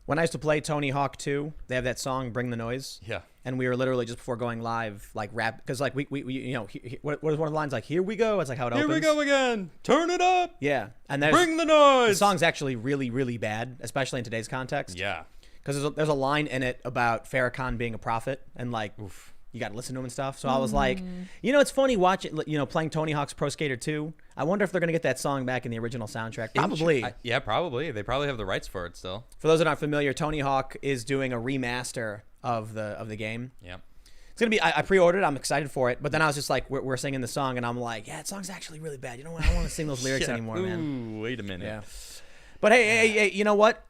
When I used to play Tony Hawk 2, they have that song "Bring the Noise." Yeah. And we were literally just before going live, like rap, because like we what is one of the lines like? Here we go. It's like how it opens. Here we go again. Turn it up. Yeah, and Bring the noise. The song's actually really, really bad, especially in today's context. Yeah. Because there's a line in it about Farrakhan being a prophet, and like you got to listen to him and stuff. So I was like, it's funny watching, playing Tony Hawk's Pro Skater 2. I wonder if they're gonna get that song back in the original soundtrack. Probably. Yeah, probably. They probably have the rights for it still. For those that aren't familiar, Tony Hawk is doing a remaster of the game. Yeah. It's gonna be. I pre-ordered. I'm excited for it. But then I was just like, we're singing the song, and I'm like, yeah, that song's actually really bad. You know what? I don't want to sing those lyrics anymore, man. Ooh, wait a minute. Yeah. But hey, you know what?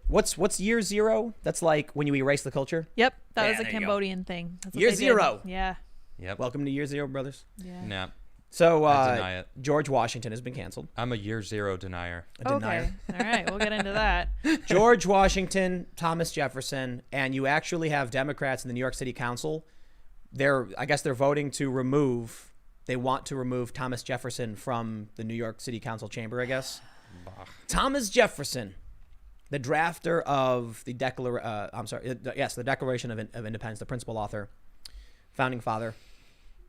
What's year zero? That's like when you erase the culture. Yep, that was a there you go. Cambodian thing. That's what Year they did. zero. Yeah. Yep. Welcome to year zero, brothers. Yeah. Nah. So I deny it. George Washington has been canceled. I'm a year zero denier. A denier. Okay. All right, we'll get into that. George Washington, Thomas Jefferson, and you actually have Democrats in the New York City Council. I guess they're voting to remove. They want to remove Thomas Jefferson from the New York City Council chamber, I guess. Thomas Jefferson, the drafter of the the Declaration of Independence, the principal author, founding father,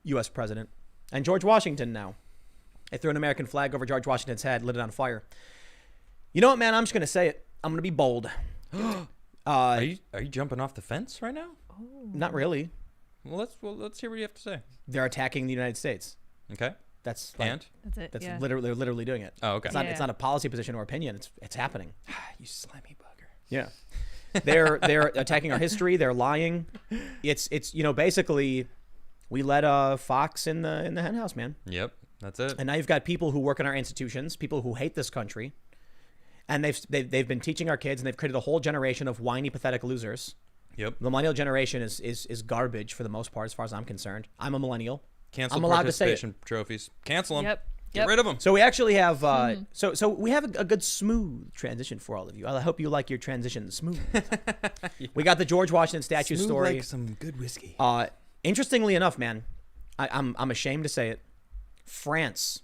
U.S. president, and George Washington now. They threw an American flag over George Washington's head, lit it on fire. You know what, man? I'm just going to say it. I'm going to be bold. Are you jumping off the fence right now? Not really. Well, let's hear what you have to say. They're attacking the United States. Okay. That's like, And? That's it. That's yeah. literally doing it. Oh, okay. It's not a policy position or opinion. It's happening. You slimy bugger. Yeah. They're attacking our history. They're lying. It's basically we let Fox in the henhouse, man. Yep. That's it. And now you've got people who work in our institutions, people who hate this country, and they've been teaching our kids, and they've created a whole generation of whiny, pathetic losers. Yep. The millennial generation is garbage for the most part, as far as I'm concerned. I'm a millennial. Cancel I'm allowed to say it. participation trophies. Cancel them. Yep. Get rid of them. So we actually have so we have a good smooth transition for all of you. I hope you like your transition smooth. Yeah. We got the George Washington statue Smooth story. like some good whiskey. Interestingly enough, man, I'm ashamed to say it. France.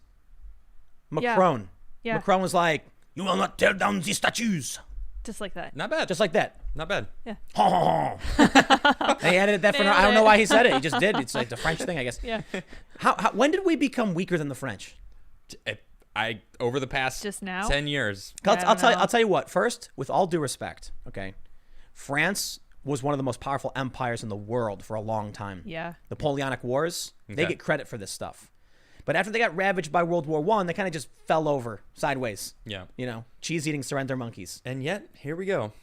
Macron. Yeah. Macron was like, "You will not tear down the statues." Just like that. Not bad. Just like that. Not bad. Yeah. They added that for no, I don't know why he said it. He just did. It's like the French thing, I guess. Yeah. How when did we become weaker than the French? I over the past Just now? 10 years. I'll tell you what. First, with all due respect, okay, France was one of the most powerful empires in the world for a long time. Yeah. Napoleonic Wars, they Okay. get credit for this stuff. But after they got ravaged by World War I, they kind of just fell over sideways. Yeah. Cheese-eating surrender monkeys. And yet, here we go.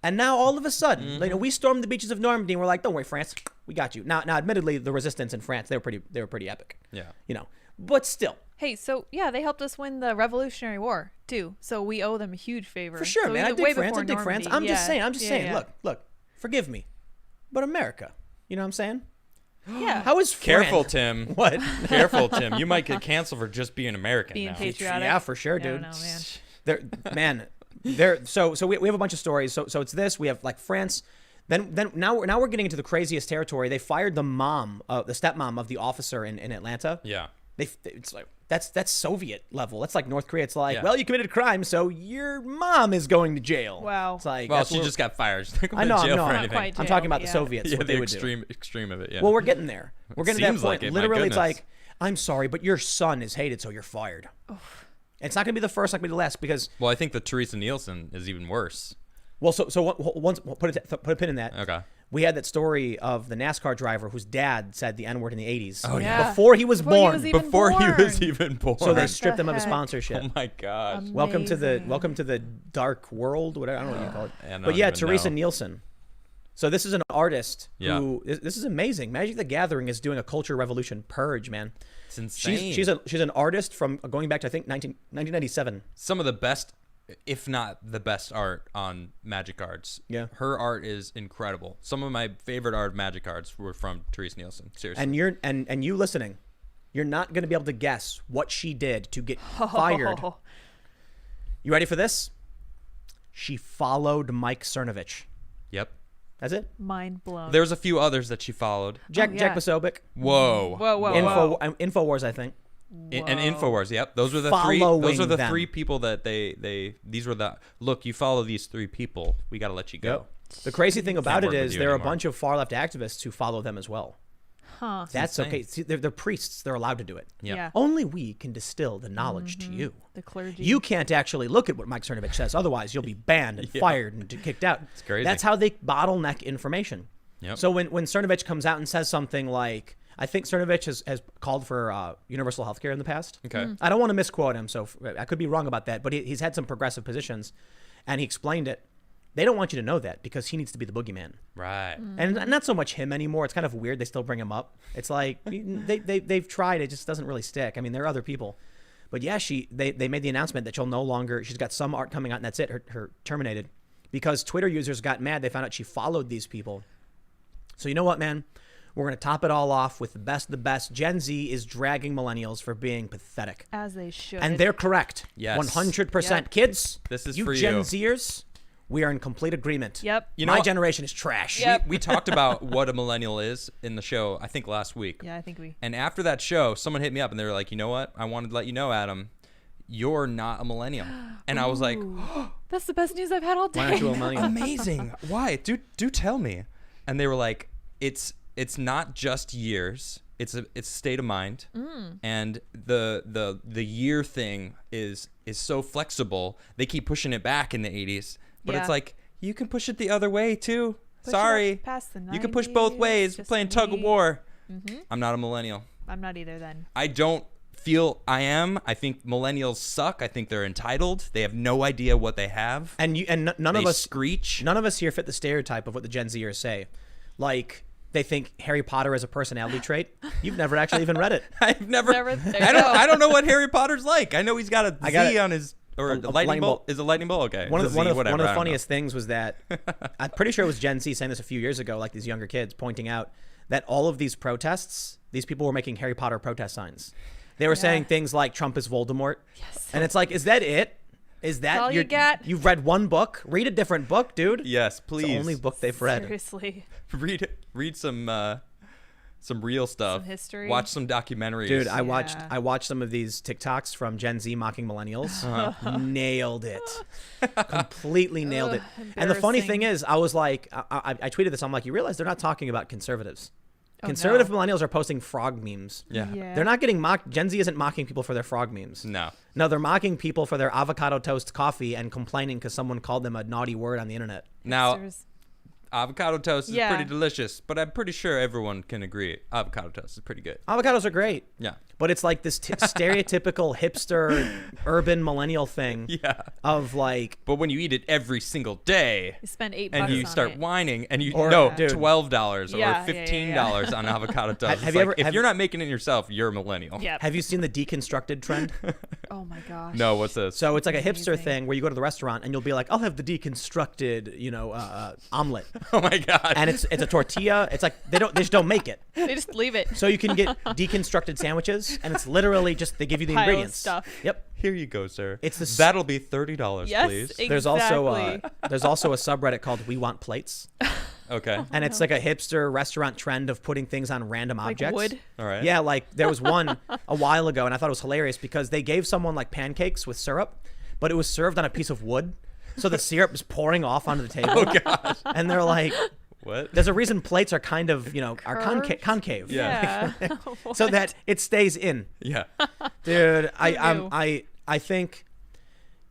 And now all of a sudden, we stormed the beaches of Normandy and we're like, "Don't worry, France, we got you." Now, admittedly, the resistance in France, they were pretty epic. Yeah. But still. Hey, so yeah, they helped us win the Revolutionary War too. So we owe them a huge favor. For sure, So man. I way dig France. before I dig France. Normandy. I'm just saying. Yeah. Look. Forgive me, but America. You know what I'm saying? Yeah. How is France? Careful, Tim. What? Careful, Tim. You might get canceled for just being American Being now. patriotic. Yeah, for sure, I don't dude. know, man. So we have a bunch of stories. So it's this. We have like France. Then now we're getting into the craziest territory. They fired the stepmom of the officer in Atlanta. Yeah. It's like that's Soviet level. That's like North Korea. It's like, Yeah. well, you committed a crime, so your mom is going to jail. Wow. It's like, Well, that's she what- just got fired. She's not going I know, to jail no, for not anything. quite. I'm talking about the Yeah. Soviets. Yeah, what the they would do. extreme of it. Yeah. Well, we're getting there. We're getting to that Seems point. like it, my Literally, it's goodness. like, I'm sorry, but your son is hated, so you're fired. It's not going to be the first, not going to be the last, because Well, I think the Teresa Nielsen is even worse. well, so once put a pin in that. Okay. We had that story of the NASCAR driver whose dad said the N-word in the 80s. Oh, Yeah. Before he was Before he born. was even Before he was born. even born. So they What stripped the him of his heck? sponsorship. Oh my gosh. Welcome to Amazing. the dark world, whatever, I don't know what you call it. I don't But yeah, even Teresa know. Nielsen. So this is an artist Yeah. who this is amazing. Magic the Gathering is doing a culture revolution purge, man. It's insane. She's an artist from going back to I think 1997. Some of the best, if not the best art on Magic cards. Yeah. Her art is incredible. Some of my favorite art of Magic cards were from Teresa Nielsen. Seriously. And you're and you listening, you're not going to be able to guess what she did to get fired. You ready for this? She followed Mike Cernovich. Yep. That's it. Mind blown. There's a few others that she followed. Jack yeah. Posobiec. Whoa. Whoa. Infowars, I think. And Whoa. Infowars, yep. Those are the three. Those Following are the them. three people that these were the look. You follow these three people. We got to let you go. Yep. The crazy thing about it work with is you there are a anymore. bunch of far left activists who follow them as well. Huh. That's insane. okay. See, they're priests. They're allowed to do it. Yep. Yeah. Only we can distill the knowledge to you. The clergy. You can't actually look at what Mike Cernovich says. Otherwise, you'll be banned and fired and kicked out. It's crazy. That's how they bottleneck information. Yep. So when Cernovich comes out and says something like, I think Cernovich has called for universal health care in the past. Okay. I don't want to misquote him, so I could be wrong about that. But he's had some progressive positions, and he explained it. They don't want you to know that because he needs to be the boogeyman. Right. And not so much him anymore. It's kind of weird. They still bring him up. It's like they've tried. It just doesn't really stick. I mean, there are other people. But yeah, they made the announcement that she'll no longer, she's got some art coming out and that's it, her terminated. Because Twitter users got mad. They found out she followed these people. So you know what, man? We're going to top it all off with the best of the best. Gen Z is dragging millennials for being pathetic. As they should. And they're correct. Yes. 100%. Yep. Kids, This is you for Gen you. Zers, we are in complete agreement. Yep. You know My what? generation is trash. Yep. We talked about what a millennial is in the show, I think last week. Yeah, I think we. And after that show, someone hit me up and they were like, you know what? I wanted to let you know, Adam, you're not a millennial. And I was like, Ooh. That's the best news I've had all day. Why aren't you a millennial? amazing. Why? Do tell me. And they were like, it's not just years. It's a state of mind. And the year thing is so flexible. They keep pushing it back in the 80s. But it's Yeah. like, you can push it the other way too. Push it Sorry. up past the You can push both 90s, ways. We're just playing tug of wait. war. I'm not a millennial. I'm not either then. I don't feel I am. I think millennials suck. I think they're entitled. They have no idea what they have. And none They of us screech. None of us here fit the stereotype of what the Gen Zers say. Like they think Harry Potter is a personality trait. You've never actually even read it. I've never. There you go. I don't know what Harry Potter's like. I know he's got a I got Z it. on his or A a lightning lightning bolt. bolt. Is a lightning bolt okay? One of It's a the Z, whatever, I don't know. funniest things was that I'm pretty sure it was Gen Z saying this a few years ago, like these younger kids pointing out that all of these protests, these people were making Harry Potter protest signs. They were saying things like Trump is Voldemort. Yes. And it's like, is that it? Is that all you got? You've read one book? Read a different book, dude. Yes, It's please. the only book they've read. Seriously. Read some real stuff. Some history. Watch some documentaries. Dude, Yeah. I watched some of these TikToks from Gen Z mocking millennials. Nailed it. Completely nailed it. And the funny thing is, I was like, I tweeted this. I'm like, you realize they're not talking about conservatives. Oh, Conservative no. millennials are posting frog memes. Yeah. They're not getting mocked. Gen Z isn't mocking people for their frog memes. No. No, they're mocking people for their avocado toast coffee and complaining because someone called them a naughty word on the internet. Now, Hipsters. avocado toast is Yeah. pretty delicious, but I'm pretty sure everyone can agree avocado toast is pretty good. Avocados are great. Yeah. But it's like this stereotypical hipster urban millennial thing Yeah. of like, But when you eat it every single day, You spend $8 and you on start it. whining, and you Or- no Dude. $12 Yeah, or $15 on avocado toast. Have It's you like, ever- if have- you're not making it yourself, you're a millennial. Yep. have you seen the deconstructed trend? Oh my gosh. No, what's this? So it's like a hipster Amazing. thing where you go to the restaurant and you'll be like, I'll have the deconstructed, omelet. Oh my god. And it's a tortilla. It's like they just don't make it. They just leave it. So you can get deconstructed sandwiches and it's literally just they give you the Pile of ingredients. stuff. Yep. Here you go, sir. It's the s- That'll be $30, Yes, please. There's also Exactly. there's also a subreddit called We Want Plates, Okay. and it's like a hipster restaurant trend of putting things on random Like objects. wood. All right. Yeah, like there was one a while ago, and I thought it was hilarious because they gave someone like pancakes with syrup, but it was served on a piece of wood, so the syrup was pouring off onto the table. Oh gosh. And they're like, What? there's a reason plates are kind of are Curved? concave. Yeah. So that it stays in. Yeah. Dude, knew? I think,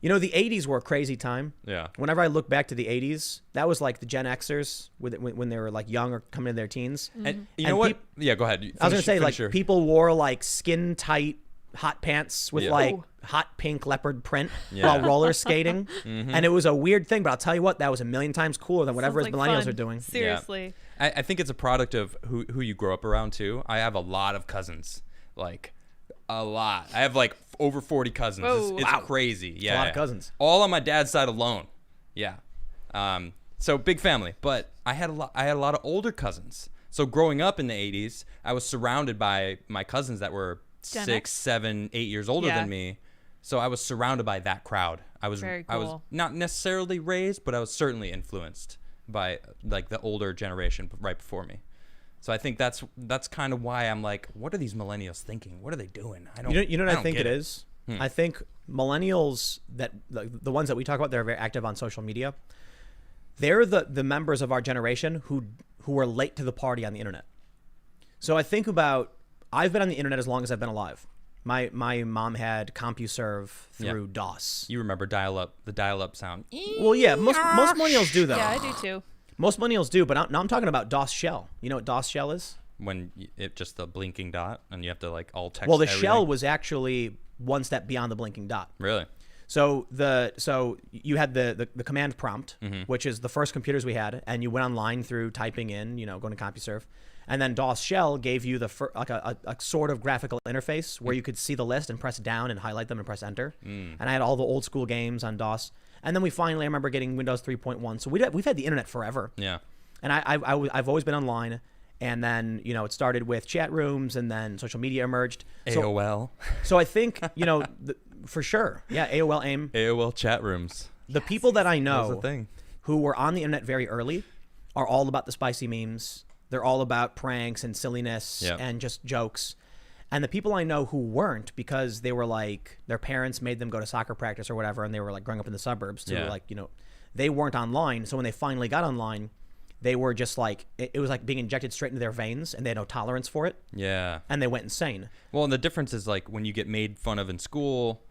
the 80s were a crazy time. Yeah. Whenever I look back to the 80s, that was like the Gen Xers when they were like young or coming into their teens. And you And know what? peop- Yeah, go ahead. I was gonna say like your- people wore like skin tight hot pants with Yeah. like Ooh. hot pink leopard print Yeah. while roller skating, and it was a weird thing. But I'll tell you what, that was a million times cooler than whatever Sounds his like millennials fun. are doing. Seriously. I think it's a product of who you grow up around too. I have a lot of cousins, like a lot. I have like over 40 cousins. Whoa. It's Wow. crazy. Yeah, a lot of cousins. All on my dad's side alone. Yeah. So big family, but I had a lot of older cousins. So growing up in the 80s, I was surrounded by my cousins that were Gen 6, X? 7, 8 years older Yeah. than me. So I was surrounded by that crowd. I was Very I was cool. not necessarily raised, but I was certainly influenced by like the older generation right before me. So I think that's kind of why I'm like, what are these millennials thinking? What are they doing? I don't. You know what I don't think get it is? I think millennials, that the ones that we talk about, they're very active on social media. They're the members of our generation who are late to the party on the internet. So I think about, I've been on the internet as long as I've been alive. My mom had CompuServe through DOS. You remember the dial-up sound? Well, yeah, most millennials do though. Yeah, I do too. Most millennials do, but now I'm talking about DOS shell. You know what DOS shell is? When it just the blinking dot, and you have to like all text. Well, the everything. shell was actually one step beyond the blinking dot. Really? So you had the command prompt, which is the first computers we had, and you went online through typing in, going to CompuServe, and then DOS shell gave you a sort of graphical interface where you could see the list and press down and highlight them and press enter. And I had all the old school games on DOS, and then we finally, I remember getting Windows 3.1. So we've had the internet forever. Yeah. And I've always been online. And then, it started with chat rooms, and then social media emerged. AOL. So I think, for sure. Yeah, AOL AIM. AOL chat rooms. The people that I That was know the thing. who were on the internet very early are all about the spicy memes. They're all about pranks and silliness and just jokes. And the people I know who weren't, because they were like, their parents made them go to soccer practice or whatever, and they were like growing up in the suburbs too. Like, they weren't online. So when they finally got online, they were just like, it was like being injected straight into their veins, and they had no tolerance for it. Yeah. And they went insane. Well, and the difference is like when you get made fun of in school,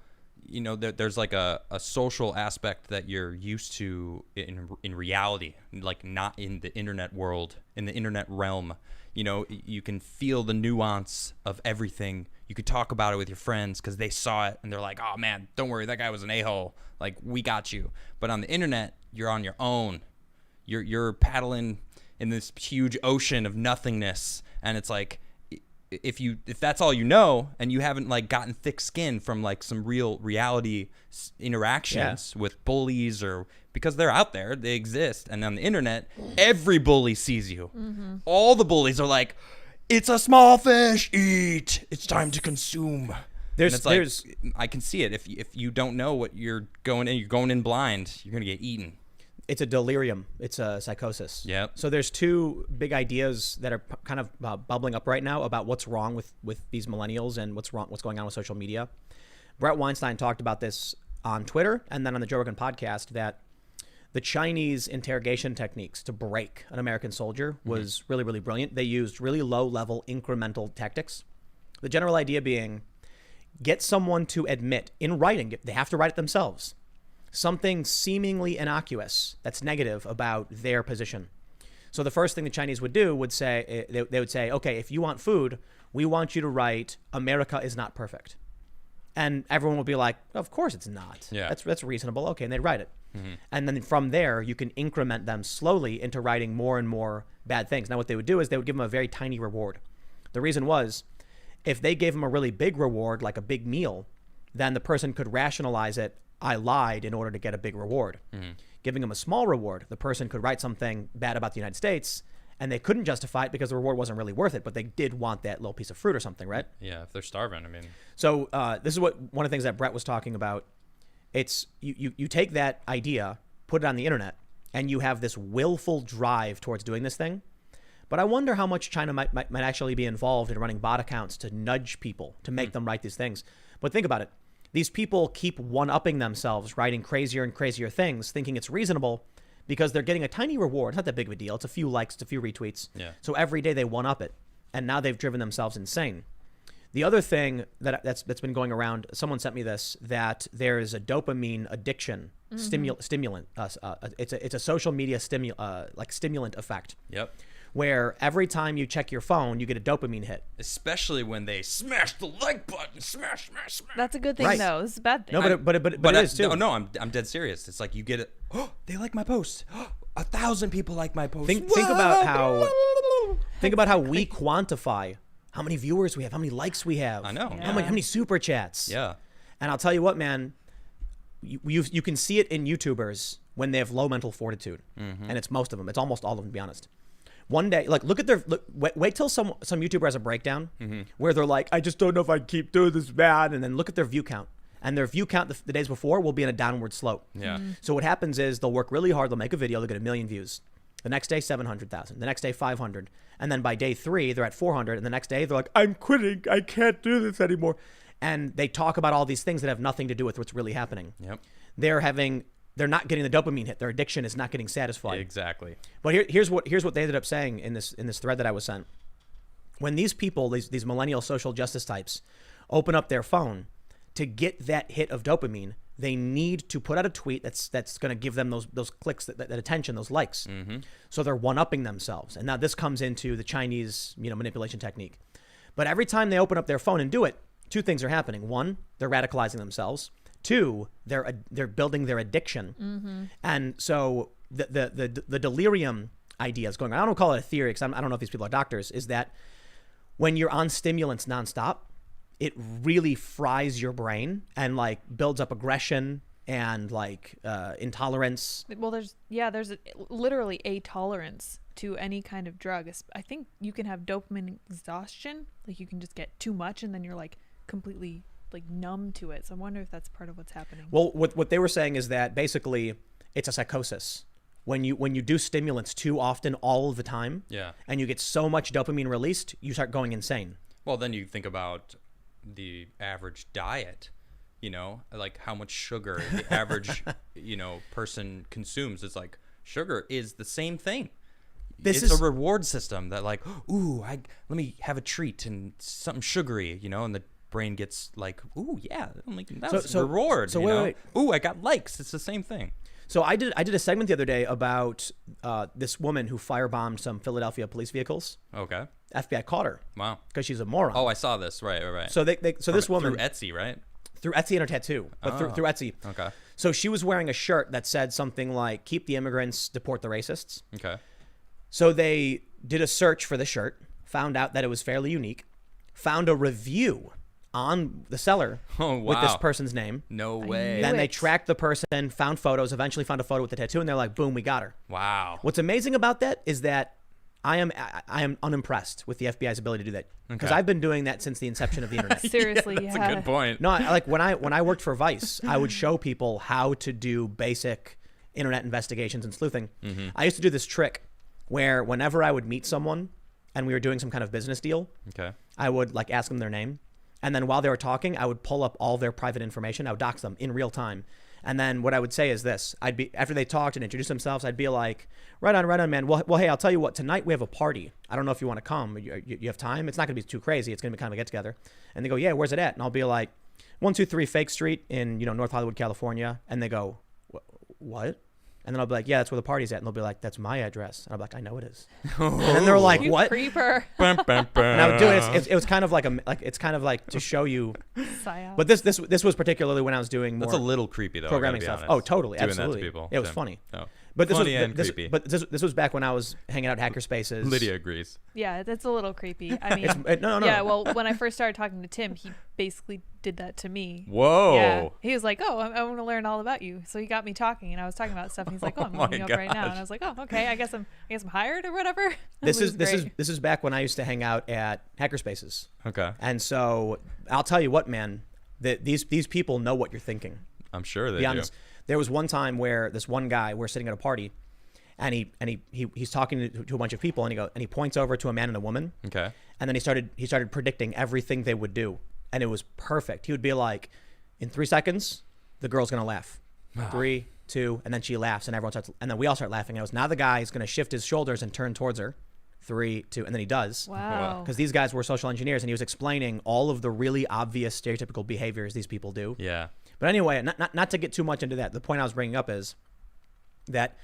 there's like a social aspect that you're used to in reality, like not in the internet world, in the internet realm. You can feel the nuance of everything. You could talk about it with your friends because they saw it and they're like, oh man, don't worry, that guy was an a-hole. Like, we got you. But on the internet, you're on your own. You're paddling in this huge ocean of nothingness, and it's like, if that's all you know, and you haven't like gotten thick skin from like some real reality interactions with bullies, or because they're out there, they exist, and on the internet, every bully sees you. All the bullies are like, it's a small fish, eat. It's time to consume. I can see it. If you don't know what you're going in blind, you're gonna get eaten. It's a delirium. It's a psychosis. Yep. So there's two big ideas that are kind of bubbling up right now about what's wrong with these millennials and what's going on with social media. Brett Weinstein talked about this on Twitter and then on the Joe Rogan podcast, that the Chinese interrogation techniques to break an American soldier was really, really brilliant. They used really low-level incremental tactics. The general idea being, get someone to admit in writing, they have to write it themselves, something seemingly innocuous that's negative about their position. So the first thing the Chinese would do would say, they would say, okay, if you want food, we want you to write, America is not perfect. And everyone would be like, of course it's not. Yeah. That's reasonable. Okay, and they'd write it. And then from there, you can increment them slowly into writing more and more bad things. Now what they would do is they would give them a very tiny reward. The reason was, if they gave them a really big reward, like a big meal, then the person could rationalize it, I lied in order to get a big reward. Giving them a small reward, the person could write something bad about the United States, and they couldn't justify it because the reward wasn't really worth it, but they did want that little piece of fruit or something, right? Yeah, if they're starving, I mean. So this is one of the things that Brett was talking about. It's you take that idea, put it on the internet, and you have this willful drive towards doing this thing. But I wonder how much China might actually be involved in running bot accounts to nudge people, to make them write these things. But think about it. These people keep one-upping themselves, writing crazier and crazier things, thinking it's reasonable because they're getting a tiny reward. It's not that big of a deal. It's a few likes, it's a few retweets. Yeah. So every day they one-up it, and now they've driven themselves insane. The other thing that's been going around, someone sent me this, that there is a dopamine addiction stimulant. It's a social media stimulant effect. Yep. Where every time you check your phone, you get a dopamine hit. Especially when they smash the like button, smash. That's a good thing, Right. though. It's a bad thing. No, but it is too. No, I'm dead serious. It's like you get it. Oh, they like my post. 1,000 people like my post. Think about how we quantify how many viewers we have, how many likes we have. I know. How many super chats. Yeah. And I'll tell you what, man, you can see it in YouTubers when they have low mental fortitude, and it's most of them. It's almost all of them, to be honest. One day, like, wait till some YouTuber has a breakdown where they're like, I just don't know if I keep doing this bad, and then look at their view count. And their view count the days before will be in a downward slope. Yeah. So what happens is they'll work really hard, they'll make a video, they'll get 1 million views. The next day, 700,000. The next day, 500. And then by day 3, they're at 400. And the next day, they're like, I'm quitting. I can't do this anymore. And they talk about all these things that have nothing to do with what's really happening. Yep. They're not getting the dopamine hit. Their addiction is not getting satisfied. Exactly. But here's what they ended up saying in this thread that I was sent. When these people, these millennial social justice types, open up their phone to get that hit of dopamine, they need to put out a tweet that's going to give them those clicks, that attention, those likes. Mm-hmm. So they're one-upping themselves. And now this comes into the Chinese, manipulation technique. But every time they open up their phone and do it, 2 things are happening. 1, they're radicalizing themselves. 2, they're building their addiction. Mm-hmm. And so the delirium idea is going on. I don't call it a theory because I don't know if these people are doctors, is that when you're on stimulants nonstop, it really fries your brain and like builds up aggression and like intolerance. Well, there's literally a tolerance to any kind of drug. I think you can have dopamine exhaustion. Like you can just get too much and then you're like completely like numb to it. So I wonder if that's part of what's happening. Well, what they were saying is that basically it's a psychosis. When you do stimulants too often all of the time, and you get so much dopamine released, you start going insane. Well, then you think about the average diet, like how much sugar the average, person consumes. It's like sugar is the same thing. It's a reward system that like, ooh, let me have a treat and something sugary, and the brain gets like, ooh, yeah, that's reward. So wait. Ooh, I got likes. It's the same thing. So I did a segment the other day about this woman who firebombed some Philadelphia police vehicles. Okay. FBI caught her. Wow. Because she's a moron. Oh, I saw this. Right. So this woman through Etsy, right? Through Etsy and her tattoo, but through Etsy. Okay. So she was wearing a shirt that said something like "Keep the immigrants, deport the racists." Okay. So they did a search for the shirt, found out that it was fairly unique, found a review on the seller with this person's name. No way. Then they tracked the person, found photos, eventually found a photo with the tattoo, and they're like, boom, we got her. Wow. What's amazing about that is that I am unimpressed with the FBI's ability to do that, because I've been doing that since the inception of the internet. Seriously, that's a good point. No, like when I worked for Vice, I would show people how to do basic internet investigations and sleuthing. Mm-hmm. I used to do this trick where whenever I would meet someone and we were doing some kind of business deal, I would like ask them their name. And then while they were talking, I would pull up all their private information. I would dox them in real time. And then what I would say is this: after they talked and introduced themselves, I'd be like, right on, man. Well, hey, I'll tell you what, tonight we have a party. I don't know if you want to come. You have time? It's not going to be too crazy. It's going to be kind of a get together. And they go, yeah, where's it at? And I'll be like, 123 Fake Street in, North Hollywood, California. And they go, what? And then I'll be like, yeah, that's where the party's at. And they'll be like, that's my address. And I'm like, I know it is. And then they're like, what? Creeper. And I would do it. It was kind of like to show you. Psyop. But this was particularly when I was doing more. That's a little creepy though. Programming stuff. Oh, totally, Doing absolutely. That to people. It was funny. Oh. But this Funny was and creepy. But this was back when I was hanging out at Hackerspaces. Lydia agrees. Yeah, that's a little creepy. I mean, no. Yeah, well, when I first started talking to Tim, he basically did that to me. Whoa. Yeah. He was like, "Oh, I want to learn all about you." So he got me talking, and I was talking about stuff. And he's like, "Oh, I'm looking you up right now." And I was like, "Oh, okay. I guess I'm hired or whatever." This is back when I used to hang out at Hackerspaces. Okay. And so I'll tell you what, man, that these people know what you're thinking. I'm sure they Be do. honest. There was one time where this one guy, we're sitting at a party, and he's talking to a bunch of people, and he points over to a man and a woman. Okay. And then he started predicting everything they would do, and it was perfect. He would be like, in 3 seconds, the girl's gonna laugh. 3, 2, and then she laughs, and everyone starts, and then we all start laughing. And it was, now the guy is gonna shift his shoulders and turn towards her. 3, 2, and then he does. Wow. Because these guys were social engineers, and he was explaining all of the really obvious stereotypical behaviors these people do. Yeah. But anyway, not to get too much into that. The point I was bringing up is that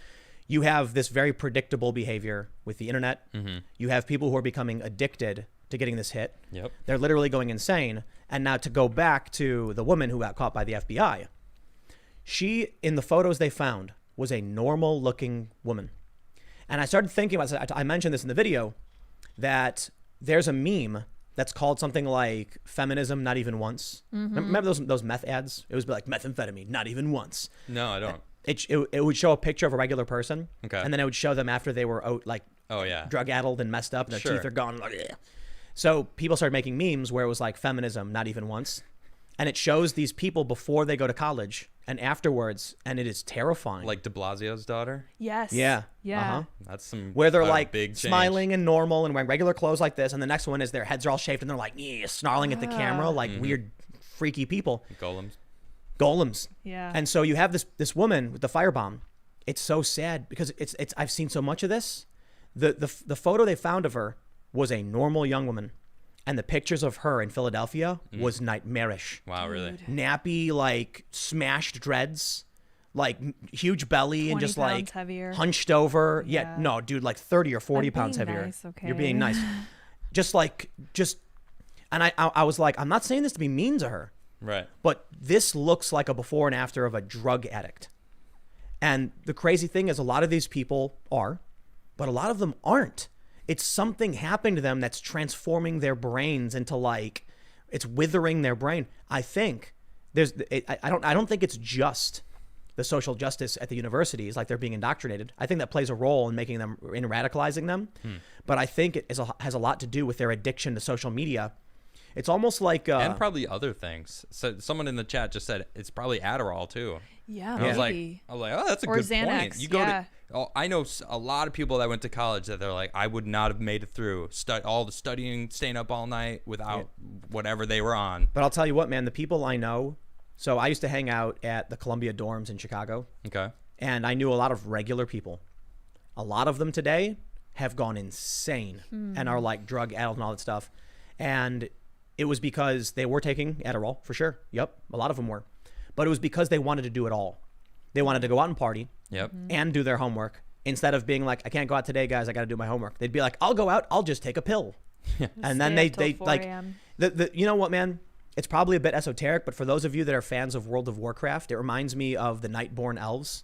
you have this very predictable behavior with the internet. Mm-hmm. You have people who are becoming addicted to getting this hit. Yep. They're literally going insane. And now to go back to the woman who got caught by the FBI, she, in the photos they found, was a normal looking woman. And I started thinking about, I mentioned this in the video, that there's a meme that's called something like feminism not even once. Mm-hmm. Remember those meth ads? It was like methamphetamine not even once. No, I don't. It would show a picture of a regular person, Okay. and then it would show them after they were drug-addled and messed up, and their Sure. teeth are gone. Like, yeah. So people started making memes where it was like feminism not even once, and it shows these people before they go to college, and afterwards, and it is terrifying. Like De Blasio's daughter. Yes. Yeah. Yeah. Uh-huh. That's some Where they're a like big change. smiling and normal and wearing regular clothes like this, and the next one is their heads are all shaved and they're like snarling at the camera like weird, freaky people. Golems. Yeah. And so you have this woman with the firebomb. It's so sad because it's I've seen so much of this. The photo they found of her was a normal young woman, and the pictures of her in Philadelphia was nightmarish. Wow, really? Nappy, like smashed dreads, like huge belly, and 20 just pounds like heavier. hunched over. Yeah, Yeah. no, dude, like 30 or 40 I'm pounds being heavier. nice, okay? You're being nice. And I was like, I'm not saying this to be mean to her, Right. but this looks like a before and after of a drug addict. And the crazy thing is, a lot of these people are, but a lot of them aren't. It's something happening to them that's transforming their brains into like, it's withering their brain. I think I don't think it's just the social justice at the universities, like they're being indoctrinated. I think that plays a role in making them, in radicalizing them. But I think it has a lot to do with their addiction to social media. It's almost like and probably other things. So someone in the chat just said it's probably Adderall too. Yeah, And I was maybe. like, oh, that's a Or good Xanax, point. You go yeah. to, I know a lot of people that went to college that they're like, I would not have made it through all the studying, staying up all night without whatever they were on. But I'll tell you what, man, the people I know. So I used to hang out at the Columbia dorms in Chicago. Okay. And I knew a lot of regular people. A lot of them today have gone insane and are like drug addled and all that stuff. And it was because they were taking Adderall, for sure. Yep, a lot of them were. But it was because they wanted to do it all. They wanted to go out and party Yep. and do their homework instead of being like, I can't go out today, guys. I got to do my homework. They'd be like, I'll go out. I'll just take a pill. And then Stay they up till 4 like, a.m. you know what, man? It's probably a bit esoteric, but for those of you that are fans of World of Warcraft, it reminds me of the Nightborn elves.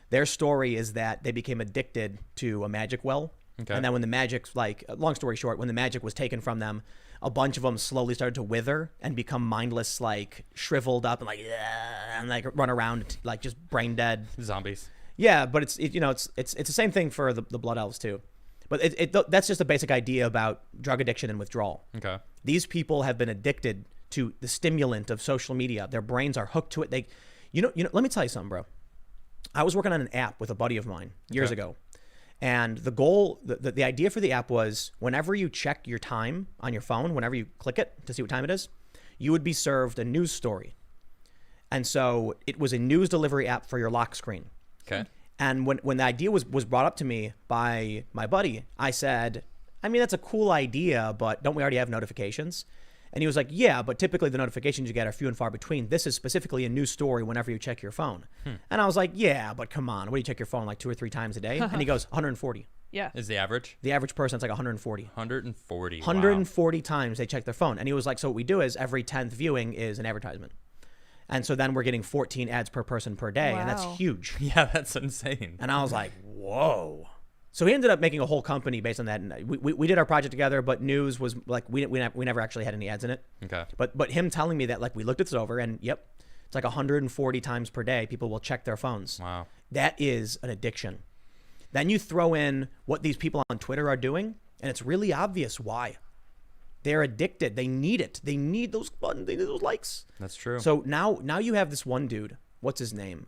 Their story is that they became addicted to a magic well. Okay. And then when the magic's like, long story short, when the magic was taken from them, a bunch of them slowly started to wither and become mindless, like shriveled up and like, and like run around like just brain dead. Zombies. Yeah, but it's the same thing for the blood elves too. But that's just a basic idea about drug addiction and withdrawal. Okay. These people have been addicted to the stimulant of social media. Their brains are hooked to it. They, let me tell you something, bro. I was working on an app with a buddy of mine years ago. And the goal, the idea for the app was whenever you check your time on your phone, whenever you click it to see what time it is, you would be served a news story. And so it was a news delivery app for your lock screen. Okay. And when the idea was brought up to me by my buddy, I said, I mean, that's a cool idea, but don't we already have notifications? And he was like, yeah, but typically the notifications you get are few and far between. This is specifically a news story whenever you check your phone. And I was like, yeah, but come on. What do you check your phone like 2 or 3 times a day? And he goes, 140. Yeah. Is the average? The average person's like 140. 140. 140 times they check their phone. And he was like, so what we do is every 10th viewing is an advertisement. And so then we're getting 14 ads per person per day. And that's Wow. huge. Yeah, that's insane. And I was like, whoa. So he ended up making a whole company based on that. And we did our project together, but news was like, we never actually had any ads in it. Okay. But him telling me that, like, we looked this over and yep, it's like 140 times per day people will check their phones. Wow. That is an addiction. Then you throw in what these people on Twitter are doing, and it's really obvious why. They're addicted. They need it. They need those buttons. They need those likes. That's true. So now you have this one dude. What's his name?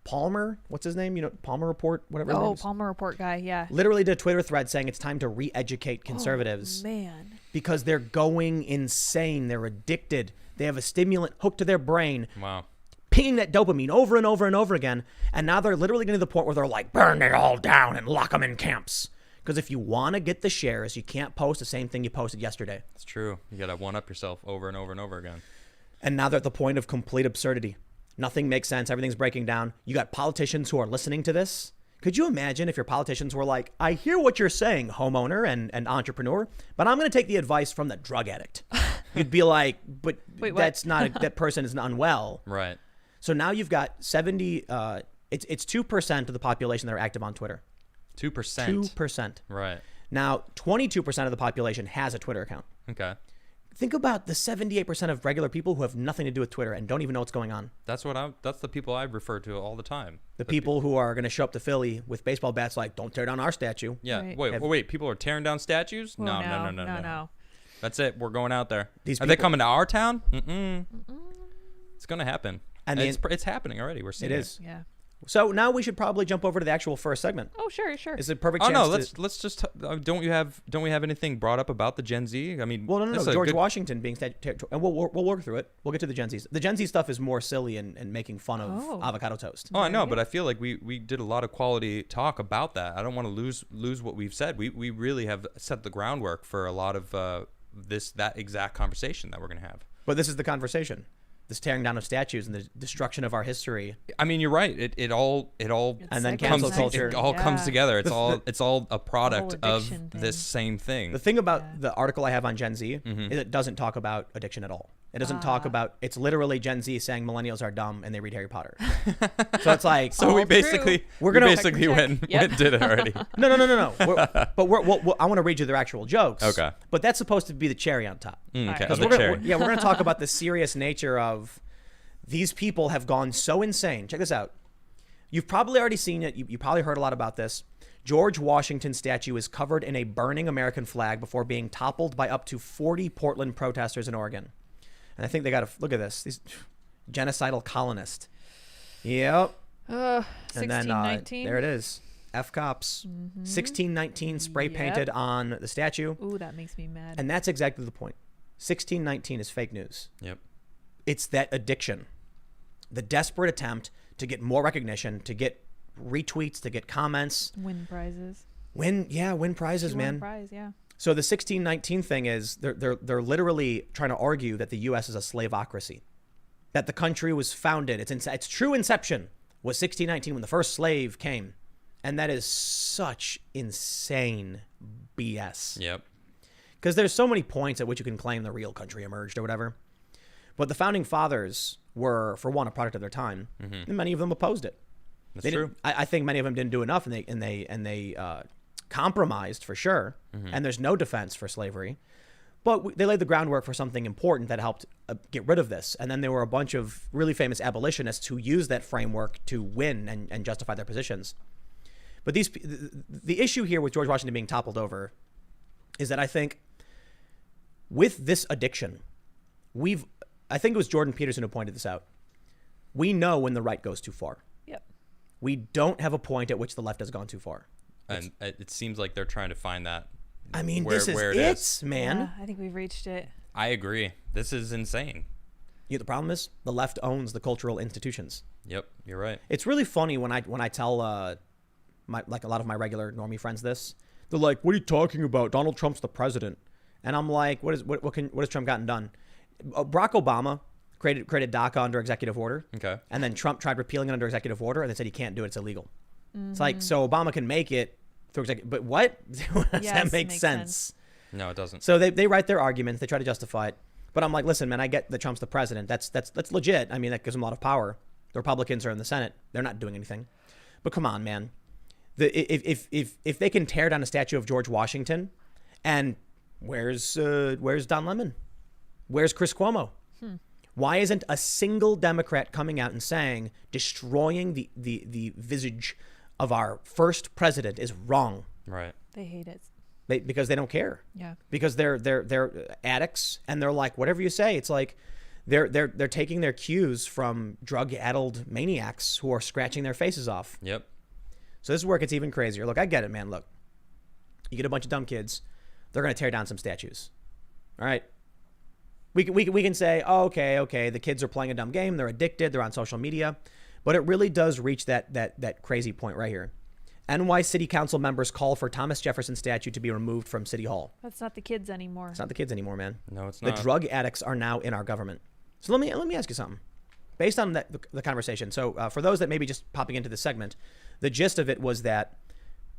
Palmer. What's his name? Palmer Report, whatever his name is. Palmer Report guy. Yeah. Literally did a Twitter thread saying it's time to re-educate conservatives Man. because they're going insane. They're addicted. They have a stimulant hooked to their brain, Wow. pinging that dopamine over and over and over again. And now they're literally getting to the point where they're like, burn it all down and lock them in camps. Because if you want to get the shares, you can't post the same thing you posted yesterday. It's true. You got to one-up yourself over and over and over again. And now they're at the point of complete absurdity. Nothing makes sense. Everything's breaking down. You got politicians who are listening to this. Could you imagine if your politicians were like, I hear what you're saying, homeowner and entrepreneur, but I'm going to take the advice from the drug addict. You'd be like, but Wait, that's not, that person is unwell. Right. So now you've got 70, it's 2% of the population that are active on Twitter. 2%. 2%. Right. Now, 22% of the population has a Twitter account. Okay. Think about the 78% of regular people who have nothing to do with Twitter and don't even know what's going on. That's the people I refer to all the time. The people who are going to show up to Philly with baseball bats like, don't tear down our statue. Yeah. Right. Wait. People are tearing down statues? Well, No. That's it. We're going out there. These Are they people- coming to our town? It's going to happen. And it's happening already. We're seeing it it. is. Yeah. So now we should probably jump over to the actual first segment. Oh, sure. It's a perfect Oh chance. no, let's just don't we have anything brought up about the Gen Z? I mean, Well, no. this is a George good- Washington being and we'll work through it. We'll get to the Gen Z. The Gen Z stuff is more silly and making fun of Oh. avocado toast. Oh, I know, Very but good. I feel like we did a lot of quality talk about that. I don't want to lose what we've said. We really have set the groundwork for a lot of that exact conversation that we're gonna have. But this is the conversation. This tearing down of statues and the destruction of our history. I mean, you're right. It all And then It's cancel comes culture. it all comes Yeah. together. It's all a product of addiction thing. this same thing. The thing about Yeah. the article I have on Gen Z Mm-hmm. is it doesn't talk about addiction at all. It doesn't talk about. It's literally Gen Z saying millennials are dumb and they read Harry Potter. So it's like. So All we true. basically We're we gonna- basically Check. went Yep. and did it already. No. I want to read you their actual jokes. Okay. But that's supposed to be the cherry on top. Okay, Alright. of Because the we're cherry. we're going to talk about the serious nature of these people have gone so insane. Check this out. You've probably already seen it. You probably heard a lot about this. George Washington statue is covered in a burning American flag before being toppled by up to 40 Portland protesters in Oregon. And I think they got to look at this. These genocidal colonists. Yep. And then 1619. there it is. F cops. 1619 spray painted Yep. on the statue. Ooh, that makes me mad. And that's exactly the point. 1619 is fake news. Yep. It's that addiction, the desperate attempt to get more recognition, to get retweets, to get comments, Win prizes. win prizes, You won a man. prize, yeah. So the 1619 thing is they're literally trying to argue that the U.S. is a slaveocracy, that the country was founded. Its true inception was 1619 when the first slave came, and that is such insane BS. Yep. Because there's so many points at which you can claim the real country emerged or whatever. But the founding fathers were, for one, a product of their time, and many of them opposed it. That's They true. didn't- I think many of them didn't do enough, and they compromised for sure. And there's no defense for slavery, but they laid the groundwork for something important that helped get rid of this. And then there were a bunch of really famous abolitionists who used that framework to win and justify their positions. But the issue here with George Washington being toppled over is that I think with this addiction, I think it was Jordan Peterson who pointed this out. We know when the right goes too far. Yep. We don't have a point at which the left has gone too far. And it seems like they're trying to find that. I mean, where this is it it, is. man. Yeah, I think we've reached it. I agree. This is insane. You know, the problem is the left owns the cultural institutions. Yep, you're right. It's really funny when I tell a lot of my regular normie friends this. They're like, "What are you talking about? Donald Trump's the president." And I'm like, "What has Trump gotten done?" Barack Obama created DACA under executive order. Okay. And then Trump tried repealing it under executive order, and they said he can't do it; it's illegal. It's like, so Obama can make it through executive, but what? Does that Yes, make makes sense? No, it doesn't. So they write their arguments, they try to justify it. But I'm like, listen, man, I get that Trump's the president. That's legit. I mean, that gives him a lot of power. The Republicans are in the Senate. They're not doing anything. But come on, man. If they can tear down a statue of George Washington, and where's Don Lemon? Where's Chris Cuomo? Why isn't a single Democrat coming out and saying destroying the visage of our first president is wrong? Right. They hate it. Because they don't care. Yeah. Because they're addicts and they're like, whatever you say. It's like they're taking their cues from drug-addled maniacs who are scratching their faces off. Yep. So this is where it gets even crazier. Look, I get it, man. Look, you get a bunch of dumb kids, they're gonna tear down some statues. All right. We can say, oh, okay, the kids are playing a dumb game, they're addicted, they're on social media, but it really does reach that crazy point right here. NY City Council members call for Thomas Jefferson statue to be removed from City Hall. That's not the kids anymore. It's not the kids anymore, man. No, it's The not. drug addicts are now in our government. So let me ask you something. Based on the conversation, so for those that may be just popping into the segment, the gist of it was that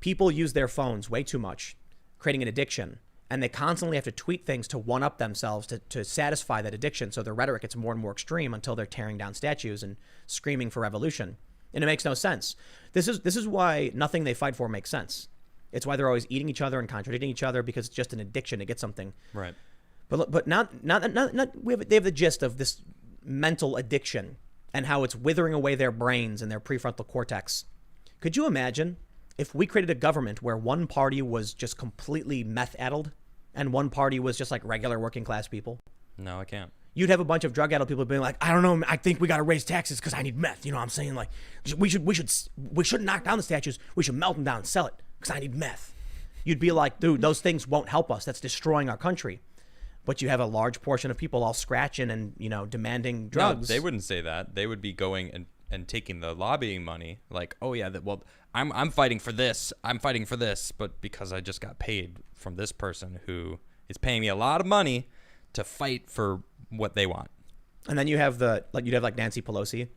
people use their phones way too much, creating an addiction, and they constantly have to tweet things to one-up themselves to satisfy that addiction. So their rhetoric gets more and more extreme until they're tearing down statues and screaming for revolution. And it makes no sense. This is why nothing they fight for makes sense. It's why they're always eating each other and contradicting each other, because it's just an addiction to get something. Right. But not they have the gist of this mental addiction and how it's withering away their brains and their prefrontal cortex. Could you imagine if we created a government where one party was just completely meth-addled and one party was just like regular working class people? No, I can't. you'd have a bunch of drug-addled people being like, I don't know, I think we got to raise taxes because I need meth. You know what I'm saying? Like, we should knock down the statues. We should melt them down and sell it because I need meth. You'd be like, dude, those things won't help us. That's destroying our country. But you have a large portion of people all scratching and, demanding drugs. No, they wouldn't say that. They would be going and taking the lobbying money. Like, oh yeah, I'm fighting for this. I'm fighting for this. But because I just got paid from this person who is paying me a lot of money to fight for what they want. And then you'd have Nancy Pelosi,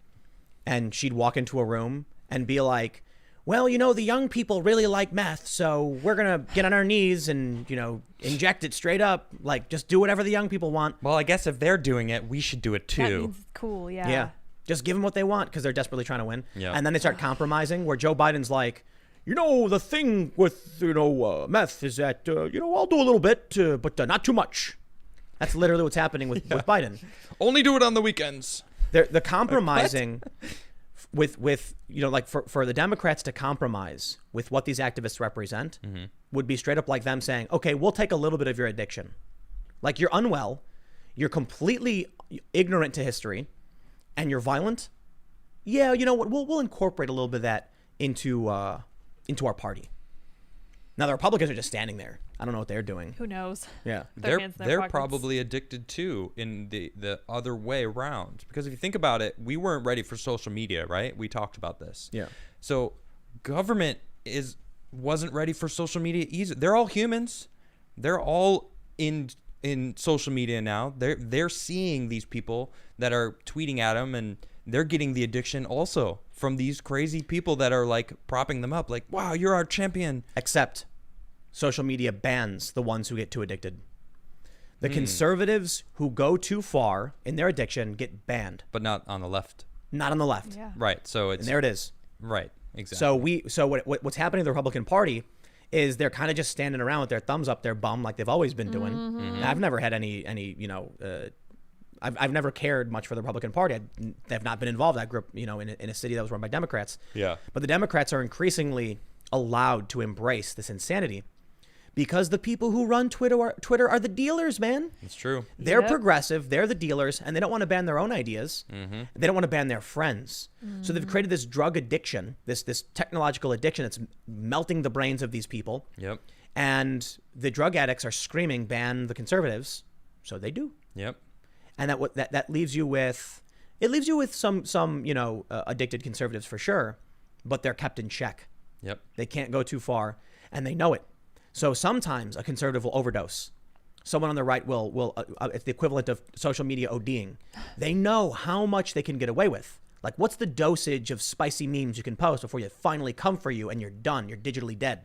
and she'd walk into a room and be like, well, the young people really like meth, so we're going to get on our knees and, inject it straight up. Like, just do whatever the young people want. Well, I guess if they're doing it, we should do it too. That means it's cool, yeah. Yeah. Just give them what they want because they're desperately trying to win. Yeah. And then they start compromising where Joe Biden's like, the thing with, meth is that, I'll do a little bit, but not too much. That's literally what's happening with Biden. Only do it on the weekends. The compromising with for the Democrats to compromise with what these activists represent would be straight up like them saying, okay, we'll take a little bit of your addiction. Like, you're unwell, you're completely ignorant to history, and you're violent. Yeah, you know what? We'll incorporate a little bit of that into our party. Now the Republicans are just standing there. I don't know what they're doing. Who knows? Yeah. Their hands in their They're pockets. probably addicted too in the other way around. Because if you think about it, we weren't ready for social media, right? We talked about this. Yeah. So government wasn't ready for social media either. They're all humans. They're all in social media now. They're seeing these people that are tweeting at them, and they're getting the addiction also from these crazy people that are like propping them up like, wow, you're our champion. Except social media bans the ones who get too addicted. The conservatives who go too far in their addiction get banned. But not on the left. Not on the left. Yeah. Right. So it's And there it is. right. Exactly. So what's happening in the Republican Party is they're kind of just standing around with their thumbs up their bum like they've always been doing. And I've never had any I've never cared much for the Republican Party. They've not been involved. I grew up, in a city that was run by Democrats. Yeah. But the Democrats are increasingly allowed to embrace this insanity because the people who run Twitter are the dealers, man. It's true. They're Yep. progressive. They're the dealers, and they don't want to ban their own ideas. They don't want to ban their friends. So they've created this drug addiction, this technological addiction that's melting the brains of these people. Yep. And the drug addicts are screaming, ban the conservatives. So they do. Yep. And that leaves you with some addicted conservatives for sure, but they're kept in check. Yep. They can't go too far, and they know it. So sometimes a conservative will overdose. Someone on the right will it's the equivalent of social media ODing. They know how much they can get away with. Like, what's the dosage of spicy memes you can post before you finally come for you and you're done, you're digitally dead.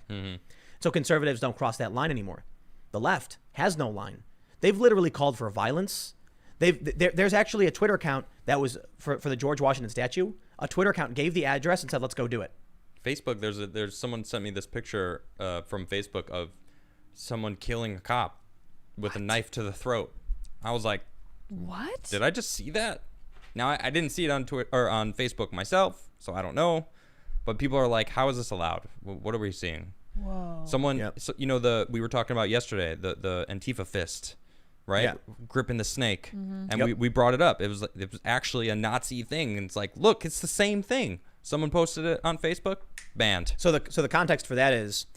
So conservatives don't cross that line anymore. The left has no line. They've literally called for violence. There's actually a Twitter account that was for the George Washington statue. A Twitter account gave the address and said, let's go do it. Facebook, there's someone sent me this picture from Facebook of someone killing a cop with a knife to the throat. I was like, What? did I just see that? Now I didn't see it on Twitter or on Facebook myself, so I don't know. But people are like, how is this allowed? What are we seeing? Whoa. Someone, Yep. so, we were talking about yesterday, the Antifa fist, right? Yeah. Gripping the snake, and Yep. we brought it up. It was actually a Nazi thing, and it's like, look, it's the same thing. Someone posted it on Facebook, banned. So the context for that is,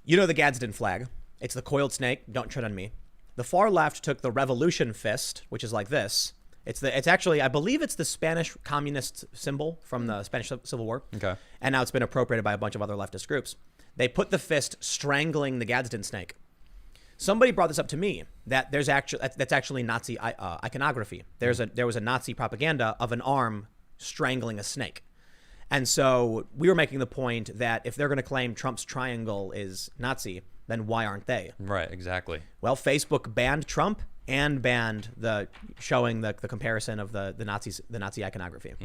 the Gadsden flag. It's the coiled snake. Don't tread on me. The far left took the revolution fist, which is like this. It's actually, I believe it's the Spanish communist symbol from the Spanish Civil War. Okay. And now it's been appropriated by a bunch of other leftist groups. They put the fist strangling the Gadsden snake. Somebody brought this up to me that that's actually Nazi iconography. There was a Nazi propaganda of an arm strangling a snake. And so we were making the point that if they're going to claim Trump's triangle is Nazi, then why aren't they? Right, exactly. Well, Facebook banned Trump and banned showing the comparison of the Nazi iconography.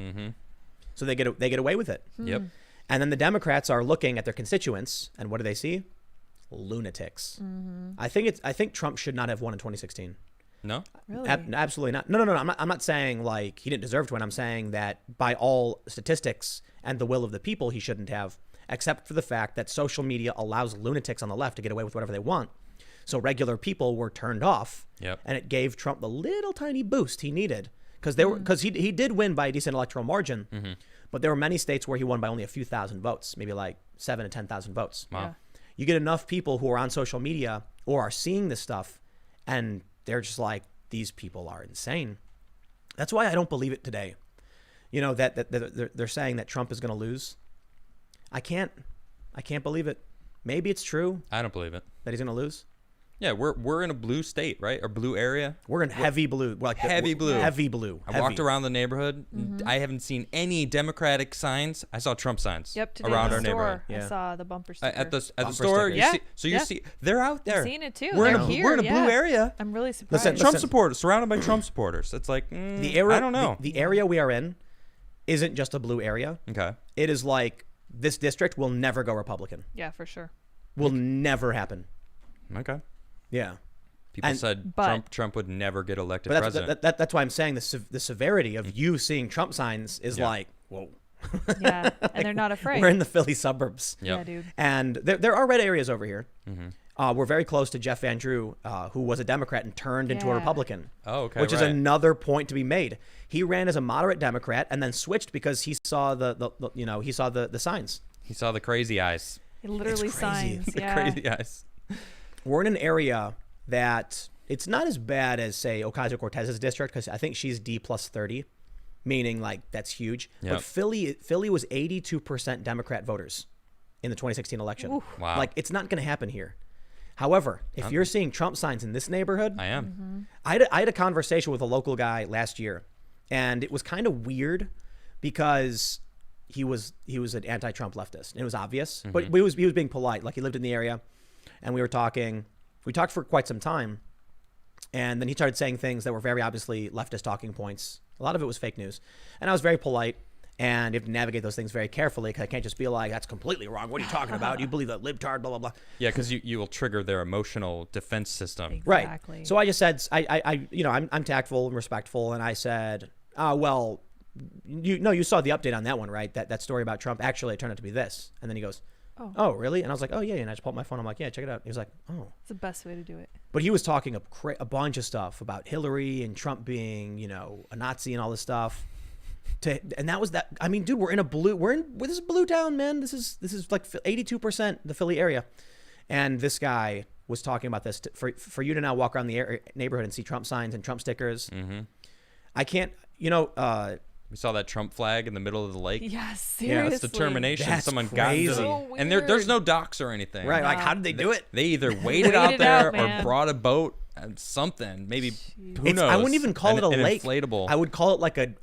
So they get away with it. Yep. And then the Democrats are looking at their constituents, and what do they see? Lunatics. I think Trump should not have won in 2016. No? Really? Absolutely not. No. I'm not saying like he didn't deserve to win. I'm saying that by all statistics and the will of the people, he shouldn't have, except for the fact that social media allows lunatics on the left to get away with whatever they want. So regular people were turned off. Yep. And it gave Trump the little tiny boost he needed because he did win by a decent electoral margin. But there were many states where he won by only a few thousand votes, maybe like 7,000 to 10,000 votes. Wow. Yeah. You get enough people who are on social media or are seeing this stuff, and they're just like, these people are insane. That's why I don't believe it today. You know, that they're saying that Trump is going to lose. I can't believe it. Maybe it's true I don't believe it. that he's going to lose. Yeah, we're in a blue state, right? Or blue area. We're in heavy blue. We're like Heavy blue. Heavy blue. I walked around the neighborhood. I haven't seen any Democratic signs. I saw Trump signs Yep, today around at our the neighborhood. store, I Yeah. saw the bumper sticker. At the Bumper store, stickers. you Yeah. see, so you Yeah. see they're out there. I've seen it too. We're in They're a here, we're in a blue yeah. area. I'm really surprised. Listen, Trump supporters, surrounded by Trump supporters. It's like The area, I don't know. The area we are in isn't just a blue area. Okay. It is like this district will never go Republican. Yeah, for sure. Will never happen. Okay. Yeah. People And- said but- Trump would never get elected But that's president. that's why I'm saying the severity of you seeing Trump signs is Yeah. like, whoa. Yeah, and they're not afraid. We're in the Philly suburbs. Yep. Yeah, dude. And there are red areas over here. We're very close to Jeff Van Drew, who was a Democrat and turned into a Yeah. Republican. Oh, okay. Which is right. another point to be made. He ran as a moderate Democrat and then switched because he saw he saw the signs. He saw the crazy eyes. Literally crazy. signs. The Yeah. crazy eyes. We're in an area that it's not as bad as, say, Ocasio-Cortez's district, because I think she's D+30, meaning like that's huge. Yep. But Philly was 82% Democrat voters in the 2016 election. Oof. Wow. Like, it's not going to happen here. However, if you're seeing Trump signs in this neighborhood, I am. I had a conversation with a local guy last year, and it was kind of weird because he was an anti-Trump leftist. And it was obvious, but he was being polite. Like, he lived in the area, and we were talking. We talked for quite some time, and then he started saying things that were very obviously leftist talking points. A lot of it was fake news, and I was very polite. And you have to navigate those things very carefully, because I can't just be like, that's completely wrong. What are you talking about? You believe that libtard, blah, blah, blah. Yeah, because you will trigger their emotional defense system. Exactly. Right. So I just said, I'm tactful and respectful. And I said, well, you saw the update on that one, right? That story about Trump. Actually, it turned out to be this. And then he goes, oh, really? And I was like, oh, yeah. And I just pulled up my phone. I'm like, yeah, check it out. He was like, oh. It's the best way to do it. But he was talking a bunch of stuff about Hillary and Trump being, a Nazi and all this stuff. And that was that. I mean, dude, this is blue town, man. This is like 82% the Philly area. And this guy was talking about this for you to now walk around the neighborhood and see Trump signs and Trump stickers. I can't, We saw that Trump flag in the middle of the lake. Yeah, seriously. That's determination. That's Someone got into crazy. the, So and there's weird. no docks or anything. right. Like, how did they do it? They either waited Waited out there out, or man. brought a boat and something. Maybe who knows? I wouldn't even call it a an lake. Inflatable. I would call it like a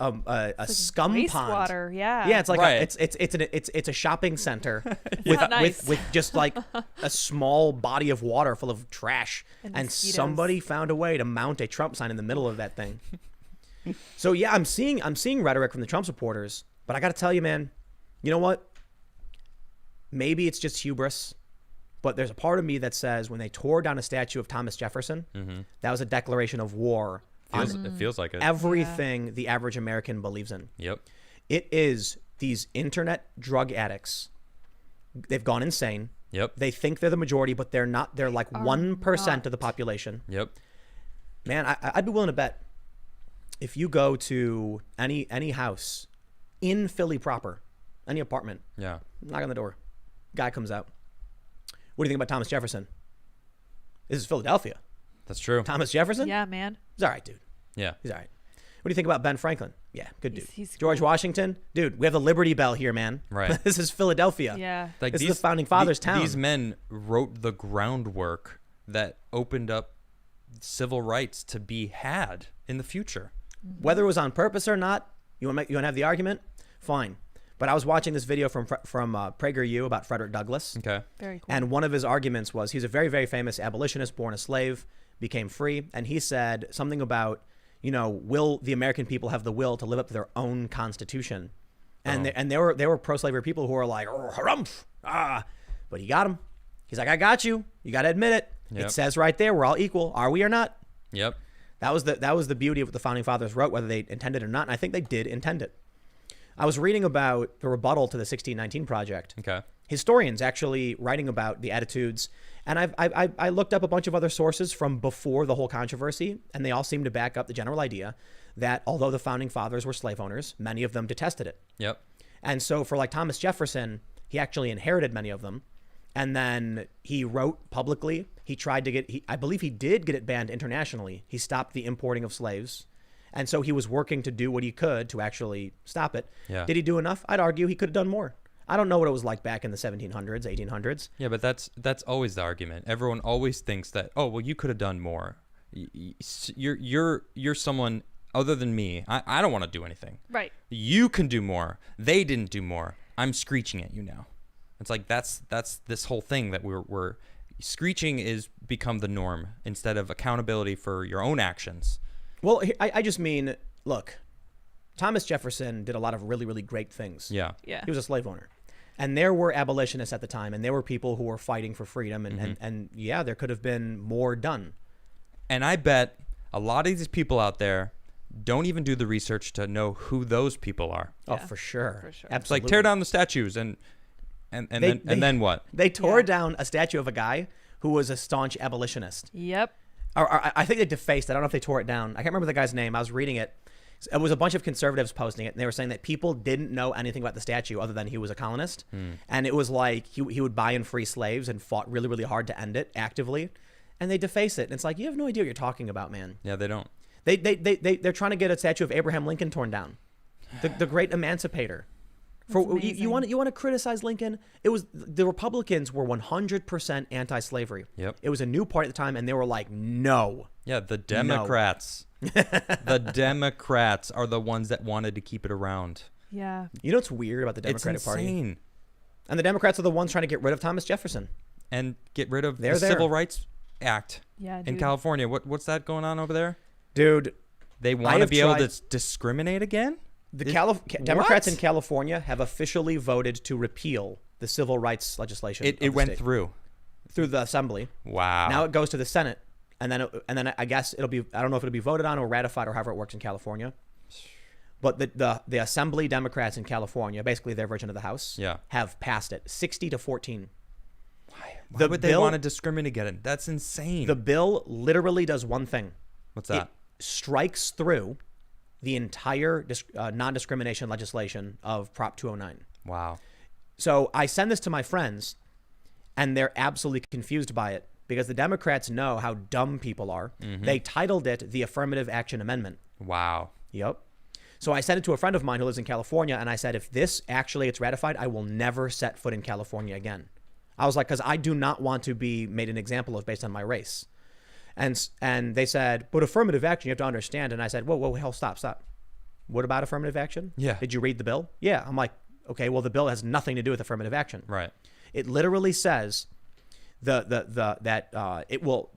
scum pond. Wastewater, yeah. Yeah, it's like Right. it's a shopping center not nice. with just like a small body of water full of trash, And and mosquitoes. somebody found a way to mount a Trump sign in the middle of that thing. So yeah, I'm seeing rhetoric from the Trump supporters, but I got to tell you, man, you know what? Maybe it's just hubris, but there's a part of me that says when they tore down a statue of Thomas Jefferson, that was a declaration of war on It feels like it. everything the average American believes in. Yep. It is these internet drug addicts. They've gone insane. Yep. They think they're the majority, but they're not. They're like 1% not. of the population. Yep. Man, I'd be willing to bet if you go to any house in Philly proper, any apartment, Yeah. knock on the door, guy comes out. What do you think about Thomas Jefferson? This is Philadelphia. That's true. Thomas Jefferson? Yeah, man. He's all right, dude. Yeah. He's all right. What do you think about Ben Franklin? Yeah, good dude. He's George cool. Washington? Dude, we have the Liberty Bell here, man. Right. This is Philadelphia. Yeah. Like This is the founding fathers' town. These men wrote the groundwork that opened up civil rights to be had in the future. Whether it was on purpose or not, you want to have the argument? Fine. But I was watching this video from PragerU about Frederick Douglass. Okay. Very cool. And one of his arguments was he's a very, very famous abolitionist, born a slave, became free. And he said something about, will the American people have the will to live up to their own constitution? And they were pro-slavery people who were like, oh, harumph, but he got him. He's like, I got you. You got to admit it. Yep. It says right there, we're all equal. Are we or not? Yep. That was the beauty of what the founding fathers wrote, whether they intended it or not. And I think they did intend it. I was reading about the rebuttal to the 1619 Project. Okay. historians actually writing about the attitudes. And I looked up a bunch of other sources from before the whole controversy, and they all seem to back up the general idea that although the founding fathers were slave owners, many of them detested it. Yep. And so for like Thomas Jefferson, he actually inherited many of them. And then he wrote publicly. He tried to get, I believe he did get it banned internationally. He stopped the importing of slaves. And so he was working to do what he could to actually stop it. Yeah. Did he do enough? I'd argue he could have done more. I don't know what it was like back in the 1700s, 1800s. Yeah, but that's always the argument. Everyone always thinks that, oh, well, you could have done more. You're someone other than me. I don't want to do anything. Right. You can do more. They didn't do more. I'm screeching at you now. It's like that's this whole thing that we're screeching is become the norm instead of accountability for your own actions. Well, I just mean, look, Thomas Jefferson did a lot of really, really great things. Yeah. Yeah. He was a slave owner. And there were abolitionists at the time, and there were people who were fighting for freedom. And yeah, there could have been more done. And I bet a lot of these people out there don't even do the research to know who those people are. Oh, Yeah. for sure. For sure. It's Absolutely. like tear down the statues and then what? They tore Yeah. down a statue of a guy who was a staunch abolitionist. Yep. Or I think they defaced. I don't know if they tore it down. I can't remember the guy's name. I was reading it. It was a bunch of conservatives posting it, and they were saying that people didn't know anything about the statue other than he was a colonist. And it was like he would buy and free slaves and fought really, really hard to end it actively. And they deface it. And it's like, you have no idea what you're talking about, man. Yeah, they don't. They're trying to get a statue of Abraham Lincoln torn down, the great emancipator. For you want to criticize Lincoln? It was the Republicans were 100% anti-slavery. Yep. It was a new party at the time, and they were like, no. Yeah, the Democrats. The Democrats are the ones that wanted to keep it around. Yeah. You know what's weird about the Democratic It's Party? insane. And the Democrats are the ones trying to get rid of Thomas Jefferson. And get rid of They're the there. Civil Rights Act Yeah. in Dude. California. What's that going on over there? Dude, They I want to have be able tried- to discriminate again? Democrats What? in California have officially voted to repeal the civil rights legislation. It of the went state. through. through the assembly. Wow. Now it goes to the Senate, and then I guess it'll be, I don't know if it'll be voted on or ratified or however it works in California. But the Assembly Democrats in California, basically their version of the House, Yeah. have passed it 60 to 14. Why would they want to discriminate again? That's insane. The bill literally does one thing. What's that? It strikes through the entire non-discrimination legislation of Prop 209. Wow. So I send this to my friends, and they're absolutely confused by it because the Democrats know how dumb people are. Mm-hmm. They titled it the Affirmative Action Amendment. Wow. Yep. So I sent it to a friend of mine who lives in California, and I said, if this actually gets ratified, I will never set foot in California again. I was like, because I do not want to be made an example of based on my race. And they said, but affirmative action, you have to understand. And I said, whoa, hell, stop. What about affirmative action? Yeah. Did you read the bill? Yeah. I'm like, okay, well, the bill has nothing to do with affirmative action. Right. It literally says that it will,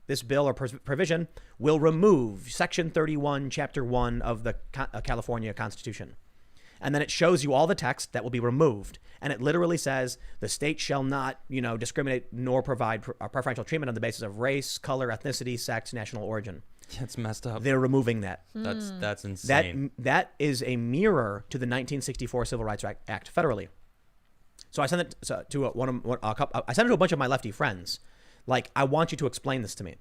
this bill or provision will remove Section 31, Chapter 1 of the California Constitution. And then it shows you all the text that will be removed. And it literally says the state shall not, discriminate nor provide preferential treatment on the basis of race, color, ethnicity, sex, national origin. That's messed up. They're removing that. That's insane. That is a mirror to the 1964 Civil Rights Act federally. So I sent it to I sent it to a bunch of my lefty friends. Like, I want you to explain this to me.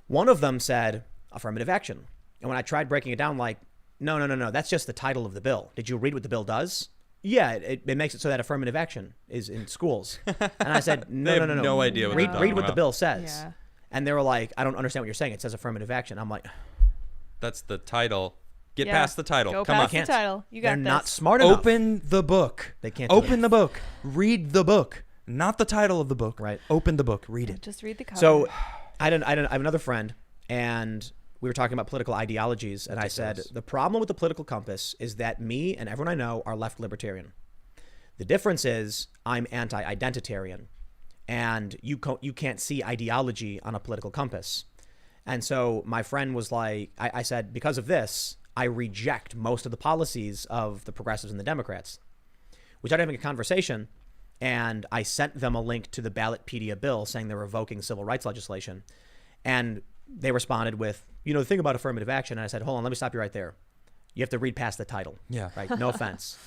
One of them said affirmative action. And when I tried breaking it down, like, no, that's just the title of the bill. Did you read what the bill does? Yeah, it makes it so that affirmative action is in schools. And I said, no. They have no idea what they're talking read what the about. bill says. Yeah. And they were like, I don't understand what you're saying. It says affirmative action. I'm like, That's the title. Get Yeah. past the title. Go Come past on. the title. You got they're this. not smart enough. Open the book. They can't do Open it. the book. Read the book. Not the title of the book. Right. Open the book. Read it. Just read the cover. So I have another friend, and we were talking about political ideologies, and I said, the problem with the political compass is that me and everyone I know are left libertarian. The difference is I'm anti-identitarian, and you can't see ideology on a political compass. And so my friend was like, I said, because of this, I reject most of the policies of the progressives and the Democrats. We started having a conversation, and I sent them a link to the Ballotpedia bill saying they're revoking civil rights legislation. And they responded with, the thing about affirmative action. And I said, hold on, let me stop you right there. You have to read past the title. Yeah. Right? No offense.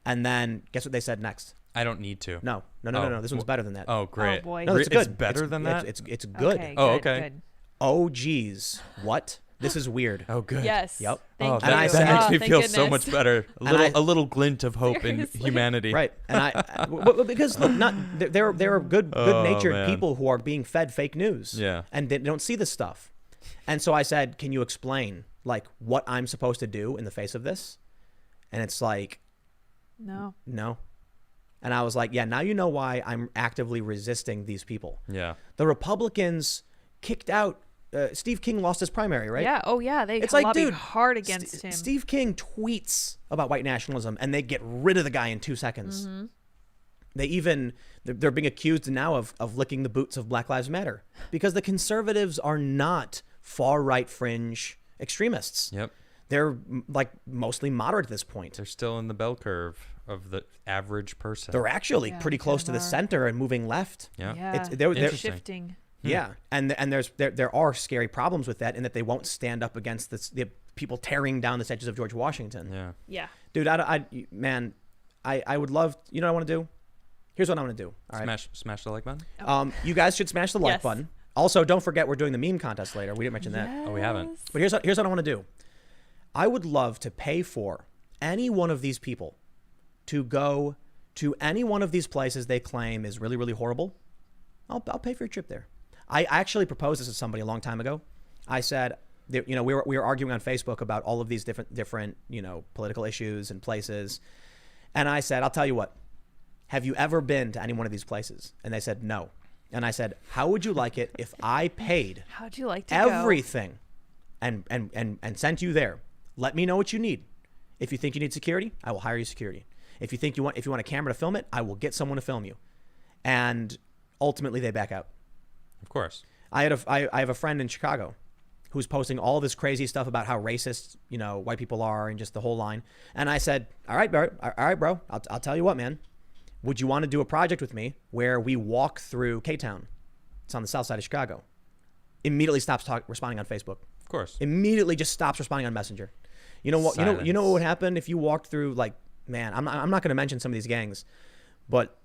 And then guess what they said next? I don't need to. No. This one's better than that. Oh, great. Oh, boy. No, it's good. better than that? It's good. Okay, Oh, good, okay. good. Oh, geez. What? This is weird. Oh, good. Yes. Yep. Thank Oh, you. I that, said- that makes Oh, me thank feel so goodness. much better. A little glint of hope in Seriously. humanity. Right. And because look, there are good-natured man. people who are being fed fake news. Yeah. And they don't see this stuff. And so I said, can you explain like what I'm supposed to do in the face of this? And it's like, No. no. And I was like, yeah, now you know why I'm actively resisting these people. Yeah. The Republicans kicked out Steve King lost his primary, right? Yeah. Oh, yeah. They It's like, lobbied dude, hard against him. Steve King tweets about white nationalism and they get rid of the guy in 2 seconds. Mm-hmm. They're being accused now of licking the boots of Black Lives Matter because the conservatives are not far right fringe extremists. Yep. They're like mostly moderate at this point. They're still in the bell curve of the average person. They're actually Yeah, pretty close to the kind of are. center and moving left. Yeah. Yeah. they're Interesting. shifting. Yeah, and there are scary problems with that in that they won't stand up against the people tearing down the statues of George Washington. Yeah. Yeah. Dude, I would love. You know what I want to do? Here's what I want to do. All right. Smash the like button. You guys should smash the like Yes. button. Also, don't forget we're doing the meme contest later. We didn't mention that. Oh, we haven't. Yes. But here's what I want to do. I would love to pay for any one of these people to go to any one of these places they claim is really, really horrible. I'll pay for your trip there. I actually proposed this to somebody a long time ago. I said, we were arguing on Facebook about all of these different political issues and places, and I said, I'll tell you what. Have you ever been to any one of these places? And they said no. And I said, how would you like it if I paid How'd you like to everything and sent you there? Let me know what you need. If you think you need security, I will hire you security. If you want a camera to film it, I will get someone to film you. And ultimately they back out. Of course. I have a friend in Chicago who's posting all this crazy stuff about how racist, white people are and just the whole line. And I said, all right, bro, I'll tell you what, man. Would you want to do a project with me where we walk through K-Town? It's on the south side of Chicago. Immediately stops responding on Facebook. Of course. Immediately just stops responding on Messenger. You know what? You know what would happen if you walked through, like, man, I'm not going to mention some of these gangs, but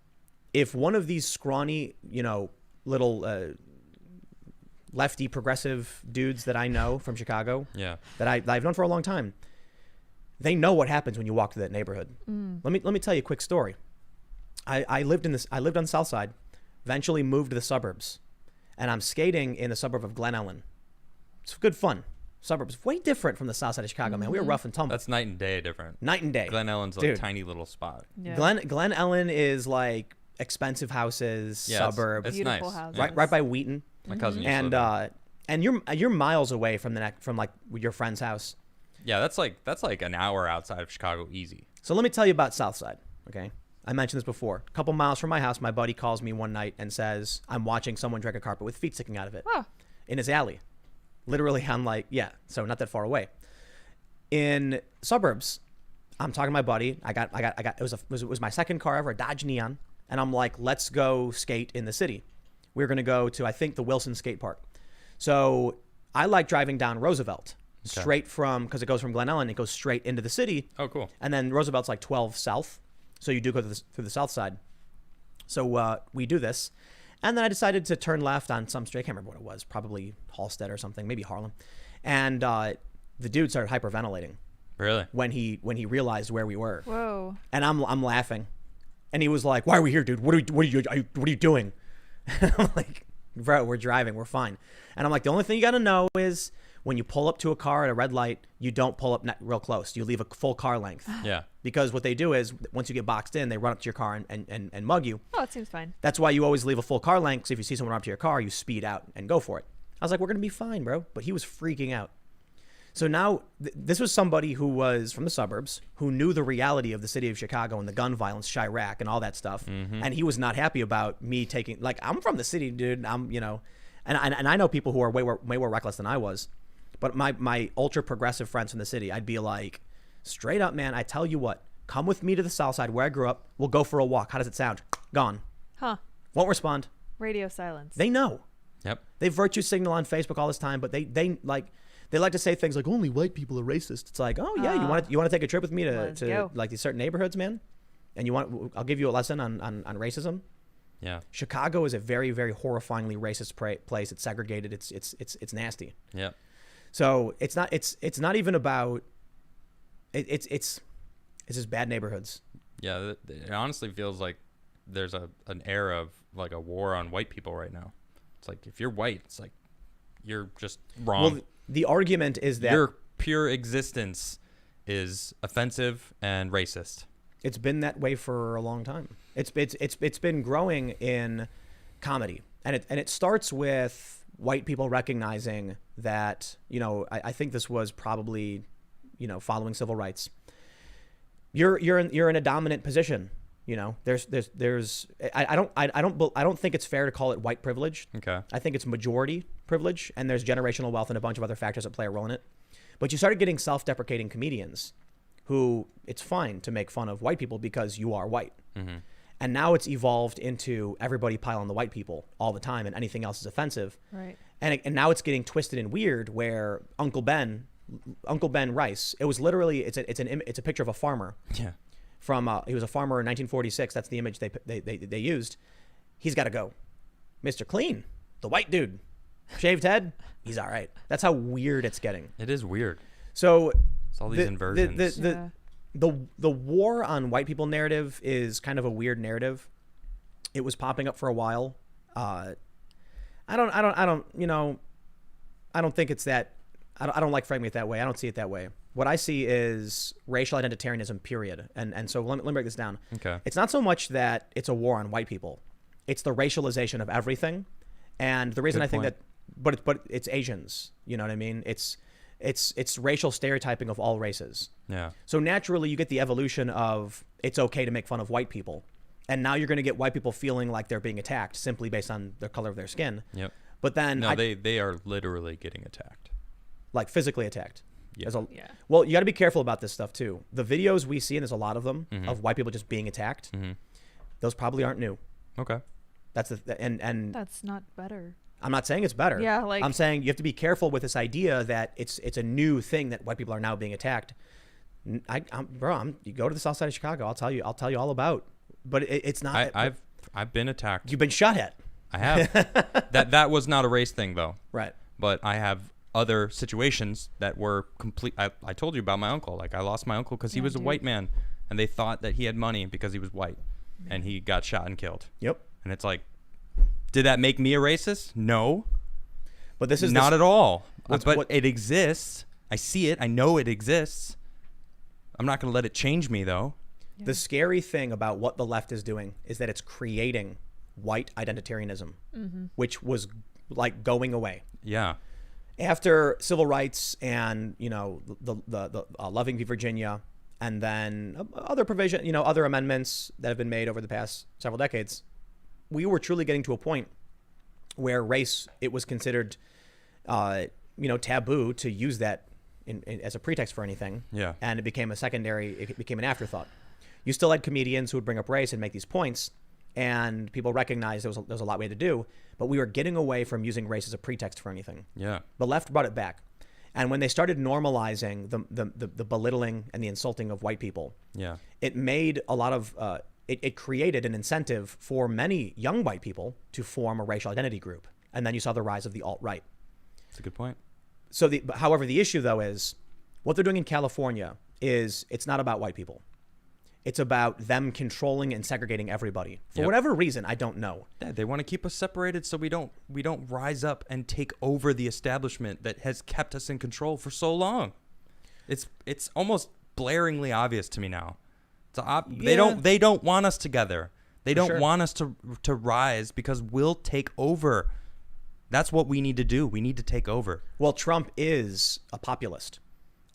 if one of these scrawny, little lefty progressive dudes that I know from Chicago, Yeah. that I've known for a long time, they know what happens when you walk through that neighborhood. Let me tell you a quick story. I lived on the south side, eventually moved to the suburbs, and I'm skating in the suburb of Glen Ellen. It's good fun. Suburbs, way different from the south side of Chicago, man. We were rough and tumble. That's night and day different. Night and day. Glen Ellen's a Dude. tiny little spot. Yeah. Glen Ellen is like expensive houses, Yeah, suburb, it's Beautiful nice. houses. right by Wheaton, My cousin used to live there. and you're miles away from like your friend's house. Yeah, that's like an hour outside of Chicago, easy. So let me tell you about Southside. Okay, I mentioned this before. A couple miles from my house, my buddy calls me one night and says, "I'm watching someone drag a carpet with feet sticking out of it Huh. in his alley." Literally, I'm like, yeah, so not that far away. In suburbs, I'm talking to my buddy. It was my second car ever, a Dodge Neon, and I'm like, let's go skate in the city. We're gonna go to, I think, the Wilson Skate Park. So I like driving down Roosevelt straight from, because it goes from Glen Ellen, it goes straight into the city. Oh, cool. And then Roosevelt's like 12 south. So you do go through the south side. So we do this. And then I decided to turn left on some street. I can't remember what it was. Probably Halstead or something. Maybe Harlem. And the dude started hyperventilating Really? when he realized where we were. Whoa. And I'm laughing. And he was like, "Why are we here, dude? What are you doing?" And I'm like, "Bro, we're driving. We're fine." And I'm like, "The only thing you got to know is when you pull up to a car at a red light, you don't pull up real close. You leave a full car length." Yeah. Because what they do is once you get boxed in, they run up to your car and mug you. Oh, it seems fine. That's why you always leave a full car length. So if you see someone run up to your car, you speed out and go for it. I was like, we're going to be fine, bro. But he was freaking out. So now this was somebody who was from the suburbs, who knew the reality of the city of Chicago and the gun violence, Chirac and all that stuff. And he was not happy about me taking, like, I'm from the city, dude. And I know people who are way more reckless than I was. But my ultra progressive friends from the city, I'd be like, straight up, man, I tell you what, come with me to the south side where I grew up. We'll go for a walk. How does it sound? Gone. Huh. Won't respond. Radio silence. They know. Yep. They virtue signal on Facebook all this time, but they like to say things like only white people are racist. It's like, oh yeah, you want to take a trip with me to go. like these certain neighborhoods, man? and I'll give you a lesson on racism. Yeah. Chicago is a very, very horrifyingly racist place. It's segregated. It's nasty. Yeah. So it's not even about it's just bad neighborhoods. Yeah. It honestly feels like there's an era of like a war on white people right now. It's like if you're white, it's like you're just wrong. Well, the argument is that your pure existence is offensive and racist. it's been that way for a long time. It's been growing in comedy, and it starts with white people recognizing that, you know, I think this was probably, you know, following civil rights. You're in a dominant position. You know, I don't think it's fair to call it white privilege. Okay. I think it's majority privilege, and there's generational wealth and a bunch of other factors that play a role in it. But you started getting self-deprecating comedians who it's fine to make fun of white people because you are white. Mm-hmm. And now it's evolved into everybody pile on the white people all the time, and anything else is offensive. Right. And now it's getting twisted and weird where Uncle Ben Rice, it was literally, it's a picture of a farmer. Yeah. He was a farmer in 1946. That's the image they used. He's got to go. Mr. Clean, the white dude, shaved head, he's all right. That's how weird it's getting. It is weird. So It's all these inversions. the war on white people narrative is kind of a weird narrative. It was popping up for a while. I don't think it's that. I don't like framing it that way. I don't see it that way. What I see is racial identitarianism, period. And so let me break this down. Okay. It's not so much that it's a war on white people. It's the racialization of everything. And the reason Good I think point. that, but it's Asians. You know what I mean? It's racial stereotyping of all races. Yeah. So naturally, you get the evolution of it's okay to make fun of white people. And now you're going to get white people feeling like they're being attacked simply based on the color of their skin. Yep. But then, No, they are literally getting attacked. like physically attacked. Yeah. Yeah. Well, you got to be careful about this stuff too. The videos we see, and there's a lot of them, Mm-hmm. of white people just being attacked. Those probably aren't new. Okay. That's and That's not better. I'm not saying it's better. Yeah, like- I'm saying you have to be careful with this idea that it's a new thing that white people are now being attacked. You go to the south side of Chicago. I'll tell you all about. But it's not. I've been attacked. You've been shot at. I have. that was not a race thing though. Right. But I have other situations that were complete. I told you about my uncle. Like I lost my uncle because he Yeah, was a dude. white man, and they thought that he had money because he was white, and he got shot and killed. Yep. And it's like, did that make me a racist? No, But this is not at all. What's- But what- it exists. I see it. I know it exists. I'm not going to let it change me though. The scary thing about what the left is doing is that it's creating white identitarianism, which was like going away Yeah. after civil rights and, you know, the Loving v. Virginia, and then other provision, you know, other amendments that have been made over the past several decades. We were truly getting to a point where race, it was considered, taboo to use that as a pretext for anything. Yeah. And it became it became an afterthought. You still had comedians who would bring up race and make these points, and people recognized there was a lot we had to do, but we were getting away from using race as a pretext for anything. Yeah. The left brought it back. And when they started normalizing the belittling and the insulting of white people, Yeah. it made a lot of, it created an incentive for many young white people to form a racial identity group. And then you saw the rise of the alt-right. That's a good point. So, however, the issue, though, is what they're doing in California is it's not about white people. It's about them controlling and segregating everybody. For Yep. whatever reason, I don't know. Yeah, they want to keep us separated so we don't rise up and take over the establishment that has kept us in control for so long. It's almost blaringly obvious to me now. They don't want us together. They don't sure. want us to rise because we'll take over. That's what we need to do. We need to take over. Well, Trump is a populist,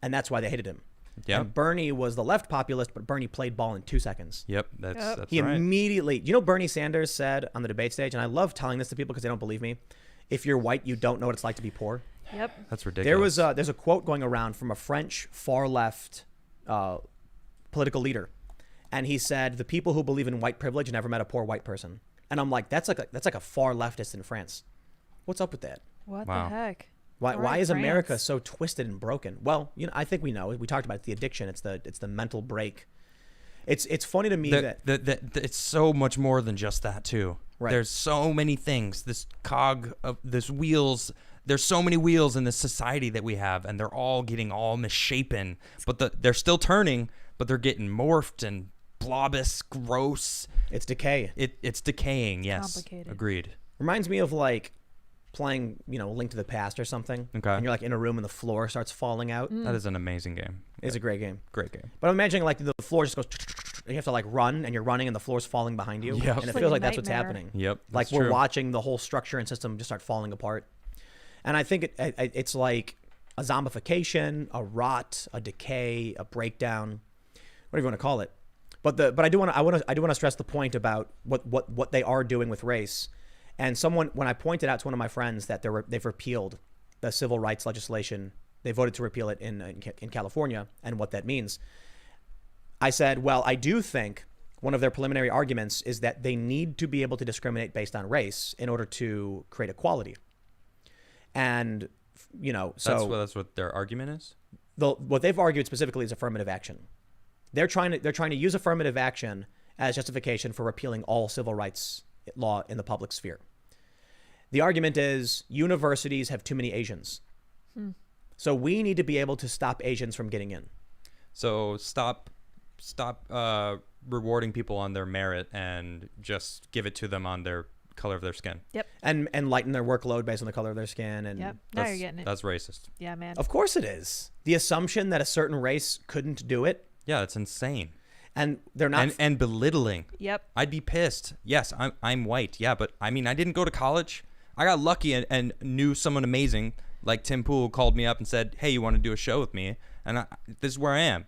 and that's why they hated him. Yeah. And Bernie was the left populist, but Bernie played ball in 2 seconds. Yep, that's He right. immediately, you know, Bernie Sanders said on the debate stage, and I love telling this to people because they don't believe me. If you're white, you don't know what it's like to be poor. Yep. That's ridiculous. There's a quote going around from a French far left political leader, and he said, "The people who believe in white privilege never met a poor white person." And I'm like, that's like a far leftist in France. What's up with that? What Wow. the heck? Why Alright, is America France. so twisted and broken? Well, you know, I think we know. We talked about it. The addiction. It's the mental break. It's funny to me that it's so much more than just that too. Right. There's so many things. This cog of this wheels. There's so many wheels in this society that we have, and they're all getting all misshapen. But they're still turning, but they're getting morphed and blobous, gross. it's decay. It's decaying. Yes, Complicated. agreed. Reminds me of like playing, Link to the Past or something. Okay. And you're like in a room and the floor starts falling out. That is an amazing game. It's a great game. Great game. But I'm imagining like the floor just goes, and you have to like run, and you're running, and the floor's falling behind you. Yep. And it It's like feels a like that's what's nightmare. happening. Yep. Like that's we're true. watching the whole structure and system just start falling apart. And I think it's like a zombification, a rot, a decay, a breakdown, whatever you want to call it. But I do want to stress the point about what they are doing with race. And when I pointed out to one of my friends that they've repealed the civil rights legislation, they voted to repeal it in California, and what that means, I said, well, I do think one of their preliminary arguments is that they need to be able to discriminate based on race in order to create equality. And so that's what their argument is. what they've argued specifically is affirmative action. They're trying to use affirmative action as justification for repealing all civil rights law in the public sphere. The argument is universities have too many Asians. So we need to be able to stop Asians from getting in. So stop rewarding people on their merit and just give it to them on their color of their skin. Yep. And lighten their workload based on the color of their skin. And Yep. Now you're getting it. That's racist. Yeah, man. of course it is. The assumption that a certain race couldn't do it, Yeah, it's insane. and they're not. And belittling. Yep. I'd be pissed. Yes, I'm white. Yeah, but I mean, I didn't go to college. I got lucky and knew someone amazing like Tim Pool called me up and said, "Hey, you want to do a show with me?" And this is where I am.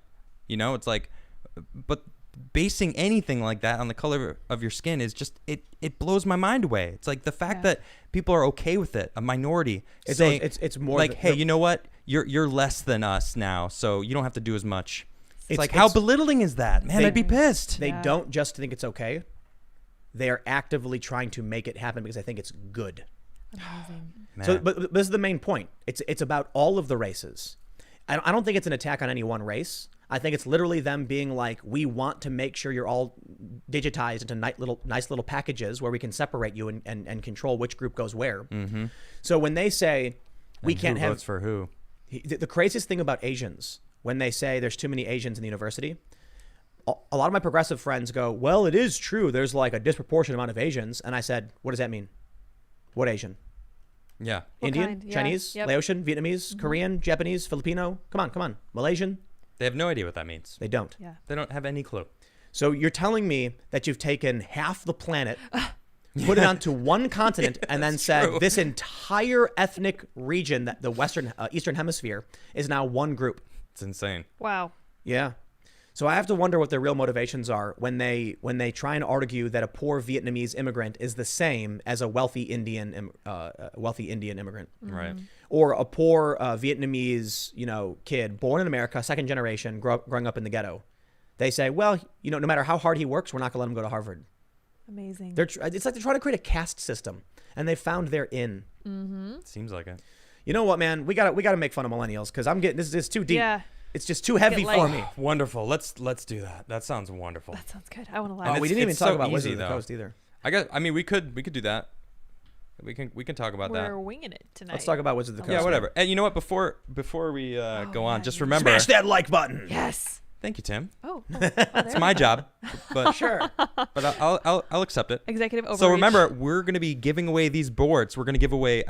It's like, but basing anything like that on the color of your skin is just it blows my mind away. It's like the fact that people are okay with it, a minority saying it's more like, the- "Hey, you know what? You're less than us now, so you don't have to do as much." It's like, it's- how belittling is that, man? They- I'd be pissed. They Yeah. don't just think it's okay. They are actively trying to make it happen because they think it's good. Amazing. Man. So, but this is the main point. It's about all of the races. I don't think it's an attack on any one race. I think it's literally them being like, we want to make sure you're all digitized into nice little packages where we can separate you and control which group goes where. Mm-hmm. So when they say we And can't who have votes for who? the craziest thing about Asians, when they say there's too many Asians in the university, a lot of my progressive friends go, well, it is true. There's like a disproportionate amount of Asians. And I said, what does that mean? What Asian? Yeah. What Indian, kind? Yeah. Chinese, Yep. Laotian, Vietnamese, Korean, Japanese, Filipino. Come on. Malaysian. They have no idea what that means. They don't. Yeah. They don't have any clue. So you're telling me that you've taken half the planet, put it onto one continent, and then said true. this entire ethnic region, that the Eastern Hemisphere, is now one group. It's insane. Wow. Yeah. So I have to wonder what their real motivations are when they try and argue that a poor Vietnamese immigrant is the same as a wealthy Indian immigrant, Right. or a poor Vietnamese kid born in America, second generation, growing up in the ghetto. They say, well, no matter how hard he works, we're not gonna let him go to Harvard. Amazing. It's like they're trying to create a caste system, and they found their in. Seems like it. You know what, man? We gotta make fun of millennials because I'm getting this is too deep. Yeah. It's just too heavy Get for light. me. Wonderful. Let's do that. That sounds wonderful. That sounds good. I want to And laugh. We it's- didn't even it's talk so about Wizards easy, of the though. Coast either. We could do that. We can talk about We're that. winging it tonight. Let's talk about Wizards of the Coast. Yeah, whatever. And you know what? Before we go on, yeah, just you- remember. Smash that like button. Yes. Thank you, Tim. Oh. It's my job, but Sure. but I'll accept it. Executive overreach. So remember, we're going to be giving away these boards. We're going to give away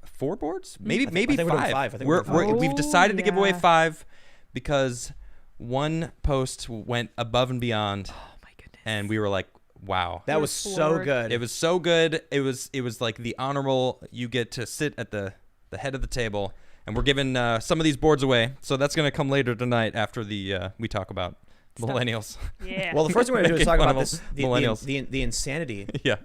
4 boards, maybe I think we're doing 5. 5. I think we're doing 5. We've Oh, decided to give away yeah. 5 because one post went above and beyond, Oh my goodness. and we were like, wow. That We're was so floored. good. It was so good. It was like the honorable. You get to sit at the head of the table, and we're giving some of these boards away. So that's gonna come later tonight after we talk about Stuff. millennials. Yeah. Well, the first thing we're going to do is talk Making about fun of this millennials. the insanity. Yeah,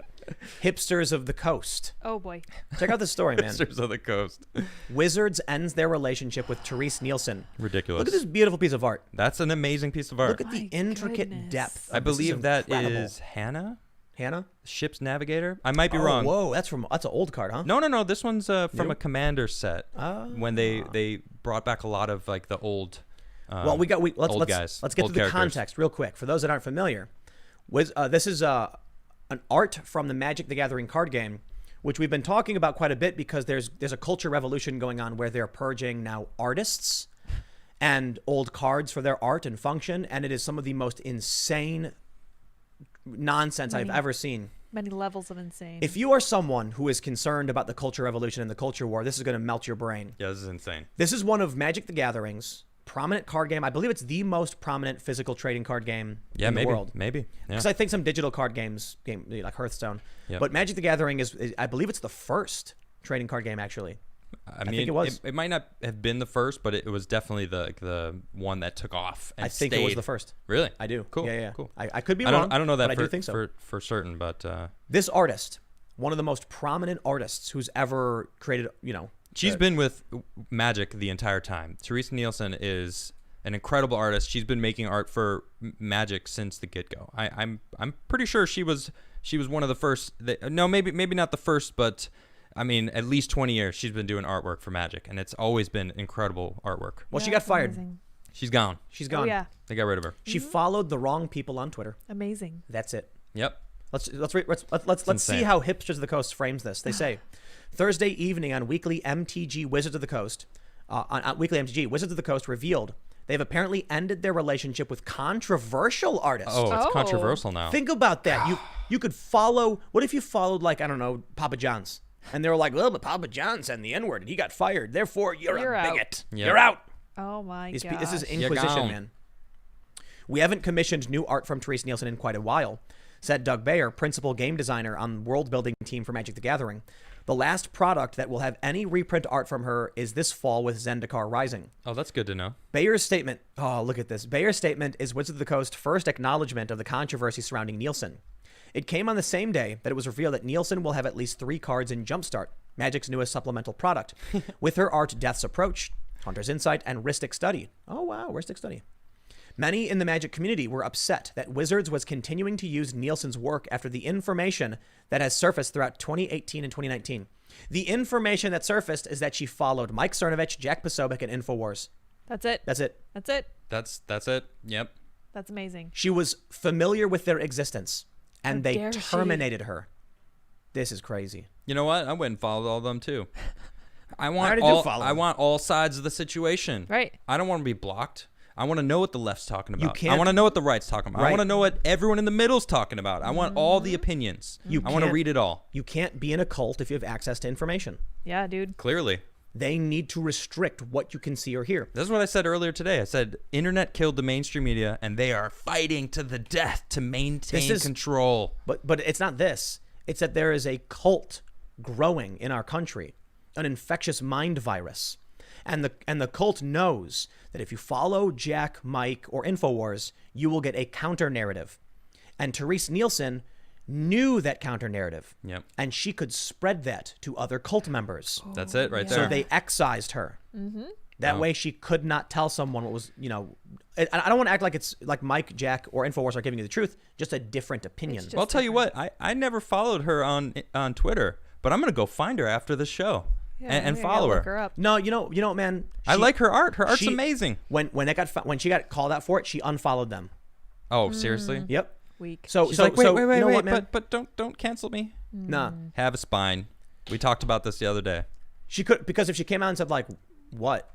Hipsters of the coast. oh boy. Check out this story, man. Sisters of the Coast. Wizards ends their relationship with Therese Nielsen. Ridiculous. Look at this beautiful piece of art. That's an amazing piece of art. Look at the My intricate goodness. depth. I This is believe that incredible. is Hannah, Hannah. ship's navigator. I might be Oh, wrong. Whoa, that's an old card, huh? No. This one's from New? a commander set. Ah. When they brought back a lot of like the old Well, let's old get guys, to old the characters. context real quick for those that aren't familiar. This is an art from the Magic the Gathering card game, which we've been talking about quite a bit because there's a culture revolution going on where they're purging now artists and old cards for their art and function, and it is some of the most insane nonsense I've ever seen. Many levels of insane. If you are someone who is concerned about the culture revolution and the culture war, this is going to melt your brain. Yeah, this is insane. This is one of Magic the Gathering's prominent card game. I believe it's the most prominent physical trading card game in the world. Maybe. Because I think some digital card games like Hearthstone. Yep. But Magic the Gathering is, I believe it's the first trading card game, actually. I mean, think it was. It might not have been the first, but it was definitely the one that took off and I think stayed. it was the first. Really? I do. Cool. Yeah. Cool. I could be wrong. I don't know that but for, I do think so. for certain, but This artist, one of the most prominent artists who's ever created, she's been with Magic the entire time. Teresa Nielsen is an incredible artist. She's been making art for Magic since the get-go. I'm pretty sure she was one of the first. Maybe not the first, but I mean, at least 20 years she's been doing artwork for Magic, and it's always been incredible artwork. Well, she got fired. Amazing. She's gone. She's gone. Oh, yeah. They got rid of her. She followed the wrong people on Twitter. Amazing. That's it. Yep. Let's see insane. how Hipsters of the Coast frames this. They say Thursday evening on Weekly MTG Wizards of the Coast, on Weekly MTG Wizards of the Coast revealed they've apparently ended their relationship with controversial artists. Oh, it's Oh. controversial now. Think about that. You could follow. What if you followed, like, I don't know, Papa John's, and they were like, well, but Papa John said the N-word and he got fired. Therefore, you're a out. bigot. Yep. You're out. Oh my This god. is You're Inquisition, gone. man. We haven't commissioned new art from Teresa Nielsen in quite a while, said Doug Bayer, principal game designer on world building team for Magic the Gathering. The last product that will have any reprint art from her is this fall with Zendikar Rising. Oh, that's good to know. Bayer's statement, oh, look at this. Bayer's statement is Wizards of the Coast's first acknowledgement of the controversy surrounding Nielsen. It came on the same day that it was revealed that Nielsen will have at least 3 cards in Jumpstart, Magic's newest supplemental product, with her art Death's Approach, Hunter's Insight, and Rhystic Study. Oh, wow, Rhystic Study. Many in the Magic community were upset that Wizards was continuing to use Nielsen's work after the information that has surfaced throughout 2018 and 2019. The information that surfaced is that she followed Mike Cernovich, Jack Posobiec, and InfoWars. That's it. That's it. That's it. That's it. Yep. That's amazing. She was familiar with their existence, and How they dare she. terminated her. This is crazy. You know what? I went and followed all of them too. I already want do follow I them. want all sides of the situation. Right. I don't want to be blocked. I want to know what the left's talking about. can't- I want to know what the right's talking about. I Right. want to know what everyone in the middle's talking about. I want all the opinions. I want to can't- read it all. You can't be in a cult if you have access to information. Yeah, dude. Clearly. They need to restrict what you can see or hear. This is what I said earlier today. I said internet killed the mainstream media, and they are fighting to the death to maintain control. But it's not this. It's that there is a cult growing in our country, an infectious mind virus. And the cult knows that if you follow Jack, Mike, or InfoWars, you will get a counter narrative. And Teresa Nielsen knew that counter narrative. Yep. And she could spread that to other cult members. That's it right yeah. there. So they excised her. That way she could not tell someone what was, I don't want to act like it's like Mike, Jack, or InfoWars are giving you the truth, just a different opinion. just- Well, I'll tell you what. I never followed her on Twitter, but I'm gonna go find her after the show Yeah, and I gotta follow look her. up. No, you know, man. I like her art. Her art's she- amazing. When she got called out for it, she unfollowed them. Oh, seriously? Yep. Weak. So She's so like, wait, so wait, you wait, know wait, what, man? but don't cancel me. Nah, Have a spine. We talked about this the other day. she could, because if she came out and said like, what?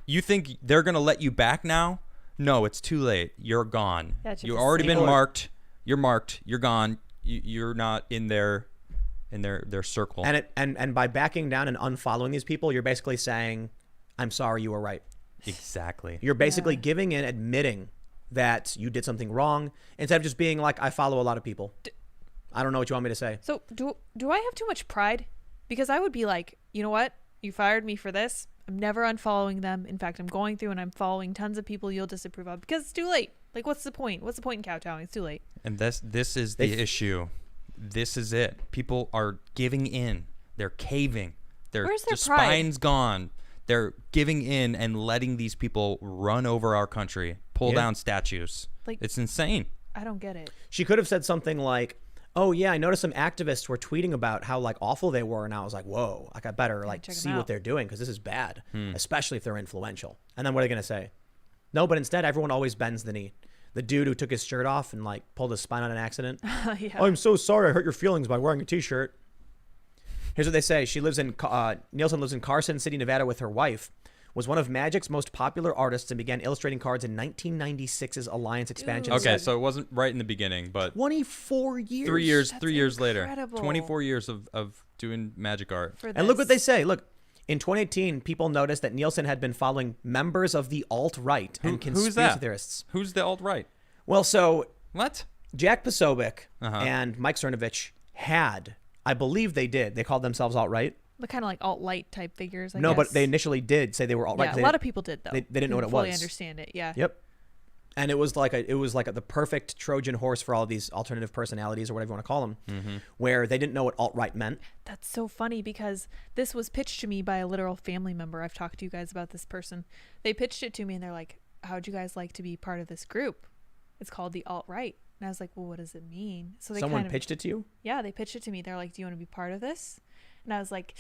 You think they're gonna let you back now? No, it's too late. You're gone. Yeah, check You've the already been statement. marked. You're marked. You're gone. You're not in their circle. And by backing down and unfollowing these people, you're basically saying, I'm sorry, you were right. Exactly. You're basically giving in, admitting that you did something wrong, instead of just being like, I follow a lot of people. I don't know what you want me to say. So do I have too much pride? Because I would be like, you know what? You fired me for this. I'm never unfollowing them. In fact, I'm going through and I'm following tons of people you'll disapprove of because it's too late. Like, what's the point? What's the point in kowtowing? It's too late. And this is the issue. This is it. People are giving in. They're caving. Where's their their pride? spine's gone. They're giving in and letting these people run over our country, pull Yeah. down statues. Like- It's insane. I don't get it. She could have said something like, oh yeah, I noticed some activists were tweeting about how like awful they were, and I was like, whoa, like I better like check 'em see what out. they're doing because this is bad, especially if they're influential. And then what are they gonna say? No, but instead everyone always bends the knee. The dude who took his shirt off and like pulled his spine on an accident. Yeah. I'm so sorry I hurt your feelings by wearing a t-shirt. Here's what they say. She lives in Nielsen lives in Carson City, Nevada with her wife. Was one of Magic's most popular artists and began illustrating cards in 1996's Alliance expansion. Dude. Okay, so it wasn't right in the beginning, but 24 years. 3 years. That's 3 years later, incredible. 24 years of doing magic art. For And look what they this. say. Look, in 2018, people noticed that Nielsen had been following members of the alt-right and conspiracy who's that? theorists. Who's the alt right? Well, so What? Jack Posobiec Uh-huh. and Mike Cernovich had, I believe they did. They called themselves alt-right. The kind of like alt-light type figures. I No, guess. but they initially did say they were alt-right. Yeah, 'cause a they lot didn't- of people did though. they didn't know what it fully was. understand it. Yeah. Yep. And it was like the perfect Trojan horse for all these alternative personalities or whatever you want to call them, where they didn't know what alt-right meant. That's so funny because this was pitched to me by a literal family member. I've talked to you guys about this person. They pitched it to me and they're like, how'd you guys like to be part of this group? It's called the alt-right. And I was like, well, what does it mean? So they Someone kind of, pitched it to you? yeah, they pitched it to me. They're like, do you want to be part of this? And I was like,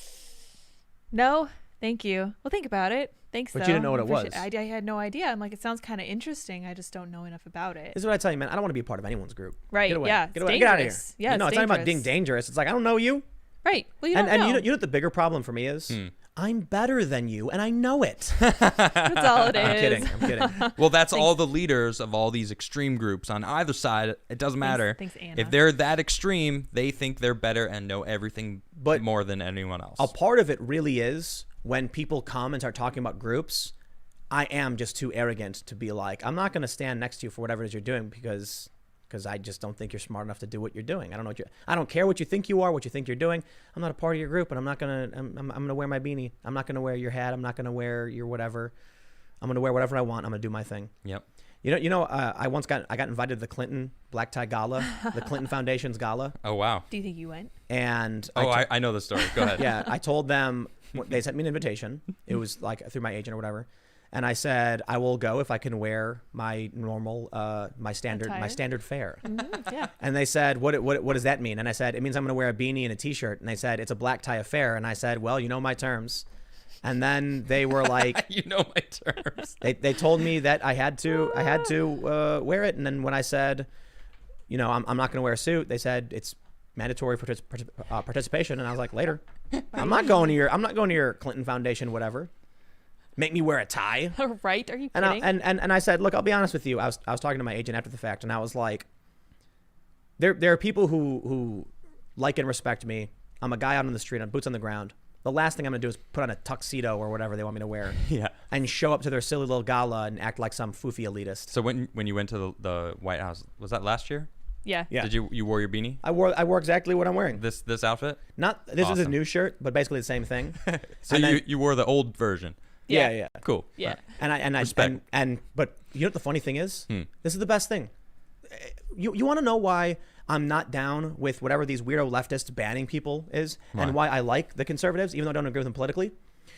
no, thank you. Well, think about it. Thanks, But though. you didn't know what it Appreciate was. I had no idea. I'm like, it sounds kind of interesting. I just don't know enough about it. This is what I tell you, man. I don't want to be a part of anyone's group. Right, Get away. yeah, Get it's away. Get out of here. dangerous. Yeah, no, it's it's not about being dangerous. dangerous. It's like, I don't know you. Right. Well, you don't know. And you know what the bigger problem for me is? I'm better than you, and I know it. That's all it is. I'm kidding. I'm kidding. Well, that's all the leaders of all these extreme groups on either side. It doesn't matter. Thanks, Anna. If they're that extreme, they think they're better and know everything But more than anyone else. A part of it really is when people come and start talking about groups, I am just too arrogant to be like, I'm not going to stand next to you for whatever it is you're doing because I just don't think you're smart enough to do what you're doing. I don't care what you think you are, what you think you're doing. I'm not a part of your group, and I'm going to wear my beanie. I'm not going to wear your hat. I'm not going to wear your whatever. I'm going to wear whatever I want. I'm going to do my thing. Yep. I got invited to the Clinton Black Tie Gala, the Clinton Foundation's gala, Oh, wow. Do you think you went? and I know the story. Go ahead. yeah, I told them they sent me an invitation. It was like through my agent or whatever, and I said I will go if I can wear my normal, my Attire? standard fare. Yeah. And they said, what does that mean? And I said, it means I'm going to wear a beanie and a t-shirt. And they said, it's a black tie affair. And I said, well, you know my terms. And then they were like, You know my terms. they told me that I had to wear it. And then when I said, I'm not going to wear a suit, they said it's mandatory participation. And I was like, later. I'm not going to your Clinton Foundation, whatever. Make me wear a tie. Right? Are you And kidding? and I said, look, I'll be honest with you. I was talking to my agent after the fact, and I was like, there are people who like and respect me. I'm a guy out on the street, on boots on the ground. The last thing I'm gonna do is put on a tuxedo or whatever they want me to wear, Yeah. and show up to their silly little gala and act like some foofy elitist. So when you went to the White House, was that last year? yeah. Yeah. Did you wore your beanie? I wore exactly what I'm wearing. This outfit? Not this is a Awesome. new shirt, but basically the same thing. So And then- you wore the old version. yeah. Cool. Yeah. And I Respect. but you know what the funny thing is? This is the best thing. You want to know why I'm not down with whatever these weirdo leftists banning people is, Why? and why I like the conservatives, even though I don't agree with them politically?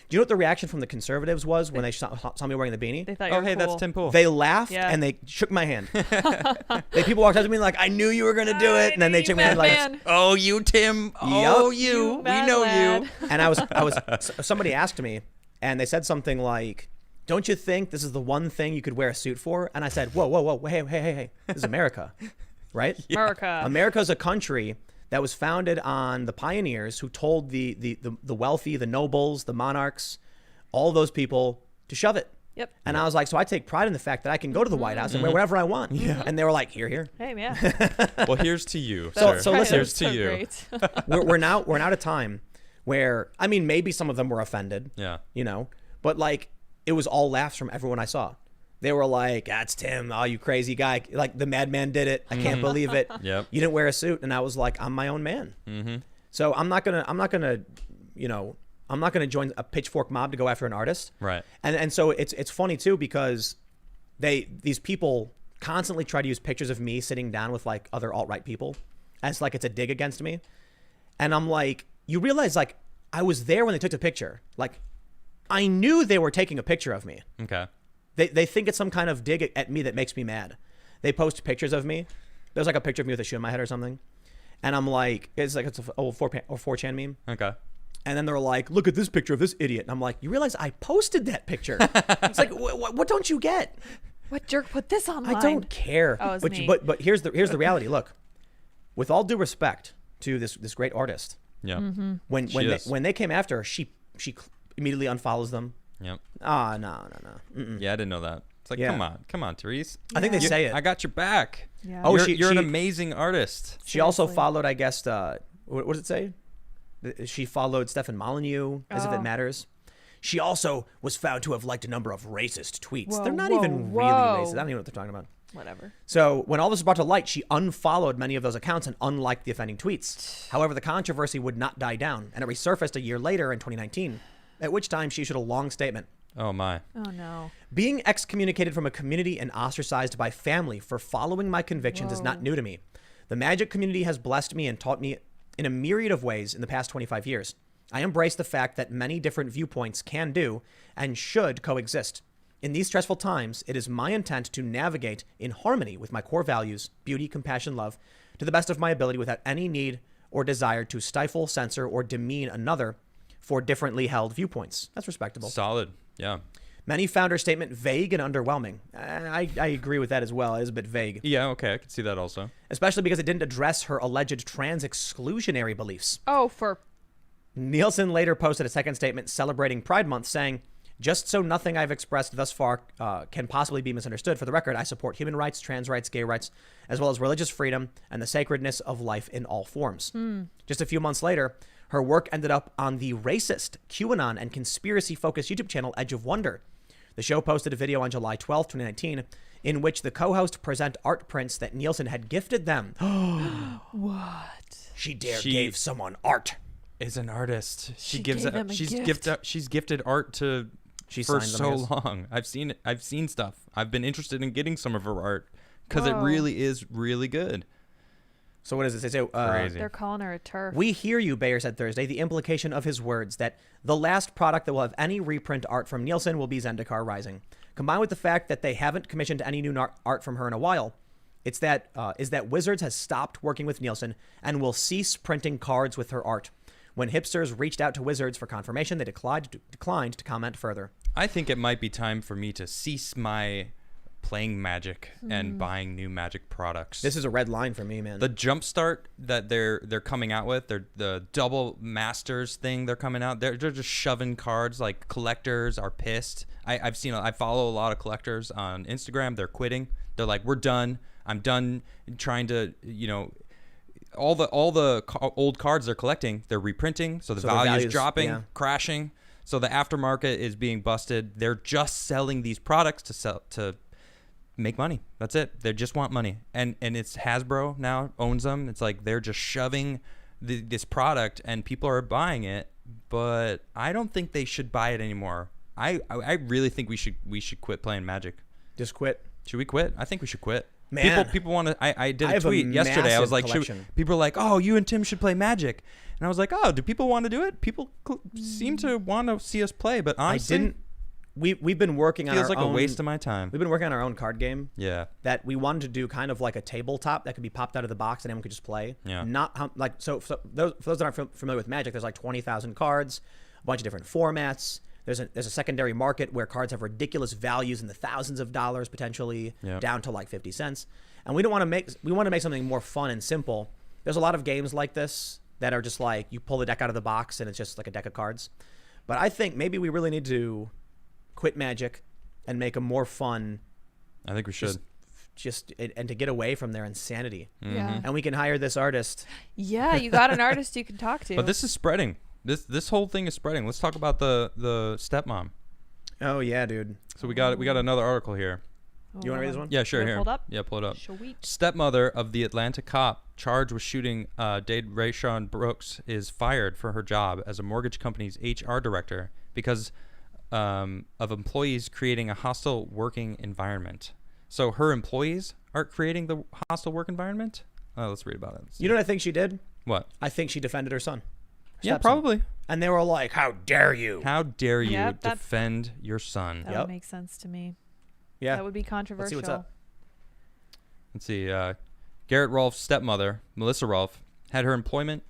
Do you know what the reaction from the conservatives was when they saw me wearing the beanie? They thought you Oh, were hey, cool. that's Tim Pool. They laughed Yeah. and they shook my hand. People walked up to me like, I knew you were going to do it. And then they shook my hand like, Batman. Oh, you, Tim. Oh, Yup. you. We bad know lad. you. and I was somebody asked me and they said something like, don't you think this is the one thing you could wear a suit for? And I said, whoa, hey, this is America, right? America. America's a country that was founded on the pioneers who told the wealthy, the nobles, the monarchs, all those people to shove it. Yep. And I was like, so I take pride in the fact that I can go to the White House and wear whatever I want. Yeah. And they were like, here. Hey, yeah. Well, here's to you, So- sir. so listen- here's to so you. Great. We're now at a time where, I mean, maybe some of them were offended, Yeah. but like it was all laughs from everyone I saw. They were like, that's Tim. Oh, you crazy guy. Like the madman did it. I can't believe it. Yep. You didn't wear a suit. And I was like, I'm my own man. Mm-hmm. So I'm not gonna join a pitchfork mob to go after an artist. Right. And so it's funny too because these people constantly try to use pictures of me sitting down with like other alt-right people as like it's a dig against me. And I'm like, you realize like I was there when they took the picture. Like I knew they were taking a picture of me. Okay. They think it's some kind of dig at me that makes me mad. They post pictures of me. There's like a picture of me with a shoe in my head or something. And I'm like, it's an old 4chan meme. Okay. And then they're like, look at this picture of this idiot. And I'm like, you realize I posted that picture. It's like, what don't you get? What jerk put this online? I don't care. Oh, it's but me. but here's the reality. Look, with all due respect to this great artist, Yeah. when they came after her, she immediately unfollows them. Yep. Ah, no. Yeah, I didn't know that. It's like, Yeah. come on, Therese. I think they Yeah. say it. I got your back. Yeah. Oh, You're an she- amazing artist. She also Seriously. followed, I guess, what does it say? She followed Stefan Molyneux, as if it Oh. matters. She also was found to have liked a number of racist tweets. Whoa, They're not whoa, even whoa. really racist. I don't even know what they're talking about. Whatever. So when all this was brought to light, she unfollowed many of those accounts and unliked the offending tweets. However, the controversy would not die down, and it resurfaced a year later in 2019, at which time she issued a long statement. Oh my. Oh no. Being excommunicated from a community and ostracized by family for following my convictions is not Whoa. new to me. The magic community has blessed me and taught me in a myriad of ways in the past 25 years. I embrace the fact that many different viewpoints can do and should coexist. In these stressful times, it is my intent to navigate in harmony with my core values, beauty, compassion, love, to the best of my ability without any need or desire to stifle, censor, or demean another for differently held viewpoints. That's respectable. Solid. Yeah. Many found her statement vague and underwhelming. I agree with that as well. It is a bit vague, Yeah, okay. I can see that also. especially because it didn't address her alleged trans exclusionary beliefs. Oh, for Nielsen later posted a second statement celebrating Pride Month, saying, "Just so nothing I've expressed thus far can possibly be misunderstood, for the record, I support human rights, trans rights, gay rights, as well as religious freedom and the sacredness of life in all forms." Just a few months later, her work ended up on the racist, QAnon, and conspiracy-focused YouTube channel Edge of Wonder. The show posted a video on July 12, 2019, in which the co-host present art prints that Nielsen had gifted them. what? She She- gave someone art. Is an artist. She She gives gave out, them a she's gift. she's gifted art to She for signed them, so I guess. long. I've seen stuff. I've been interested in getting some of her art because it Whoa. really is really good. So what does it say? So, Crazy. They're calling her a turf. "We hear you," Bayer said Thursday. The implication of his words that the last product that will have any reprint art from Nielsen will be Zendikar Rising. Combined with the fact that they haven't commissioned any new art from her in a while, is that Wizards has stopped working with Nielsen and will cease printing cards with her art. When hipsters reached out to Wizards for confirmation, they declined to comment further. I think it might be time for me to cease my playing Magic and buying new Magic products. This is a red line for me, man. The jumpstart that they're coming out with, the double masters thing they're coming out. They're just shoving cards. Like, collectors are pissed. I follow a lot of collectors on Instagram. They're quitting. They're like, we're done. I'm done trying to, all the old cards they're collecting, they're reprinting, so the So the value is values- dropping, yeah. crashing. So the aftermarket is being busted. They're just selling these products to make money. That's it. They just want money. And it's Hasbro now owns them. It's like they're just shoving this product and people are buying it, but I don't think they should buy it anymore. I really think we should quit playing Magic. Just quit. Should we quit? I think we should quit. Man. People want to. I did I a have a tweet yesterday. I was massive like, collection. people are like, oh, you and Tim should play Magic, and I was like, oh, do people want to do it? People seem to want to see us play, but honestly, I didn't. We've been working on feels our like own, a waste of my time. We've been working on our own card game Yeah, that we wanted to do kind of like a tabletop that could be popped out of the box and anyone could just play. Yeah. Not like so. For those that aren't familiar with Magic, there's like 20,000 cards, a bunch of different formats. There's a secondary market where cards have ridiculous values in the thousands of dollars potentially, Yep. down to like 50 cents. And we want to make something more fun and simple. There's a lot of games like this that are just like you pull the deck out of the box and it's just like a deck of cards. But I think maybe we really need to quit Magic and make a more fun, I think we should. and to get away from their insanity. Yeah. And we can hire this artist. Yeah, you got an artist you can talk to. But this is spreading. This whole thing is spreading. Let's talk about the stepmom. Oh yeah, dude. So we got another article here. You wanna read this one? Yeah, sure. Got it Here. pulled up? Yeah, pull it up. Sweet. Stepmother of the Atlanta cop charged with shooting Dade Rayshawn Brooks is fired for her job as a mortgage company's HR director because of employees creating a hostile working environment. So her employees are creating the hostile work environment? Let's read about it. Let's see. You know what I think she did? What? I think she defended her son. Yeah, Stepson. probably. And they were like, "How dare you?" How dare you Yep, that- defend your son? That Yep. would make sense to me. Yeah. That would be controversial. what's up. Let's see. Garrett Rolfe's stepmother, Melissa Rolfe, had her employment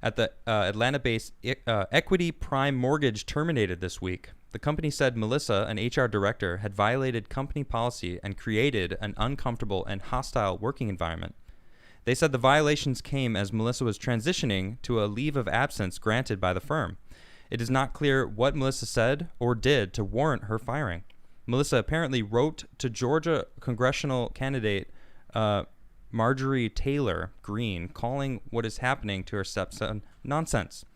at the Atlanta-based Equity Prime Mortgage terminated this week The company said Melissa, an HR director, had violated company policy and created an uncomfortable and hostile working environment. They said the violations came as Melissa was transitioning to a leave of absence granted by the firm. It is not clear what Melissa said or did to warrant her firing. Melissa apparently wrote to Georgia congressional candidate Marjorie Taylor Greene, calling what is happening to her stepson nonsense.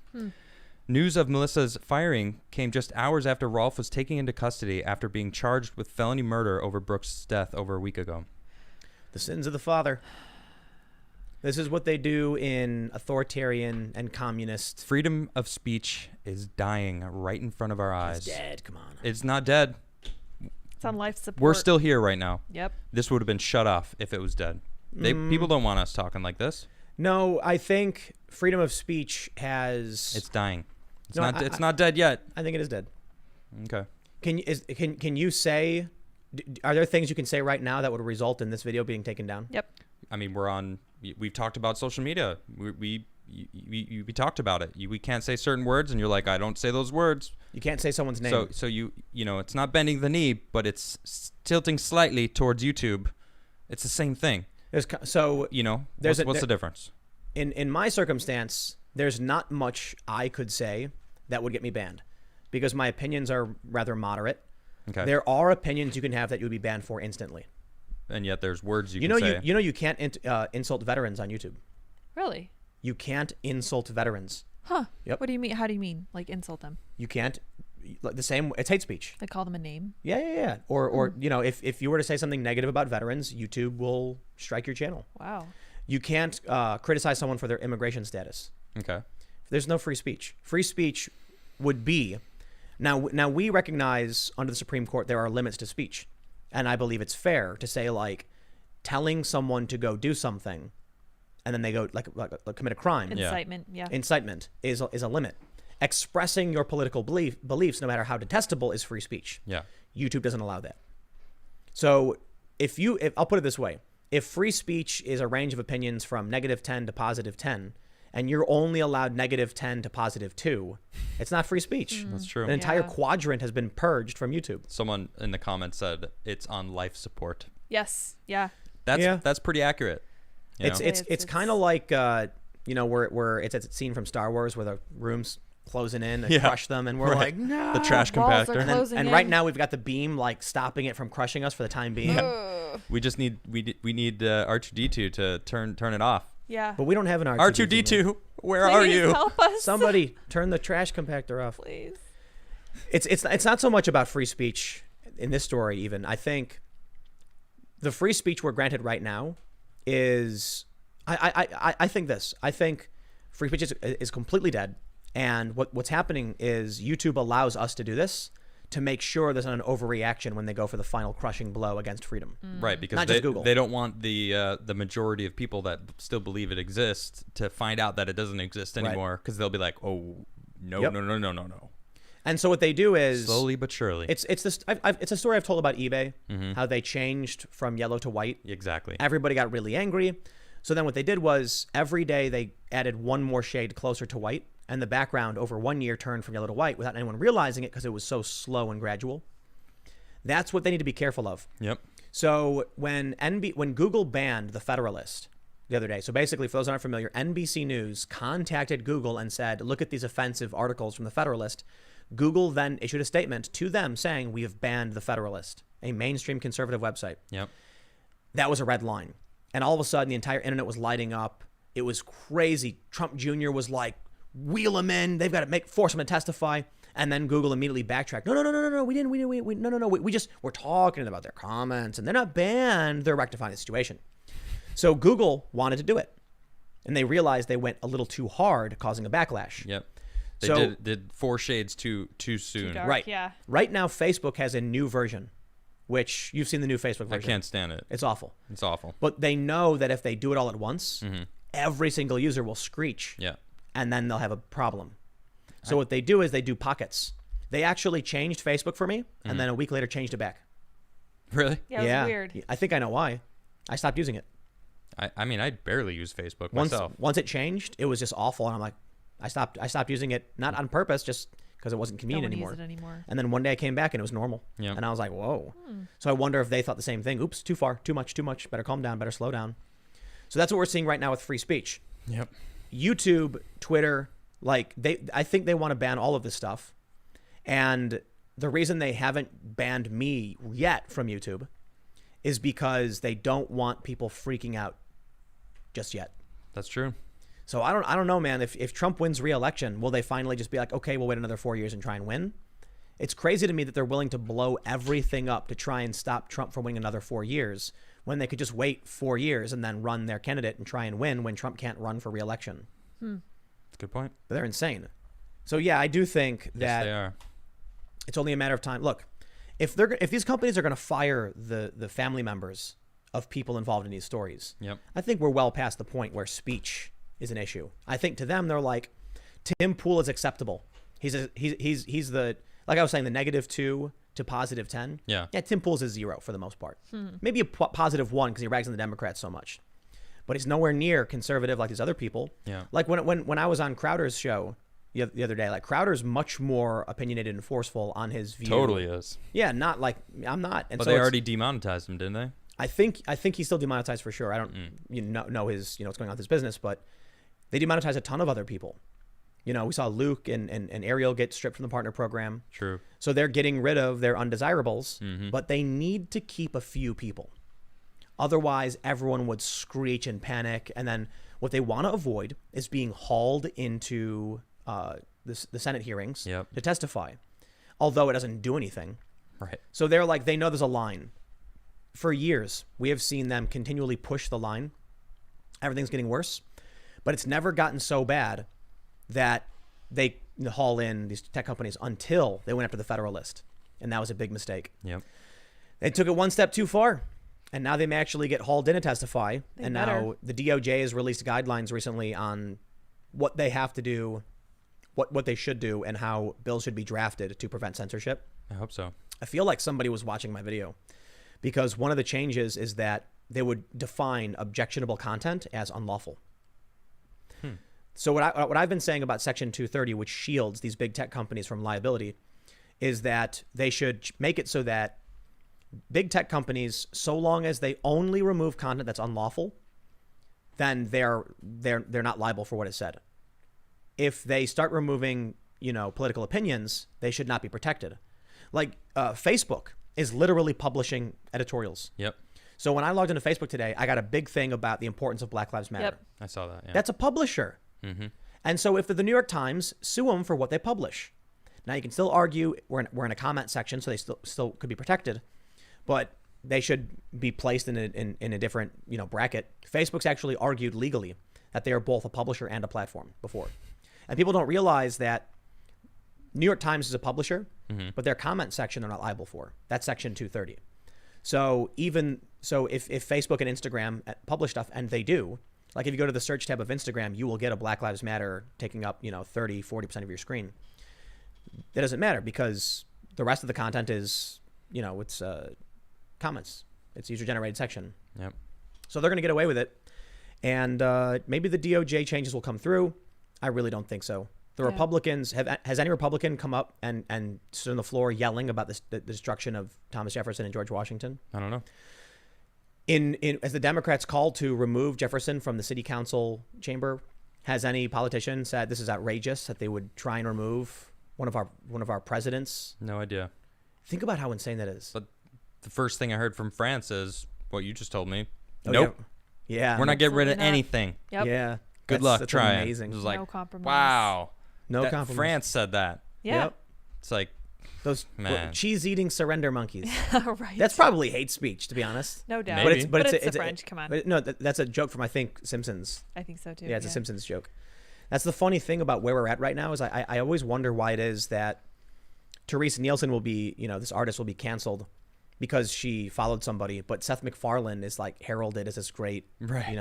News of Melissa's firing came just hours after Rolf was taken into custody after being charged with felony murder over Brooks' death over a week ago. The sins of the father. This is what they do in authoritarian and communist. Freedom of speech is dying right in front of our eyes. It's dead. Come on. It's not dead. It's on life support. We're still here right now. Yep. This would have been shut off if it was dead. People don't want us talking like this. No, I think freedom of speech has. It's dying. It's No, it's not dead yet. I think it is dead. Okay. Can you say? Are there things you can say right now that would result in this video being taken down? Yep. I mean, we've talked about social media. We talked about it. We can't say certain words, and you're like, I don't say those words. You can't say someone's name. So you know, it's not bending the knee, but it's tilting slightly towards YouTube. It's the same thing. You know, what's the difference? In my circumstance, there's not much I could say that would get me banned, because my opinions are rather moderate. Okay. There are opinions you can have that you would be banned for instantly. And yet there's words you can say. You can't insult veterans on YouTube. Really? You can't insult veterans. Huh. Yep. What do you mean? How do you mean? Like insult them? You can't. The same. It's hate speech. Like call them a name? Yeah. Or you know, if you were to say something negative about veterans, YouTube will strike your channel. Wow. You can't criticize someone for their immigration status. Okay. There's no free speech. Free speech would be now we recognize under the Supreme Court there are limits to speech, and I believe it's fair to say, like, telling someone to go do something and then they go like commit a crime. Incitement. Yeah. Incitement is a limit. Expressing your political beliefs, no matter how detestable, is free speech. Yeah. YouTube doesn't allow that. So if I'll put it this way, if free speech is a range of opinions from -10 to +10, and you're only allowed -10 to +2, it's not free speech. That's true. An entire Yeah. quadrant has been purged from YouTube. Someone in the comments said it's on life support. Yes. Yeah. That's pretty accurate. You know? It's kind of like you know, where it's a scene from Star Wars where the room's closing in and crush them, and we're like, no. The trash Walls are compactor. closing And in. right now we've got the beam like stopping it from crushing us for the time being. We just need R2D2 to turn it off. Yeah. But we don't have an R2D2. R2D2, where are Please you? help us. Somebody turn the trash compactor off. Please. It's not so much about free speech in this story. Even I think the free speech we're granted right now is I think free speech is completely dead. And what's happening is YouTube allows us to do this to make sure there's not an overreaction when they go for the final crushing blow against freedom. Right, because Not just Google. they don't want the majority of people that still believe it exists to find out that it doesn't exist anymore, because they'll be like, oh, no. And so what they do is Slowly but surely. it's a story I've told about eBay, how they changed from yellow to white. Exactly. Everybody got really angry. So then what they did was every day they added one more shade closer to white, and the background over 1 year turned from yellow to white without anyone realizing it because it was so slow and gradual. That's what they need to be careful of. Yep. So when Google banned The Federalist the other day, so basically for those who aren't familiar, NBC News contacted Google and said, look at these offensive articles from The Federalist. Google then issued a statement to them saying, we have banned The Federalist, a mainstream conservative website. Yep. That was a red line. And all of a sudden, the entire internet was lighting up. It was crazy. Trump Jr. was like, wheel him in. They've got to force him to testify. And then Google immediately backtracked. No. We're talking about their comments, and they're not banned. They're rectifying the situation. So Google wanted to do it, and they realized they went a little too hard, causing a backlash. Yep. They So- did 4 shades too soon. dark. Right. Yeah. Right now, Facebook has a new version, which you've seen the new Facebook I version. can't stand it. It's awful. It's awful. But they know that if they do it all at once, every single user will screech. Yeah. And then they'll have a problem. So what they do is they do pockets. They actually changed Facebook for me, and then a week later changed it back. Really? Yeah. It was weird. I think I know why. I stopped using it. I mean, I barely use Facebook myself. Once it changed, it was just awful, and I'm like, I stopped using it, not on purpose, just because it wasn't Don't convenient wanna anymore. use it anymore. And then one day I came back and it was normal. Yeah. And I was like, whoa. So I wonder if they thought the same thing. Oops, too far, too much. Better calm down, better slow down. So that's what we're seeing right now with free speech. Yep. YouTube, Twitter, like I think they want to ban all of this stuff. And the reason they haven't banned me yet from YouTube is because they don't want people freaking out just yet. That's true. So I don't know, man. If Trump wins re-election, will they finally just be like, okay, we'll wait another 4 years and try and win? It's crazy to me that they're willing to blow everything up to try and stop Trump from winning another 4 years when they could just wait 4 years and then run their candidate and try and win when Trump can't run for re-election. That's a good point. But they're insane. So yeah, I do think Yes, that they are. it's only a matter of time. Look, if these companies are going to fire the family members of people involved in these stories, Yep. I think we're well past the point where speech is an issue. I think to them, they're like, Tim Pool is acceptable. He's the, like I was saying, the -2 to +10. Yeah. Yeah, Tim Pool's a 0 for the most part. Maybe a +1 because he rags on the Democrats so much. But he's nowhere near conservative like these other people. Yeah. Like when I was on Crowder's show the other day, like Crowder's much more opinionated and forceful on his view. Totally is. Yeah, not like I'm not. And But so they it's- already demonetized him, didn't they? I think he's still demonetized for sure. I don't know his what's going on with his business, but they demonetized a ton of other people. You know, we saw Luke and Ariel get stripped from the partner program. True. So they're getting rid of their undesirables, Mm-hmm. but they need to keep a few people. Otherwise, everyone would screech and panic. And then what they want to avoid is being hauled into the Senate hearings Yep. to testify, although it doesn't do anything. Right. So they're like, they know there's a line. For years, we have seen them continually push the line. Everything's getting worse, but it's never gotten so bad that they haul in these tech companies until they went after the Federalist. And that was a big mistake. Yep. They took it one step too far. And now they may actually get hauled in to testify. They and better. now the DOJ has released guidelines recently on what they have to do, what they should do, and how bills should be drafted to prevent censorship. I hope so. I feel like somebody was watching my video because one of the changes is that they would define objectionable content as unlawful. So what I've been saying about Section 230, which shields these big tech companies from liability, is that they should make it so that big tech companies, so long as they only remove content that's unlawful, then they're not liable for what is said. If they start removing, political opinions, they should not be protected. Like Facebook is literally publishing editorials. Yep. So when I logged into Facebook today, I got a big thing about the importance of Black Lives Matter. Yep. I saw that. Yeah. That's a publisher. Mm-hmm. And so if the New York Times, sue them for what they publish. Now you can still argue we're in a comment section, so they still could be protected, but they should be placed in a different bracket. Facebook's actually argued legally that they are both a publisher and a platform before, and people don't realize that New York Times is a publisher, but their comment section they're not liable for. That's Section 230. So if Facebook and Instagram publish stuff, and they do, like if you go to the search tab of Instagram, you will get a Black Lives Matter taking up 30, 40% of your screen. That doesn't matter because the rest of the content is, it's comments. It's user-generated section. Yep. So they're going to get away with it. And maybe the DOJ changes will come through. I really don't think so. The Republicans, has any Republican come up and stood on the floor yelling about the destruction of Thomas Jefferson and George Washington? I don't know. As the Democrats called to remove Jefferson from the city council chamber, has any politician said this is outrageous, that they would try and remove one of our presidents? No idea. Think about how insane that is. But the first thing I heard from France is what you just told me. Oh, Nope. Yeah. We're not getting rid of Absolutely not. anything. Yep. Yeah. Good luck That's trying. amazing. It was like, No compromise. wow. No That- compromise. France said that. Yeah. Yep. It's like, Those Man. cheese-eating surrender monkeys. Right. That's probably hate speech, to be honest. no doubt. Maybe. But it's the French. Come on. But no, that's a joke from, I think, Simpsons. I think so too. Yeah, it's a Simpsons joke. That's the funny thing about where we're at right now is I always wonder why it is that Therese Nielsen will be, this artist will be canceled because she followed somebody, but Seth MacFarlane is like heralded as this great, Right.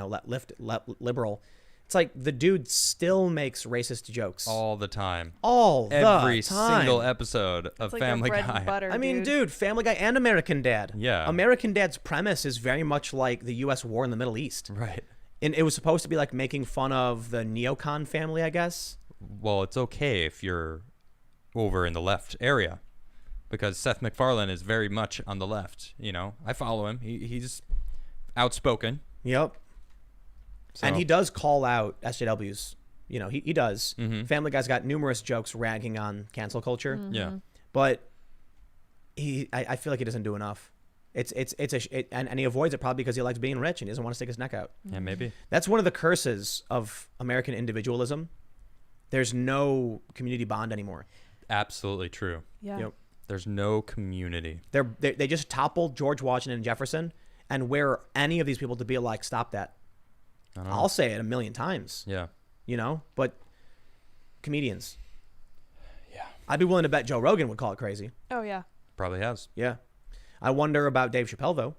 liberal. It's like the dude still makes racist jokes all the time. all Every the time. single episode of It's like Family their bread Guy. and butter, I mean, dude, Family Guy and American Dad. Yeah. American Dad's premise is very much like the U.S. war in the Middle East. Right. And it was supposed to be like making fun of the neocon family, I guess. Well, it's okay if you're over in the left area, because Seth MacFarlane is very much on the left. You know, I follow him. He's outspoken. Yep. So. And he does call out SJWs. You know, he does. Mm-hmm. Family Guy's got numerous jokes ragging on cancel culture. Mm-hmm. Yeah. But I feel like he doesn't do enough. And he avoids it probably because he likes being rich and he doesn't want to stick his neck out. Yeah, maybe. That's one of the curses of American individualism. There's no community bond anymore. Absolutely true. Yeah. Yep. There's no community. They just toppled George Washington and Jefferson, and where are any of these people to be like, stop that? I don't know. I'll say it a million times. Yeah. You know, but comedians. Yeah. I'd be willing to bet Joe Rogan would call it crazy. Oh yeah. Probably has. Yeah. I wonder about Dave Chappelle though.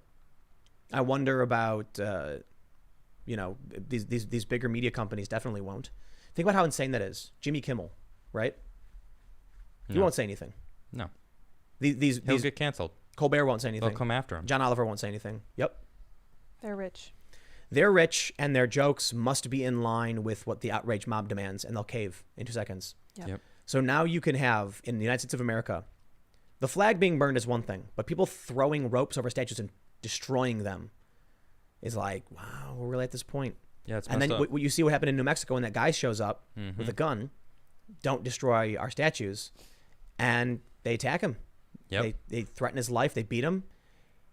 I wonder about you know, these bigger media companies definitely won't. Think about how insane that is. Jimmy Kimmel, right? He No. won't say anything. No. These He'll get canceled. Colbert won't say anything. They'll come after him. John Oliver won't say anything. Yep. They're rich. They're rich, and their jokes must be in line with what the outrage mob demands, and they'll cave in 2 seconds. Yep. So now you can have, in the United States of America, the flag being burned is one thing, but people throwing ropes over statues and destroying them is like, wow, we're really at this point. Yeah, it's And messed then up. you see what happened in New Mexico when that guy shows up Mhm. with a gun, don't destroy our statues, and they attack him. Yep. They threaten his life. They beat him.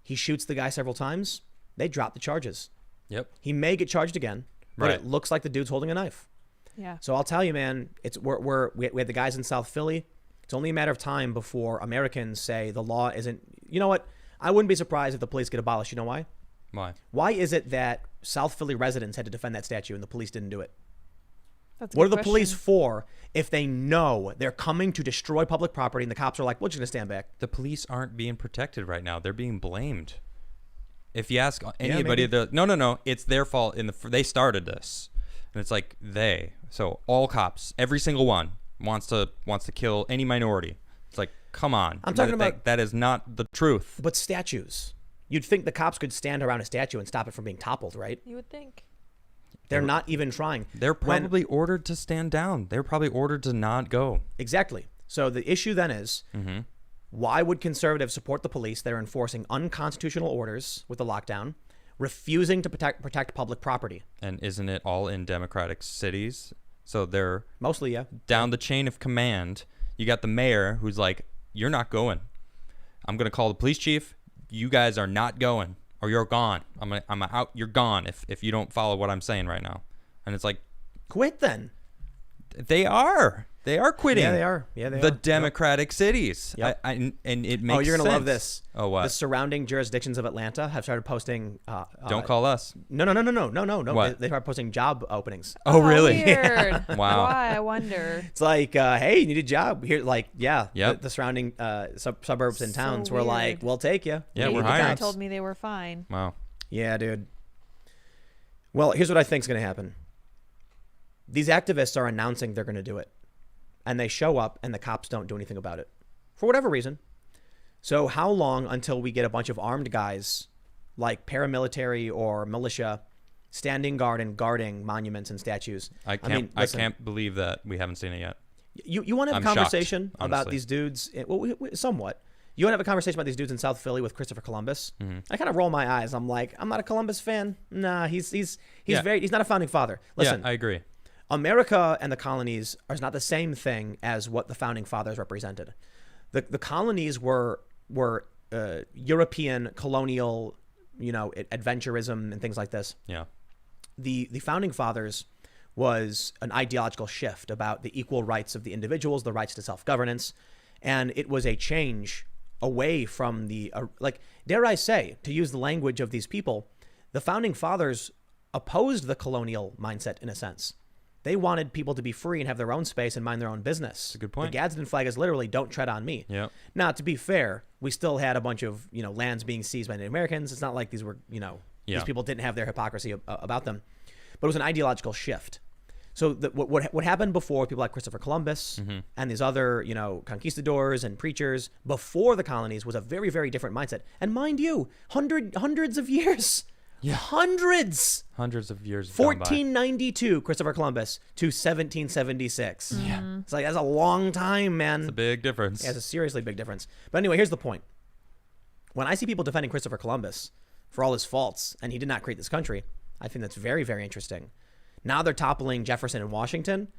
He shoots the guy several times. They drop the charges. Yep. He may get charged again, but Right. it looks like the dude's holding a knife. Yeah. So I'll tell you, man, we had the guys in South Philly. It's only a matter of time before Americans say the law isn't. You know what? I wouldn't be surprised if the police get abolished. You know why? Why? Why is it that South Philly residents had to defend that statue and the police didn't do it? That's a What are good the police question. for if they know they're coming to destroy public property and the cops are like, we're just going to stand back? The police aren't being protected right now. They're being blamed. If you ask maybe. anybody, no, it's their fault. They started this, and it's like they. So all cops, every single one, wants to kill any minority. It's like, come on. I'm talking about- that is not the truth. But statues. You'd think the cops could stand around a statue and stop it from being toppled, right? You would think. They're not even trying. They're When- probably ordered to stand down. They're probably ordered to not go. Exactly. So the issue then is, Mm-hmm. why would conservatives support the police that are enforcing unconstitutional orders with the lockdown, refusing to protect public property? And isn't it all in democratic cities? So they're Mostly, yeah. down the chain of command. You got the mayor who's like, you're not going. I'm going to call the police chief. You guys are not going, or you're gone. I'm out. You're gone if you don't follow what I'm saying right now. And it's like, Quit then. they are quitting. Yeah, they are. Yeah, they the are. democratic cities. Yep. And it makes Oh, you're gonna love sense. this. Oh, what? The surrounding jurisdictions of Atlanta have started posting. Don't call us. No. What? They started posting job openings. Oh, really? Weird. Wow. Why? I wonder. It's like, hey, you need a job here. Like, yeah, Yep. the surrounding suburbs and So towns were like, weird. we'll take you. Yeah, Maybe we're the guy hiring. told me they were fine. Wow. Yeah, dude. Well, here's what I think's going to happen. These activists are announcing they're going to do it. And they show up and the cops don't do anything about it. For whatever reason. So how long until we get a bunch of armed guys like paramilitary or militia standing guard and guarding monuments and statues? I listen, can't believe that we haven't seen it yet. You want to have a I'm shocked, conversation about honestly. these dudes? Well, somewhat. You want to have a conversation about these dudes in South Philly with Christopher Columbus? Mm-hmm. I kind of roll my eyes. I'm like, I'm not a Columbus fan. Nah, he's Yeah. he's not a founding father. Listen, Yeah, I agree. America and the colonies are not the same thing as what the founding fathers represented. The colonies were European colonial, adventurism and things like this. Yeah. The founding fathers was an ideological shift about the equal rights of the individuals, the rights to self-governance, and it was a change away from the dare I say, to use the language of these people, the founding fathers opposed the colonial mindset in a sense. They wanted people to be free and have their own space and mind their own business. That's a good point. The Gadsden flag is literally "Don't tread on me." Yep. Now, to be fair, we still had a bunch of lands being seized by Native Americans. It's not like these were Yeah. these people didn't have their hypocrisy about them, but it was an ideological shift. So what happened before with people like Christopher Columbus Mm-hmm. and these other conquistadors and preachers before the colonies was a very, very different mindset. And mind you, hundreds of years Yeah. Hundreds. Hundreds of years. have gone by. 1492, Christopher Columbus, to 1776. Yeah. It's like, that's a long time, man. It's a big difference. Yeah, it's a seriously big difference. But anyway, here's the point. When I see people defending Christopher Columbus for all his faults, and he did not create this country, I think that's very, very interesting. Now they're toppling Jefferson and Washington.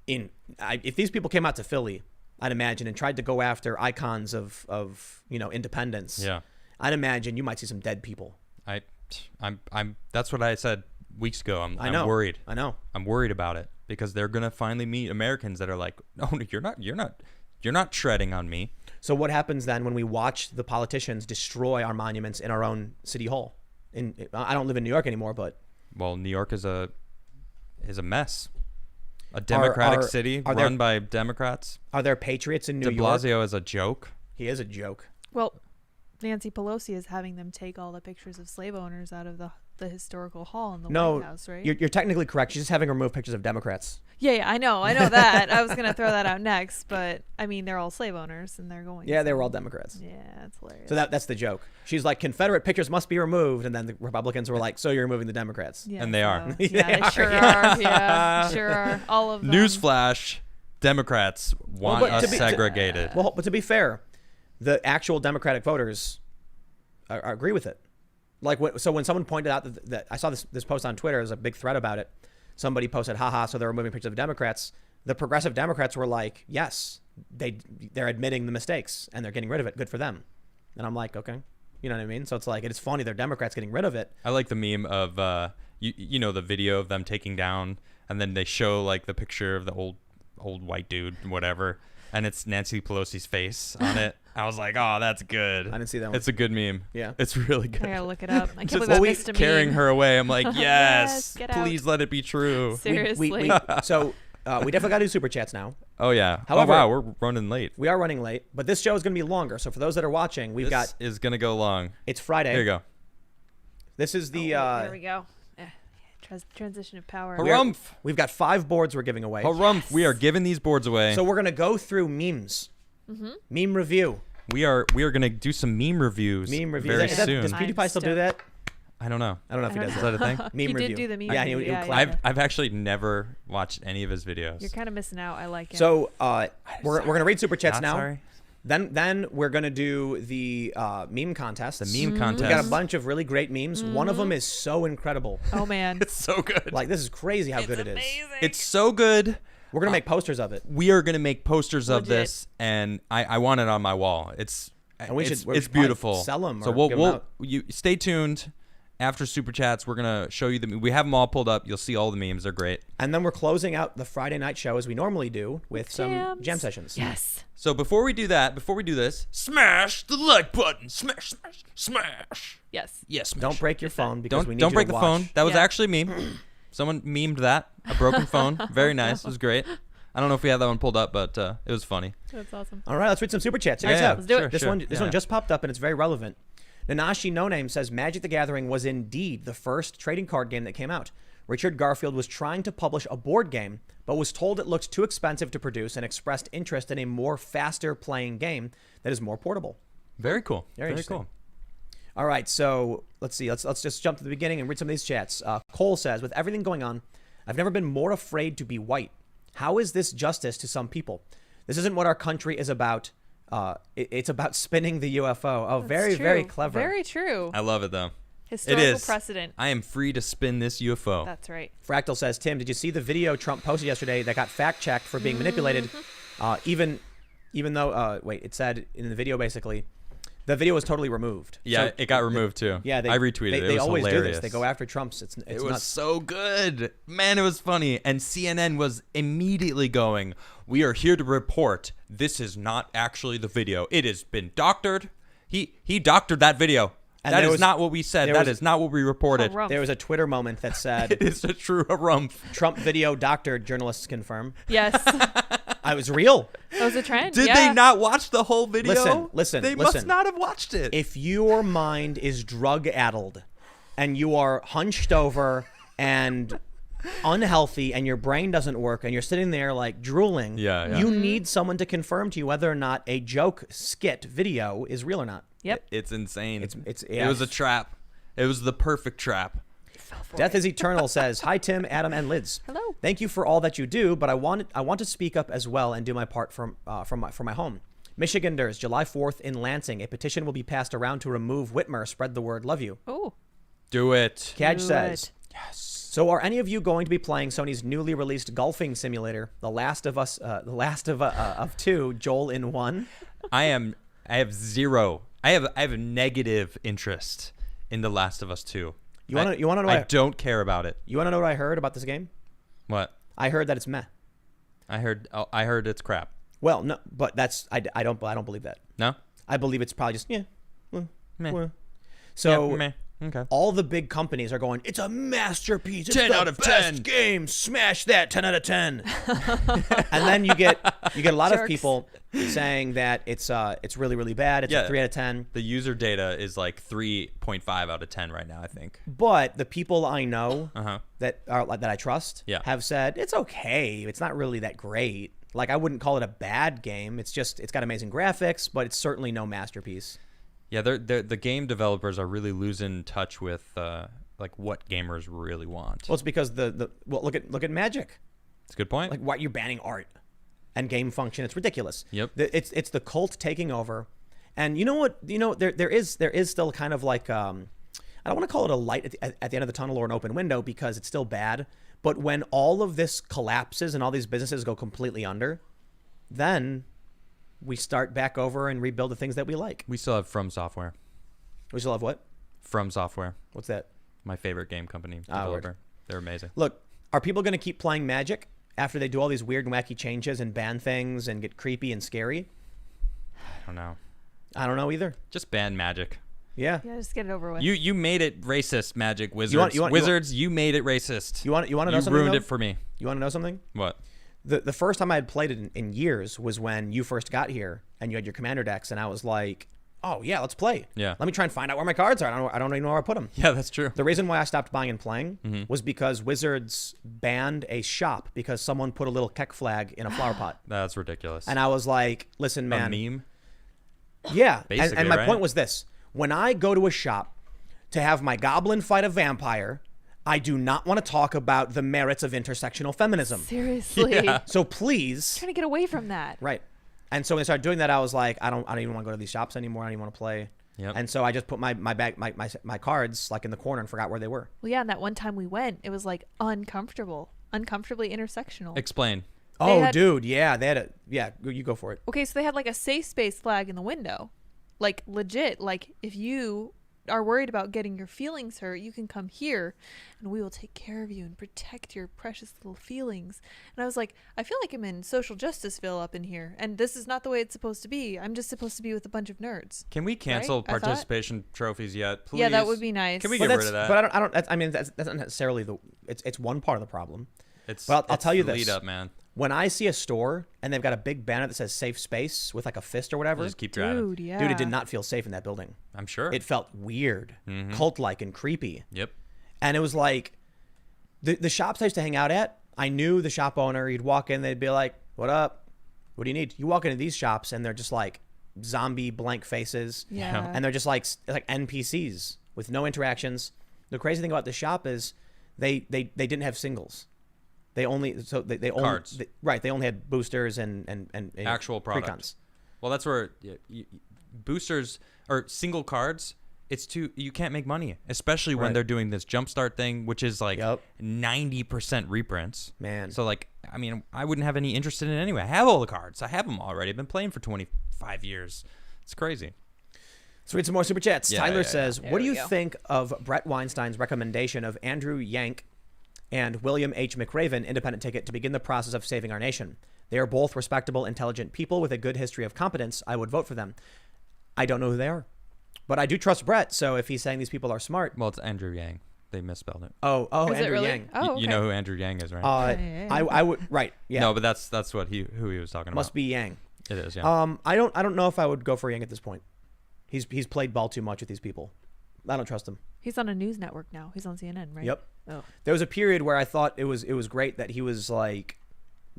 If these people came out to Philly, I'd imagine, and tried to go after icons of independence. Yeah. I'd imagine you might see some dead people. I'm that's what I said weeks ago. I'm worried. I know. I'm worried about it because they're gonna finally meet Americans that are like, no, you're not treading on me. So what happens then when we watch the politicians destroy our monuments in our own city hall? I don't live in New York anymore, but Well, New York is a mess. A democratic city run by Democrats. Are there patriots in New De York? Blasio is a joke. He is a joke. Well, Nancy Pelosi is having them take all the pictures of slave owners out of the historical hall in the White House, right? You're technically correct. She's just having her remove pictures of Democrats. Yeah, I know that. I was gonna throw that out next, but I mean, they're all slave owners, and they're going. Yeah, they were all Democrats. Yeah, that's hilarious. So that's the joke. She's like, Confederate pictures must be removed, and then the Republicans were like, so you're removing the Democrats. Yeah, And they are. so- yeah, they sure are. Yeah, sure are. All of them. Newsflash: Democrats want but us to be- segregated. Well, but to be fair, the actual Democratic voters agree with it. Like, so when someone pointed out that I saw this post on Twitter, there's a big thread about it. Somebody posted, haha, so they're removing pictures of Democrats. The progressive Democrats were like, yes, they're admitting the mistakes and they're getting rid of it. Good for them. And I'm like, okay. You know what I mean? So it's like, it's funny they're Democrats getting rid of it. I like the meme of you know the video of them taking down, and then they show like the picture of the old white dude, whatever, and it's Nancy Pelosi's face on it. I was like, oh, that's good. I didn't see that one. It's a good meme. Yeah. It's really good. I gotta look it up. I can't Just believe I missed a carrying meme. her away. I'm like, yes, Yes, get out. please let it be true. Seriously. We definitely got to do super chats now. Oh yeah. However- oh wow, we're running late. We are running late, but this show is going to be longer. So for those that are watching, This is gonna go long. it's Friday. Here you go. This is the, there we go. Transition of power. Harumph. we've got 5 boards we're giving away. Harumph. We are giving these boards away. So we're going to go through memes. Meme review. we are gonna do some meme reviews. Meme review. very Is that- soon. Does PewDiePie still do that? I don't know. I don't know if he I does Is that. that a thing? Meme He review. did do the meme Yeah, he review. would Yeah, clap. yeah. I've actually never watched any of his videos. You're kind of missing out. I like it. So we're going to read super chats Not now. sorry. Then we're going to do the meme contest. The meme contest. We've got a bunch of really great memes. One of them is so incredible. oh man, It's so good. Like, this is crazy how good it is. It's so good. We're going to make posters of it. We are gonna make posters of Legit. this, and I want it on my wall. It's we it's should probably beautiful. sell 'em So or give 'em out. you stay tuned. After super chats, we're gonna show you we have them all pulled up. You'll see all the memes. They're great. And then we're closing out the Friday night show as we normally do with some Jams. jam sessions. yes. So before we do this, smash the like button. Smash, smash, smash. Yes. Yes. Smash. Don't break your phone because we need Don't you break to the watch. phone. That was Yeah. actually me. Someone memed that. A broken phone. Very nice. It was great. I don't know if we had that one pulled up, but it was funny. That's awesome. All right, let's read some super chats. Check Yeah, this yeah, out. Let's do it. sure, This sure. one Yeah. just popped up and it's very relevant. Nanashi No Name says Magic the Gathering was indeed the first trading card game that came out. Richard Garfield was trying to publish a board game, but was told it looked too expensive to produce and expressed interest in a more faster playing game that is more portable. Very cool. Very Very interesting. cool. All right, so let's see. Let's just jump to the beginning and read some of these chats. Cole says, with everything going on, I've never been more afraid to be white. How is this justice to some people? This isn't what our country is about. It's about spinning the UFO. Oh, That's very, true. very clever. Very true. I love it though. Historical It is. precedent. I am free to spin this UFO. That's right. Fractal says, Tim, did you see the video Trump posted yesterday that got fact-checked for being manipulated? Even though, it said in the video basically, the video was totally removed. Yeah, So it got removed too. Yeah, I retweeted it. It They was always hilarious. do this. They go after Trump's. It's It was nuts. so good. Man, it was funny. And CNN was immediately going, we are here to report this is not actually the video. It has been doctored. He doctored that video. And That there is was- not what we said. there That was- is not what we reported. Harumph. There was a Twitter moment that said, It is a true harumph. Trump video doctored, journalists confirm. Yes. I was real. That was a trend. Did yeah. they not watch the whole video? Listen, They listen. must not have watched it. If your mind is drug-addled and you are hunched over and unhealthy and your brain doesn't work and you're sitting there like drooling, Yeah, yeah. you need someone to confirm to you whether or not a joke skit video is real or not. Yep. It's insane. It's It was a trap. It was the perfect trap. Death is Eternal says, "Hi Tim, Adam, and Liz. Hello. Thank you for all that you do, but I want to speak up as well and do my part from my home. Michiganders, July 4th in Lansing, a petition will be passed around to remove Whitmer. Spread the word. Love you." Oh. Do it. Caj Do says, it. Yes. "So are any of you going to be playing Sony's newly released golfing simulator, The Last of Us, of 2, Joel in 1? I have a negative interest in The Last of Us 2. You want to know? I don't care about it. You want to know what I heard about this game? What? I heard that it's meh. I heard it's crap. Well, no, but that's I don't believe that. No? I believe it's probably just Meh. So Yeah, meh. Okay. all the big companies are going, it's a masterpiece. It's 10 the out of best 10. game. Smash that. 10 out of 10. And then you get a lot of Jerks. people saying that it's really, really bad. It's a 3 out of 10. The user data is like 3.5 out of 10 right now, I think. But the people I know Uh-huh. that I trust Yeah. have said it's okay. It's not really that great. Like, I wouldn't call it a bad game. It's got amazing graphics, but it's certainly no masterpiece. Yeah, the game developers are really losing touch with like what gamers really want. Well, it's because look at Magic. It's a good point. Like, why you're banning art and game function? It's ridiculous. Yep. It's the cult taking over, and you know what? There is still kind of like I don't want to call it a light at the end of the tunnel or an open window because it's still bad. But when all of this collapses and all these businesses go completely under, then we start back over and rebuild the things that we like. We still have From Software. We still have what? From Software, What's that? my favorite game company Ah, developer. word. They're amazing. Look, are people going to keep playing Magic after they do all these weird and wacky changes and ban things and get creepy and scary? I don't know. I don't know either. Just ban Magic. Yeah. Yeah, just get it over with. You made it racist, Magic Wizards. You made it racist. You want to know You something? ruined though? it for me. You want to know something? What? The first time I had played it in years was when you first got here and you had your commander decks, and I was like, oh yeah, let's play. Yeah. Let me try and find out where my cards are. I don't even know where I put them. Yeah, that's true. The reason why I stopped buying and playing was because Wizards banned a shop because someone put a little Keck flag in a flower pot. That's ridiculous. And I was like, listen, man. A meme? Yeah. Basically, and my right? point was this. When I go to a shop to have my goblin fight a vampire, I do not want to talk about the merits of intersectional feminism. Seriously. Yeah. So please. Trying to get away from that. Right. And so when I started doing that, I was like, I don't even want to go to these shops anymore. I don't even want to play. Yep. And so I just put my cards like in the corner and forgot where they were. Well, yeah, and that one time we went, it was like uncomfortably intersectional. Explain. Oh, had- dude. Yeah. You go for it. Okay, so they had like a safe space flag in the window. Like legit, like if you are worried about getting your feelings hurt, you can come here and we will take care of you and protect your precious little feelings. And I was like, I feel like I'm in social justiceville up in here, and this is not the way it's supposed to be. I'm just supposed to be with a bunch of nerds. Can we cancel Right? I thought- participation trophies yet? Please. Yeah, that would be nice. Can we But get rid of that? But I don't. That's not necessarily it's one part of the problem. But I'll tell you the this. Lead up, man. When I see a store and they've got a big banner that says safe space with like a fist or whatever, Just keep driving. Dude, yeah. dude, it did not feel safe in that building. I'm sure. It felt weird, cult-like, and creepy. Yep. And it was like the shops I used to hang out at. I knew the shop owner. You'd walk in, they'd be like, "What up? What do you need?" You walk into these shops and they're just like zombie blank faces, Yeah. and they're just like NPCs with no interactions. The crazy thing about the shop is they didn't have singles. They only Cards. They only had boosters and Actual product. precons. Well, that's where boosters or single cards. You can't make money, especially when Right. they're doing this jumpstart thing, which is like Yep. 90% reprints. Man. So like, I mean, I wouldn't have any interest in it anyway. I have all the cards. I have them already. I've been playing for 25 years. It's crazy. Let's read some more super chats. Yeah, Tyler yeah, says, yeah. "What do There you we go. think of Brett Weinstein's recommendation of Andrew Yank and William H. McRaven independent ticket to begin the process of saving our nation? They are both respectable, intelligent people with a good history of competence. I would vote for them. I don't know who they are, but I do trust Brett. So if he's saying these people are smart, Well, it's Andrew Yang. They misspelled it. oh, Is it Andrew really? Yang. Oh, okay. You know who Andrew Yang is, right? Yeah. I would right. Yeah, No, but that's what who he was talking must about. be Yang. It is, yeah. I don't know if I would go for Yang at this point. He's played ball too much with these people. I don't trust him. He's on a news network now. He's on CNN, right? Yep. Oh. There was a period where I thought it was great that he was like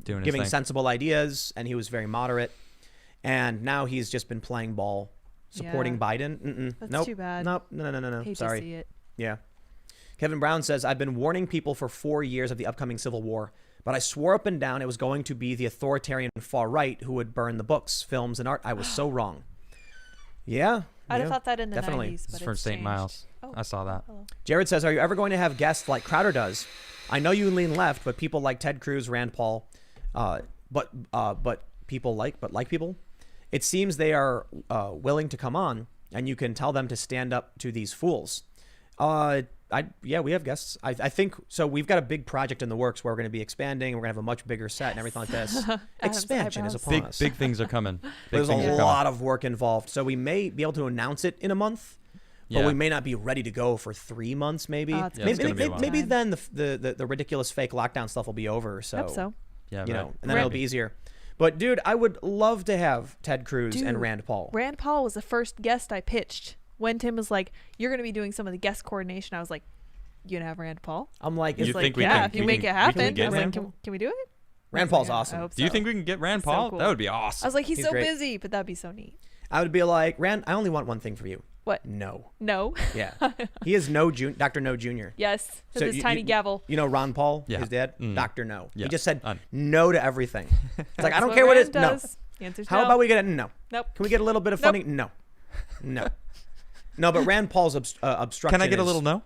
Doing his giving thing. sensible ideas and he was very moderate. And now he's just been playing ball, supporting Yeah. Biden. That's nope. too bad. Nope. No. Hate Sorry. to see it. Yeah. Kevin Brown says, I've been warning people for 4 years of the upcoming civil war, but I swore up and down it was going to be the authoritarian far right who would burn the books, films, and art. I was so wrong. Yeah. I'd have thought that in the definitely. 90s, This but is from it's St. changed. Miles. Oh, I saw that. hello. Jared says, are you ever going to have guests like Crowder does? I know you lean left, but people like Ted Cruz, Rand Paul, but people. It seems they are willing to come on, and you can tell them to stand up to these fools. We have guests. I think so. We've got a big project in the works where we're going to be expanding. We're going to have a much bigger set and everything like this. Expansion is upon us. Big things are coming. There's a lot of work involved, so we may be able to announce it in a month. But we may not be ready to go for 3 months, maybe. It's Maybe then the ridiculous fake lockdown stuff will be over. So, Hope so. Yeah, you know, and then it'll be easier. But dude, I would love to have Ted Cruz and Rand Paul. Rand Paul was the first guest I pitched. When Tim was like, "You're going to be doing some of the guest coordination," I was like, "You gonna have Rand Paul?" I'm like, He's You like, think we yeah, can- if you we make can- it we happen. can get I was like, him? can we do it? Rand Paul's Yeah, I awesome. hope Do you so. think we can get Rand He's so Paul? cool. That would be I awesome. was like, he's so great. busy, but that'd be so neat. I would be like, Rand, I only want one thing for you. What? No. No. Yeah. He is Dr. No Jr. Yes. With So his tiny gavel. You know Ron Paul, Yeah. his dad? Mm. Dr. No. Yeah. He just said Un- no to everything. It's like, I That's don't care what it is. Rand No. does. The answer's How no. about we get a no? Nope. Can we get a little bit of Nope. funny? No. No. No, but Rand Paul's obstruction Can I get a is- little no?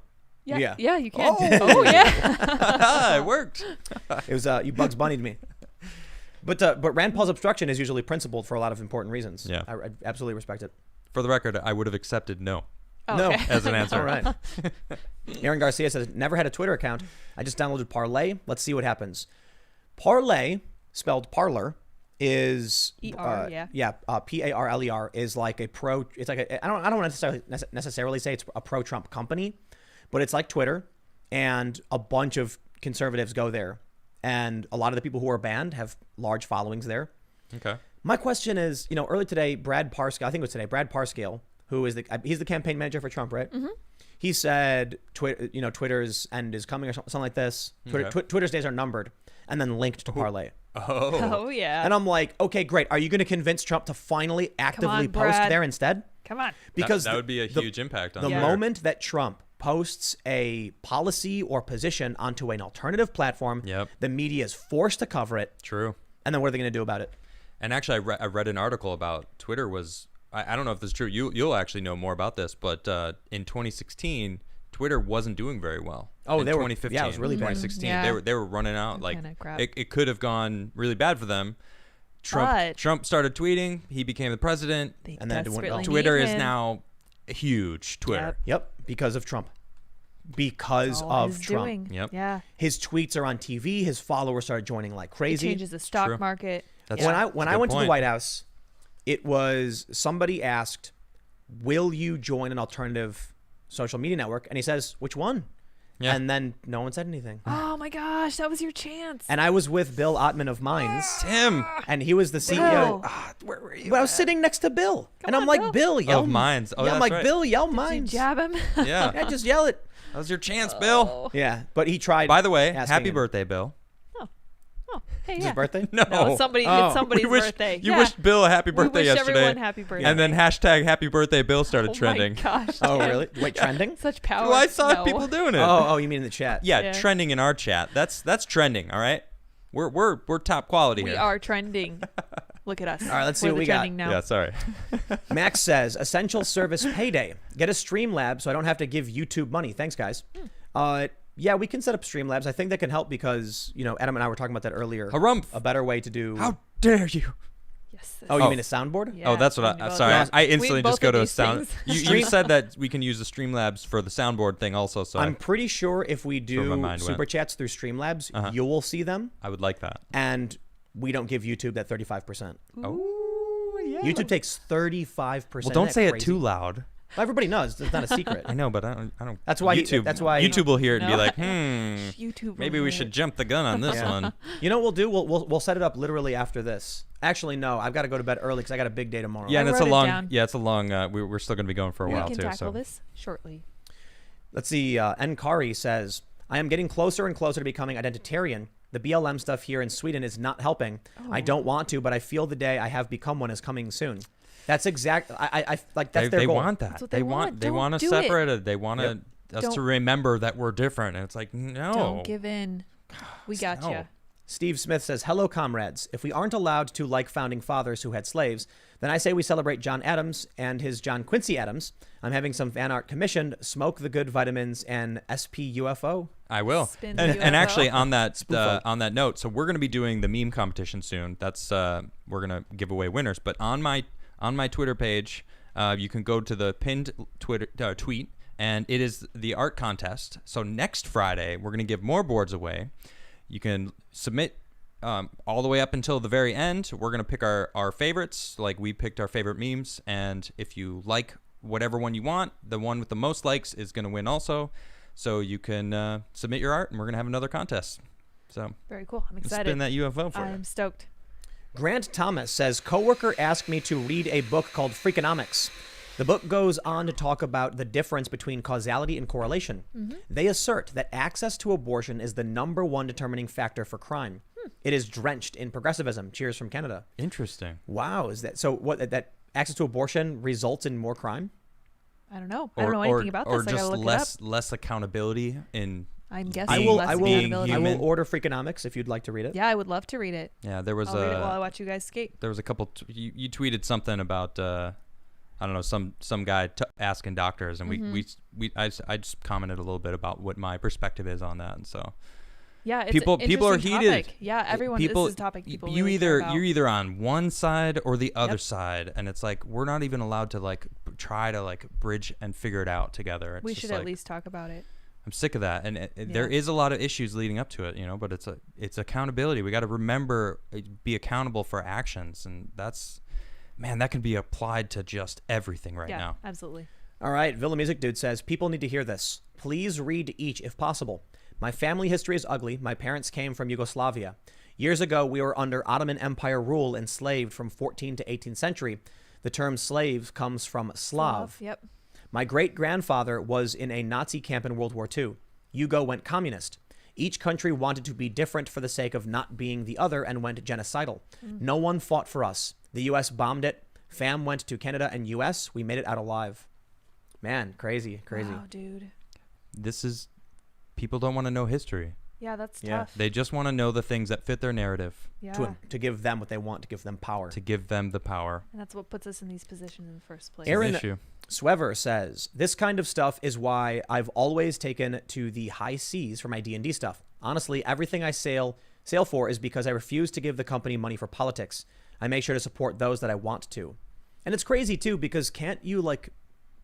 Yeah. Yeah. Yeah, you can. Oh. Oh, yeah. It worked. It was you Bugs Bunny'd me. But Rand Paul's obstruction is usually principled for a lot of important reasons. Yeah. I absolutely respect it. For the record, I would have accepted no Oh, No. okay. as an answer. All right. Aaron Garcia says, never had a Twitter account. I just downloaded Parlay. Let's see what happens. Parlay, spelled parlor, is E-R, yeah. Parler is like a pro. It's like I don't necessarily say it's a pro Trump company, but it's like Twitter, and a bunch of conservatives go there, and a lot of the people who are banned have large followings there. Okay. My question is, earlier today, Brad Parscale, who is he's the campaign manager for Trump, right? Mm-hmm. He said, Twitter's end is coming or something like this. Okay. Twitter's days are numbered, and then linked to Parlay. Oh. Oh, yeah. And I'm like, okay, great. Are you going to convince Trump to finally actively post Brad. there instead? Come on. Because that would be a huge impact on the Twitter. moment that Trump posts a policy or position onto an alternative platform, Yep. the media is forced to cover it. True. And then what are they going to do about it? And actually, I read an article about Twitter was, I don't know if this is true. You'll actually know more about this, but in 2016, Twitter wasn't doing very well. Oh, in they were- 2015, yeah, it was really bad. 2016, Yeah. they were running out. That Like kinda crap. it could have gone really bad for them. But- Trump started tweeting. He became the president. They And then it went desperately well. need Twitter is him. now huge. Twitter. Yep, because of Trump. Because All of he's Trump. doing. Yep. Yeah. His tweets are on TV. His followers started joining like It crazy. changes the stock True. market. That's- When Yeah. I good went to the point. White House, it was somebody asked, "Will you join an alternative social media network?" And he says, "Which one?" Yeah. And then no one said anything. Oh my gosh, that was your chance. And I was with Bill Ottman of Minds, Tim. and he was the CEO. Bill. Where were you? But I was sitting next to Bill, and I'm on, like, Bill. "Bill, yell Minds. Oh, yeah, I'm that's like, right. "Bill, yell Did you Minds." jab him? Yeah. Yeah, just yell it. That was your chance, Bill. Oh. Yeah, but he tried. By the way, asking happy him. birthday, Bill. Oh, hey, It's yeah. his birthday? No. No, somebody. Oh. It's somebody's We wish- birthday. You yeah. wished Bill a happy birthday we wish yesterday. everyone happy birthday. And then hashtag happy birthday Bill started oh trending. my gosh. Oh, Tim. really? Wait, trending? Such power. Well, I saw No. people doing it. Oh, you mean in the chat? yeah, Yeah. trending in our chat. That's trending, all right? We're top quality We here. are trending. Look at us. All right, let's see We're what the we got. trending now. Yeah, sorry. Max says, essential service payday. Get a Streamlabs so I don't have to give YouTube money. Thanks, guys. Yeah, we can set up Streamlabs. I think that can help because, Adam and I were talking about that earlier. Harumph. A better way to do... How dare you? Yes. Oh, you Oh. mean a soundboard? Yeah, Oh, that's what tell me I'm about sorry. that. I We instantly both just go of to a these sound. things. You said that we can use the Streamlabs for the soundboard thing also, so I'm pretty sure if we where do my mind super went. chats through Streamlabs, Uh-huh. you will see them, I would like that. and we don't give YouTube that 35%. Oh, yeah. YouTube takes 35%. Well, don't Isn't say that it crazy? too loud. Well, everybody knows. It's not a secret. I know, but I don't. That's why YouTube. that's why YouTube will hear it and be No. like, YouTube. maybe we should jump the gun on this Yeah. one. You know what we'll do? We'll set it up literally after this. Actually, no. I've got to go to bed early because I got a big day tomorrow. Yeah, and I it's a wrote it long. down. Yeah, it's a long. We're still gonna be going for a We while can too. tackle So this shortly. Let's see. Nkari says, I am getting closer and closer to becoming identitarian. The BLM stuff here in Sweden is not helping. I don't want to, but I feel the day I have become one is coming soon. That's exact. I like that's their they goal. want that. That's what They they want. want. They Don't want to do it. separate it. They want to. Yep. us Don't- to remember that we're different. And it's like, no. Don't give in. We got no. you. Steve Smith says, hello, comrades. If we aren't allowed to like founding fathers who had slaves, then I say we celebrate John Adams and his John Quincy Adams. I'm having some fan art commissioned. Smoke the good vitamins and SP UFO. I will. Spin the And UFO. actually, on that Spoofo. on that note, so we're going to be doing the meme competition soon. That's we're going to give away winners. But on my Twitter page, you can go to the pinned Twitter tweet, and it is the art contest. So next Friday, we're going to give more boards away. You can submit all the way up until the very end. We're going to pick our favorites, like we picked our favorite memes. And if you like whatever one you want, the one with the most likes is going to win also. So you can submit your art, and we're going to have another contest. So Very cool. I'm let's excited. spin that UFO for you. I'm stoked. Grant Thomas says, coworker asked me to read a book called Freakonomics. The book goes on to talk about the difference between causality and correlation. They assert that access to abortion is the #1 determining factor for crime. It is drenched in progressivism. Cheers from Canada. Interesting. Wow, is that so? What that access to abortion results in more crime? I don't know. I don't know anything about or this. I just gotta look less accountability in. I'm guessing being- less I will accountability. I human. will order Freakonomics if you'd like to read it. Yeah, I would love to read it. Yeah, there was I'll read it while I watch you guys skate. there was a couple. You tweeted something about I don't know, some guy asking doctors, and I just commented a little bit about what my perspective is on that, and so Yeah, it's people an are interesting heated. topic. Yeah, everyone. People, This is a topic people you really care about. you're either on one side or the other Yep. side, and it's like we're not even allowed to like try to like bridge and figure it out together. It's We just should like, at least talk about it. I'm sick of that, and there Yeah. is a lot of issues leading up to it, but it's accountability. We got to remember, be accountable for actions, and that's, man, that can be applied to just everything right Yeah, now. absolutely. All right, Villa Music Dude says, people need to hear this. Please read each if possible. My family history is ugly. My parents came from Yugoslavia. Years ago, we were under Ottoman Empire rule, enslaved from 14th to 18th century. The term slave comes from Slav. Yep. My great-grandfather was in a Nazi camp in World War II. Yugo went communist. Each country wanted to be different for the sake of not being the other and went genocidal. No one fought for us. The U.S. bombed it. Fam went to Canada and U.S. We made it out alive. Man, crazy. Wow, dude. This is, people don't want to know history. Yeah, that's Yeah. tough. They just want to know the things that fit their narrative, Yeah. To give them what they want, to give them power. to give them the power. And that's what puts us in these positions in the first place. Aaron- Issue. Swever says, this kind of stuff is why I've always taken to the high seas for my D&D stuff. Honestly, everything I sail for is because I refuse to give the company money for politics. I make sure to support those that I want to. And it's crazy too, because can't you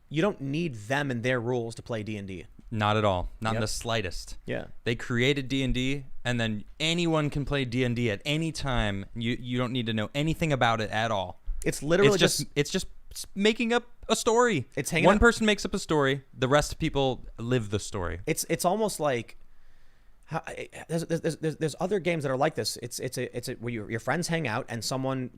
you don't need them and their rules to play D&D. Not at all. Not in Yep. the slightest. Yeah. They created D&D, and then anyone can play D&D at any time. You don't need to know anything about it at all. It's literally It's just making up a story. It's hanging One out- person makes up a story. The rest of people live the story. it's almost like there's other games that are like this. It's where your friends hang out and someone,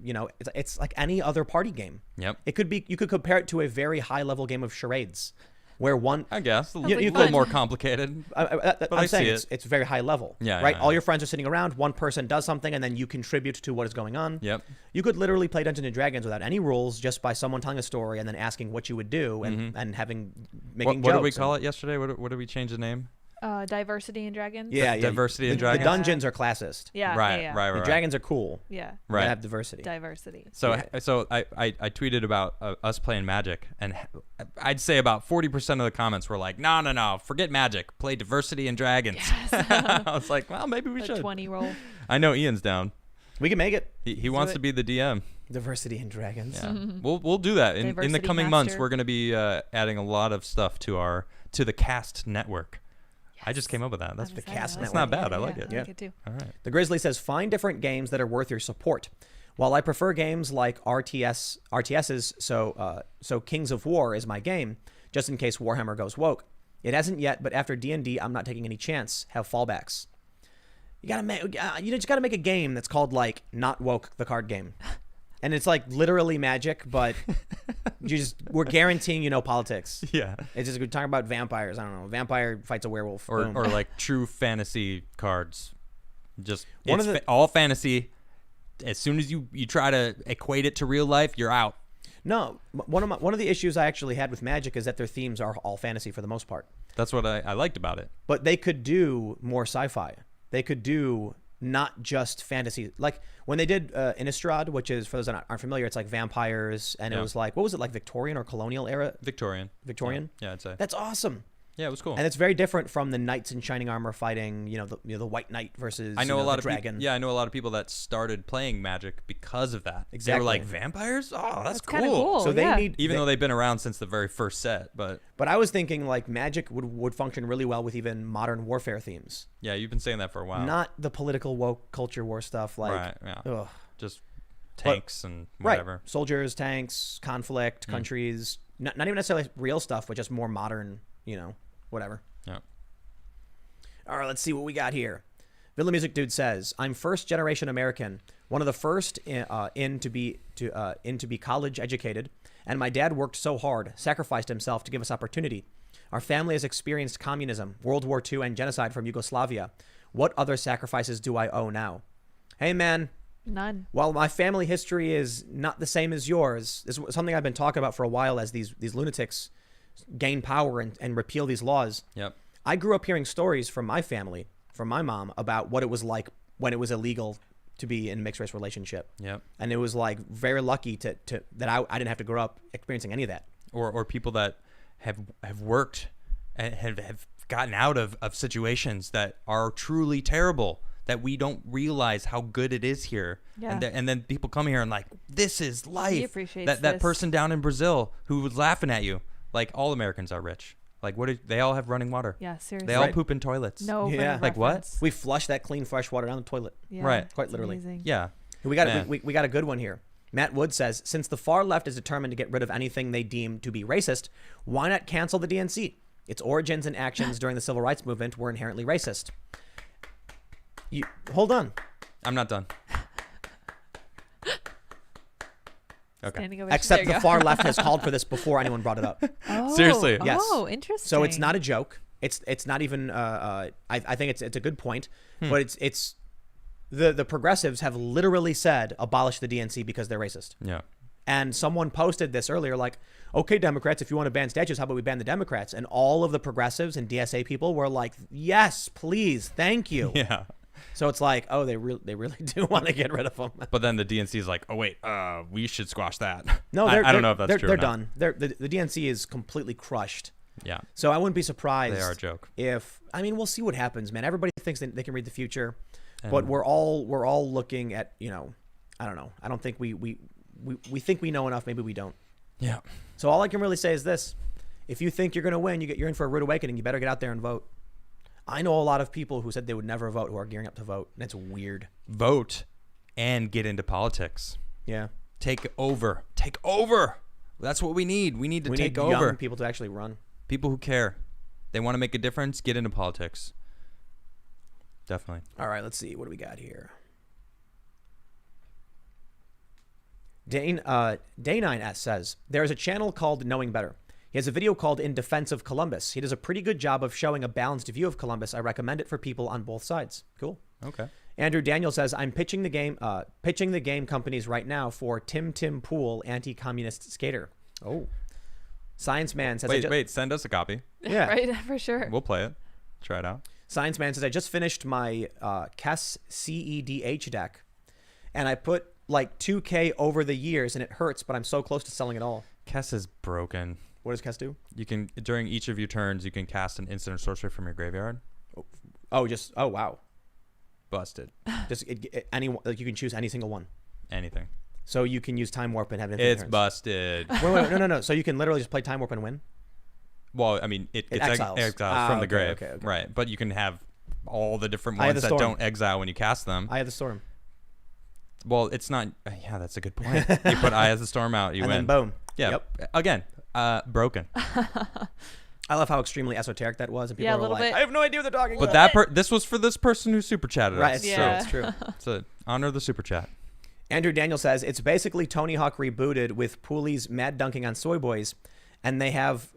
it's like any other party game. Yep. It could be, you could compare it to a very high level game of charades where one, I guess a like little fun. more complicated. I'm I saying see it's very high level. Yeah, Right. yeah, All yeah. your friends are sitting around. One person does something, and then you contribute to what is going on. Yep. You could literally play Dungeons and Dragons without any rules, just by someone telling a story and then asking what you would do, and making What jokes. did we call it yesterday? What did we change the name? Diversity in dragons. Yeah, Diversity and The Dragons? dungeons are classist. Yeah. Right, yeah. right, The right. dragons are cool. Yeah. You Right. gotta have diversity. Diversity. So Yeah. so I tweeted about us playing Magic, and I'd say about 40% of the comments were like, no, forget Magic, play Diversity and Dragons. I was like, well, maybe we The should. 20 roll. I know Ian's down. We can make it. He wants it. to be the DM. Diversity in dragons. Yeah, we'll do that in the Diversity coming months. master. We're going to be adding a lot of stuff to the Cast network. I just came up with that. That's I'm the excited. cast I That's like not it. bad. I like it. I Yeah. like it too. all right. The Grizzly says, find different games that are worth your support. While I prefer games like RTSs, so Kings of War is my game, just in case Warhammer goes woke. It hasn't yet, but after D&D, I'm not taking any chance. Have fallbacks. You just gotta make a game that's called Not Woke, the card game, and it's literally Magic, but we're guaranteeing politics. Yeah. It's just we're talking about vampires. I don't know. Vampire fights a werewolf. Or Boom. or like true fantasy cards. Just One it's of the- all fantasy. As soon as you try to equate it to real life, you're out. No, one of the issues I actually had with Magic is that their themes are all fantasy for the most part. That's what I liked about it. But they could do more sci-fi. They could do not just fantasy. Like when they did Innistrad, which is, for those that aren't familiar, it's like vampires, and it was like, what was it, like Victorian or colonial era? Victorian. Yeah, I'd say. That's awesome. Yeah, it was cool. And it's very different from the knights in shining armor fighting, the white knight versus I know a lot the of dragon. I know a lot of people that started playing Magic because of that. Exactly. They were like, vampires? Oh, that's kinda cool. cool. So they yeah. need, Even though they've been around since the very first set, but I was thinking like Magic would function really well with even modern warfare themes. yeah, you've been saying that for a while. Not the political woke culture war stuff like right, yeah. ugh. Just tanks and whatever. Right. Soldiers, tanks, conflict, countries. Not even necessarily real stuff, but just more modern, whatever. Yeah. All right, let's see what we got here. Villa Music Dude says, "I'm first generation American, one of the first in to be college educated, and my dad worked so hard, sacrificed himself to give us opportunity. Our family has experienced communism, World War II, and genocide from Yugoslavia. What other sacrifices do I owe now?" Hey, man. None. While my family history is not the same as yours, this is something I've been talking about for a while as these lunatics gain power and repeal these laws. Yep. I grew up hearing stories from my family, from my mom, about what it was like when it was illegal to be in a mixed race relationship. Yep. And it was like very lucky that I didn't have to grow up experiencing any of that. Or people that have worked and have gotten out of situations that are truly terrible, that we don't realize how good it is here. Yeah. And then people come here and like, this is life. appreciates that this. person down in Brazil who was laughing at you. Like, all Americans are rich. Like, they all have running water. Yeah, seriously. They all Right. poop in toilets. No. Yeah. frame of Like what? reference. We flush that clean fresh water down the toilet. Yeah, Right. Quite it's literally. amazing. Yeah. We got Man. we got a good one here. Matt Wood says, "Since the far left is determined to get rid of anything they deem to be racist, why not cancel the DNC? Its origins and actions during the civil rights movement were inherently racist." Hold on. I'm not done. Okay. Standing ovation. Except There the you go. far left has called for this before anyone brought it up. Oh, Seriously. Yes. Oh, interesting. So it's not a joke. It's not even. I think it's a good point, but it's the progressives have literally said abolish the DNC because they're racist. Yeah. And someone posted this earlier, like, "Okay, Democrats, if you want to ban statues, how about we ban the Democrats?" And all of the progressives and DSA people were like, "Yes, please, thank you." Yeah. So it's like, oh, they really do want to get rid of them. But then the DNC is like, oh wait, we should squash that. No, I don't know if that's true. They're or not. done. The DNC is completely crushed. Yeah. So I wouldn't be surprised. They are a joke. We'll see what happens, man. Everybody thinks they can read the future, but And- we're all looking at, I don't know. I don't think we think we know enough. Maybe we don't. Yeah. So all I can really say is this: if you think you're going to win, you're in for a rude awakening. You better get out there and vote. I know a lot of people who said they would never vote who are gearing up to vote, and it's weird. Vote and get into politics. Yeah, Take over. Take over. That's what we need. We need to we take need over. young people to actually run. People who care. They want to make a difference. Get into politics. Definitely. All right, let's see. What do we got here? Day9S says, "There is a channel called Knowing Better. He has a video called In Defense of Columbus. He does a pretty good job of showing a balanced view of Columbus. I recommend it for people on both sides." Cool. Okay. Andrew Daniel says, "I'm pitching the game companies right now for Tim Pool anti-communist skater." Oh. Science Man says, Wait. Send us a copy. Yeah. Right, for sure. We'll play it. Try it out. Science Man says, "I just finished my Kess CEDH deck, and I put like 2K over the years, and it hurts, but I'm so close to selling it all." Kess is broken. What does Kess do? You can, during each of your turns, you can cast an instant or sorcery from your graveyard. Oh, wow. Busted. Just any, like, you can choose any single one. Anything. So you can use Time Warp and have infinite It's turns. busted. Wait, no. So you can literally just play Time Warp and win? Well, I mean, it's exiles. from the Okay, grave. okay. Right. But you can have all the different Eye of ones the that Storm. don't exile when you cast them. Eye of the Storm. Well, it's not. Yeah, that's a good point. You put Eye of the Storm out, you And win. then boom. Yeah. Yep. Again, broken. I love how extremely esoteric that was. And people Yeah, a were little like, bit. "I have no idea what they're talking But about." this was for this person who super chatted Right, us. Yeah. it's true. So honor the super chat. Andrew Daniel says, "It's basically Tony Hawk rebooted with Pooley's mad dunking on soy boys, and they have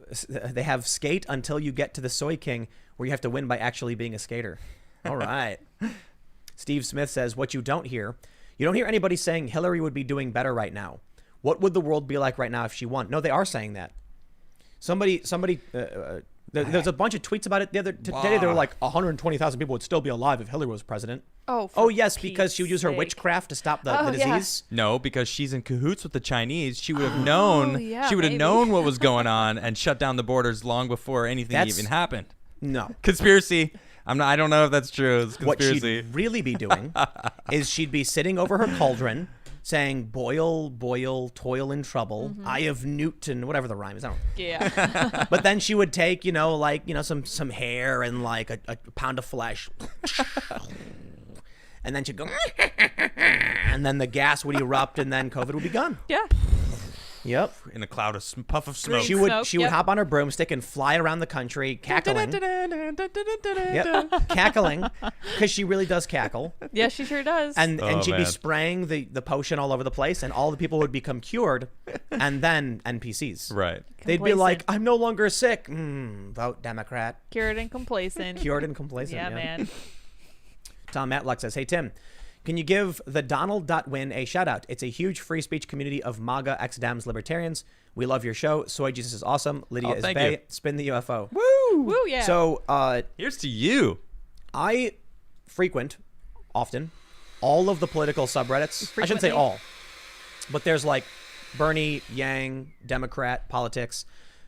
skate until you get to the Soy King, where you have to win by actually being a skater." All right. Steve Smith says, "What you don't hear anybody saying Hillary would be doing better right now. What would the world be like right now if she won? No, they are saying that. Somebody. There's a bunch of tweets about it the other day. They were like 120,000 people would still be alive if Hillary was president. Oh, yes, because she would use her witchcraft to stop the disease. No, because she's in cahoots with the Chinese. She would have known. Yeah, she would have known what was going on and shut down the borders long before anything even happened. No. Conspiracy. I don't know if that's true. It's conspiracy. What she'd really be doing is she'd be sitting over her cauldron saying, boil, boil, toil and trouble, Eye of Newton, whatever the rhyme is. I don't know. Yeah. But then she would take, some hair and like a pound of flesh. And then she'd go, and then the gas would erupt, and then COVID would be gone. Yeah. Yep. In a cloud of puff of smoke. She would hop on her broomstick and fly around the country cackling. Yep. Cackling, because she really does cackle. Yeah, she sure does. And she'd be spraying the potion all over the place, and all the people would become cured, and then NPCs. Right. They'd be like, I'm no longer sick. Vote Democrat. Cured and complacent. Cured and complacent. Yeah, man. Tom Matlock says, hey, Tim, can you give the Donald.win a shout out? It's a huge free speech community of MAGA, ex-Dems, libertarians. We love your show. Soy Jesus is awesome. Lydia is bae. You. Spin the UFO. Woo! Woo, yeah. So here's to you. I frequent often all of the political subreddits. I shouldn't say all, but there's like Bernie, Yang, Democrat, politics.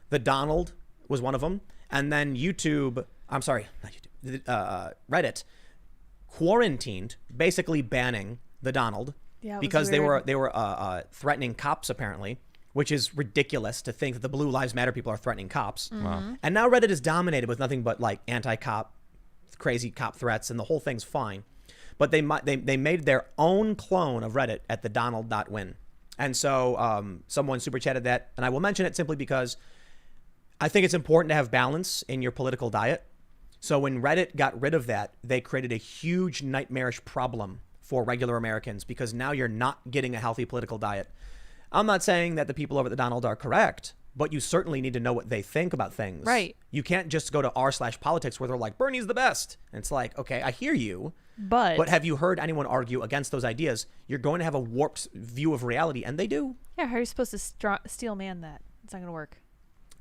The Donald was one of them. And then YouTube, I'm sorry, not YouTube, Reddit quarantined, basically banning the Donald because they were threatening cops apparently, which is ridiculous to think that the Blue Lives Matter people are threatening cops. Wow. And now Reddit is dominated with nothing but like anti-cop, crazy cop threats, and the whole thing's fine. But they made their own clone of Reddit at the Donald.win. And so someone super chatted that, and I will mention it simply because I think it's important to have balance in your political diet. So when Reddit got rid of that, they created a huge nightmarish problem for regular Americans because now you're not getting a healthy political diet. I'm not saying that the people over at the Donald are correct, but you certainly need to know what they think about things. Right. You can't just go to r/politics where they're like, Bernie's the best. And it's like, okay, I hear you. But have you heard anyone argue against those ideas? You're going to have a warped view of reality, and they do. Yeah, how are you supposed to steel man that? It's not going to work.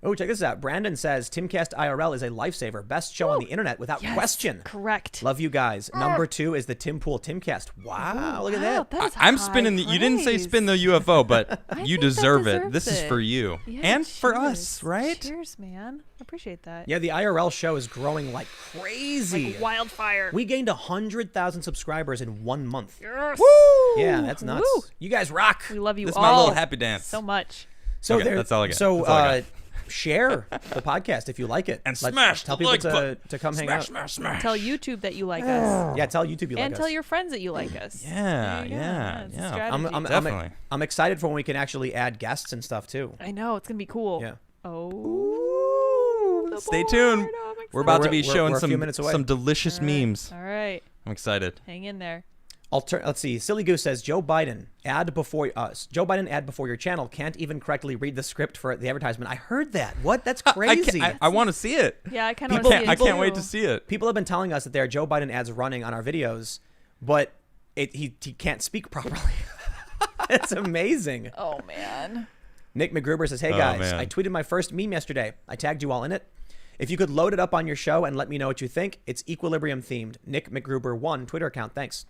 Oh, check this out. Brandon says, TimcastIRL is a lifesaver. Best show on the internet without question. Correct. Love you guys. Number 2 is the Tim Pool Timcast. Wow, look at that. I'm spinning you didn't say spin the UFO, but you deserve it. This is for you. Yeah, and for cheers. us, right? Cheers, man. I appreciate that. Yeah, the IRL show is growing like crazy. Like wildfire. We gained 100,000 subscribers in 1 month. Yes. Woo! Yeah, that's nuts. Woo. You guys rock. We love you This all. is my little happy dance. So much. So Okay, that's all I got. So That's all I got. share the podcast if you like it. And smash tell the people like to button. come hang out. Smash. Tell YouTube that you like us. Yeah, tell YouTube you like And us. tell your friends that you like us. Yeah, There you go. yeah, It's a yeah. strategy. Definitely. I'm excited for when we can actually add guests and stuff too. I know. It's going to be cool. Yeah. Oh. the Stay board. tuned. Oh, I'm We're about to be We're- showing we're a few minutes away. some delicious memes. All right. I'm excited. Hang in there. Let's see. Silly Goose says Joe Biden ad before your channel can't even correctly read the script for the advertisement. I heard that. What? That's crazy. I want to see it. Yeah, I kind of want to see it I can't wait too. to see it. People have been telling us that there are Joe Biden ads running on our videos, but he can't speak properly. It's amazing. Oh, man. Nick McGruber says, hey Oh, guys, man. I tweeted my first meme yesterday. I tagged you all in it. If you could load it up on your show and let me know what you think, it's Equilibrium themed. Nick McGruber 1 Twitter account. Thanks.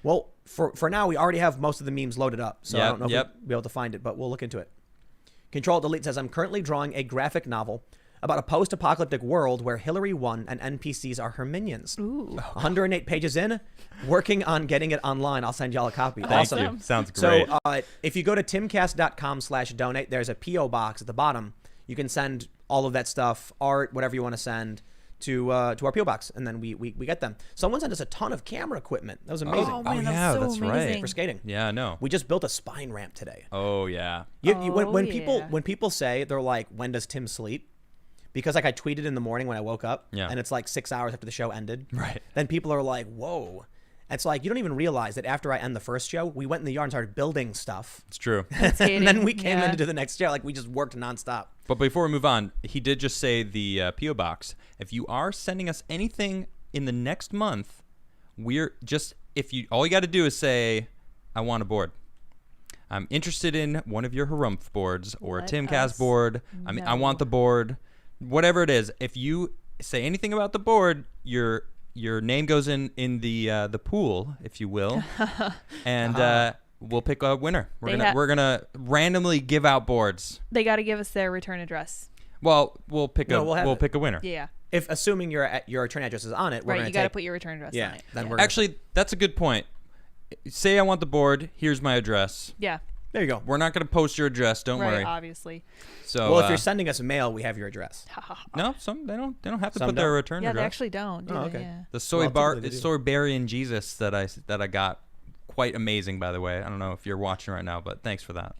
Well, for now, we already have most of the memes loaded up, so I don't know if we'll be able to find it, but we'll look into it. Control Delete says, I'm currently drawing a graphic novel about a post-apocalyptic world where Hillary won and NPCs are her minions. Ooh. 108 pages in, working on getting it online. I'll send y'all a copy. Thank Awesome. you. Sounds great. So if you go to timcast.com/donate, there's a P.O. box at the bottom. You can send all of that stuff, art, whatever you want to send, to our P.O. box, and then we get them. Someone sent us a ton of camera equipment. That was amazing. Oh, man, yeah, that's so that's right. amazing. For skating. Yeah, I know. We just built a spine ramp today. Oh, yeah. When people say, they're like, when does Tim sleep? Because like I tweeted in the morning when I woke up, and it's like 6 hours after the show ended. Right. Then people are like, whoa. It's like, you don't even realize that after I end the first show, we went in the yard and started building stuff. It's true. And then we came in to do the next show. Like, we just worked nonstop. But before we move on, he did just say the P.O. Box. If you are sending us anything in the next month, all you got to do is say, I want a board. I'm interested in one of your Harumph boards or Let a Timcast us board. I mean, I want know. the board, whatever it is. If you say anything about the board, your name goes in the pool, if you will, and we'll pick a winner. We're gonna randomly give out boards. They got to give us their return address. Well, we'll pick we'll pick a winner. Yeah. If assuming your return address is on it, we're Right. gonna You got to take. put your return address Yeah, on it. then yeah. we're gonna- Actually, that's a good point. Say I want the board. Here's my address. Yeah. There you go. We're not gonna post your address. Don't Right. worry. Obviously. So Well, if you're sending us mail, we have your address. no, they don't have to Some put their don't. return Yeah, they address. actually don't. Do Oh, they? okay. Yeah. The Well, typically they do. Soybarian Jesus that I got, quite amazing, by the way. I don't know if you're watching right now, but thanks for that.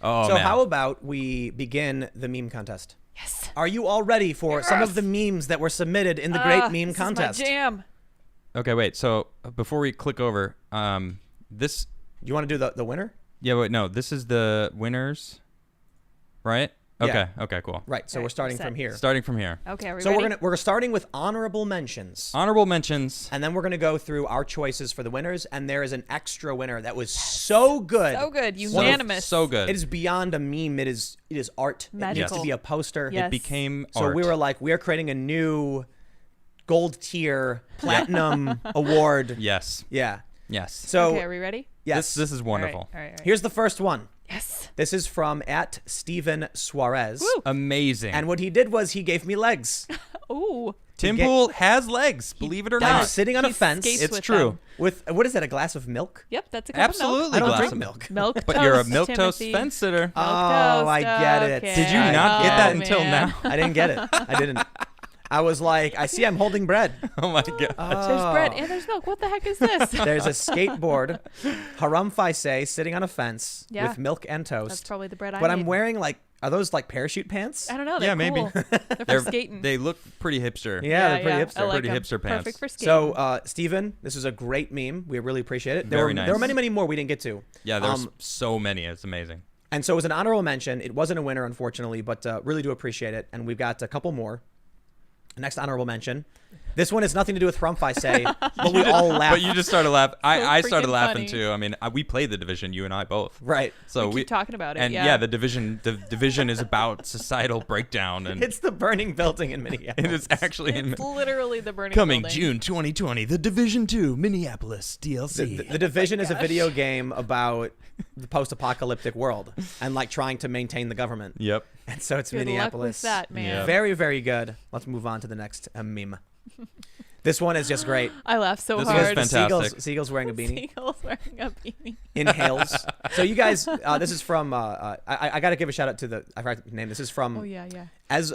Oh, So man. how about we begin the meme contest? Yes. Are you all ready for some of the memes that were submitted in the Great Meme this Contest? Is my jam. Okay, wait. So before we click over, this. You want to do the winner? Yeah, wait. No, this is the winners, right? Okay. Okay. Cool. Right. So Okay, we're starting set. from here. Starting from here. Okay. Are we So ready? we're starting with honorable mentions, Honorable mentions. and then we're gonna go through our choices for the winners. And there is an extra winner that was so good. So good. So- Unanimous. So good. It is beyond a meme. It is art. It needs Magical. to be a poster. Yes. It became So art. we were like, we are creating a new gold tier platinum award. Yes. Yeah. Yes. So Okay. Are we ready? yes, This is wonderful. All right. here's the first one. Yes. This is from @Steven Suarez. Woo. Amazing. And what he did was he gave me legs. Ooh. Tim get- Pool has legs, believe it or I'm not. sitting on a He fence skates It's with true. them. with what is that? A glass of milk? Yep. That's a cup Absolutely. Of I don't glass drink of milk. milk. But you're a toast, milk toast Timothy. fence sitter. Oh, Milk I toast, get it. okay. Did you not get that until man. now? I didn't get it. I didn't. I was like, I see I'm holding bread. Oh my god. There's bread and there's milk. What the heck is this? There's a skateboard, harumph sitting on a fence Yeah. with milk and toast. That's probably the bread I but I'm made. wearing are those like parachute pants? I don't know. They're Yeah, maybe. cool. They're for skating. They look pretty hipster. Yeah, they're pretty I hipster. like Pretty 'em. hipster pants. Perfect for skating. So, Steven, this is a great meme. We really appreciate it. There Very were nice. there were many, many more we didn't get to. Yeah, there's so many. It's amazing. And so it was an honorable mention. It wasn't a winner, unfortunately, but really do appreciate it. And we've got a couple more. Next honorable mention. This one has nothing to do with Harumph, I say, but we all laugh. But you just started laughing. I started freaking laughing funny. too. I mean, we played the division, you and I both. Right. So we keep talking about it. And yeah. the division is about societal breakdown, and It's the burning building in it Minneapolis. is actually It's literally the burning coming building. June 2020. The Division 2 Minneapolis DLC. The Division is a video game about the post-apocalyptic world and like trying to maintain the government. Yep. And so it's Good luck Minneapolis. with that, man. Yeah. Very, very good. Let's move on to the next meme. This one is just great. I laugh so This is hard. fantastic. Seagull's wearing a beanie. Seagull's wearing a beanie. Inhales. So you guys, this is from. I got to give a shout out to I forgot the name. This is from. Oh yeah. Was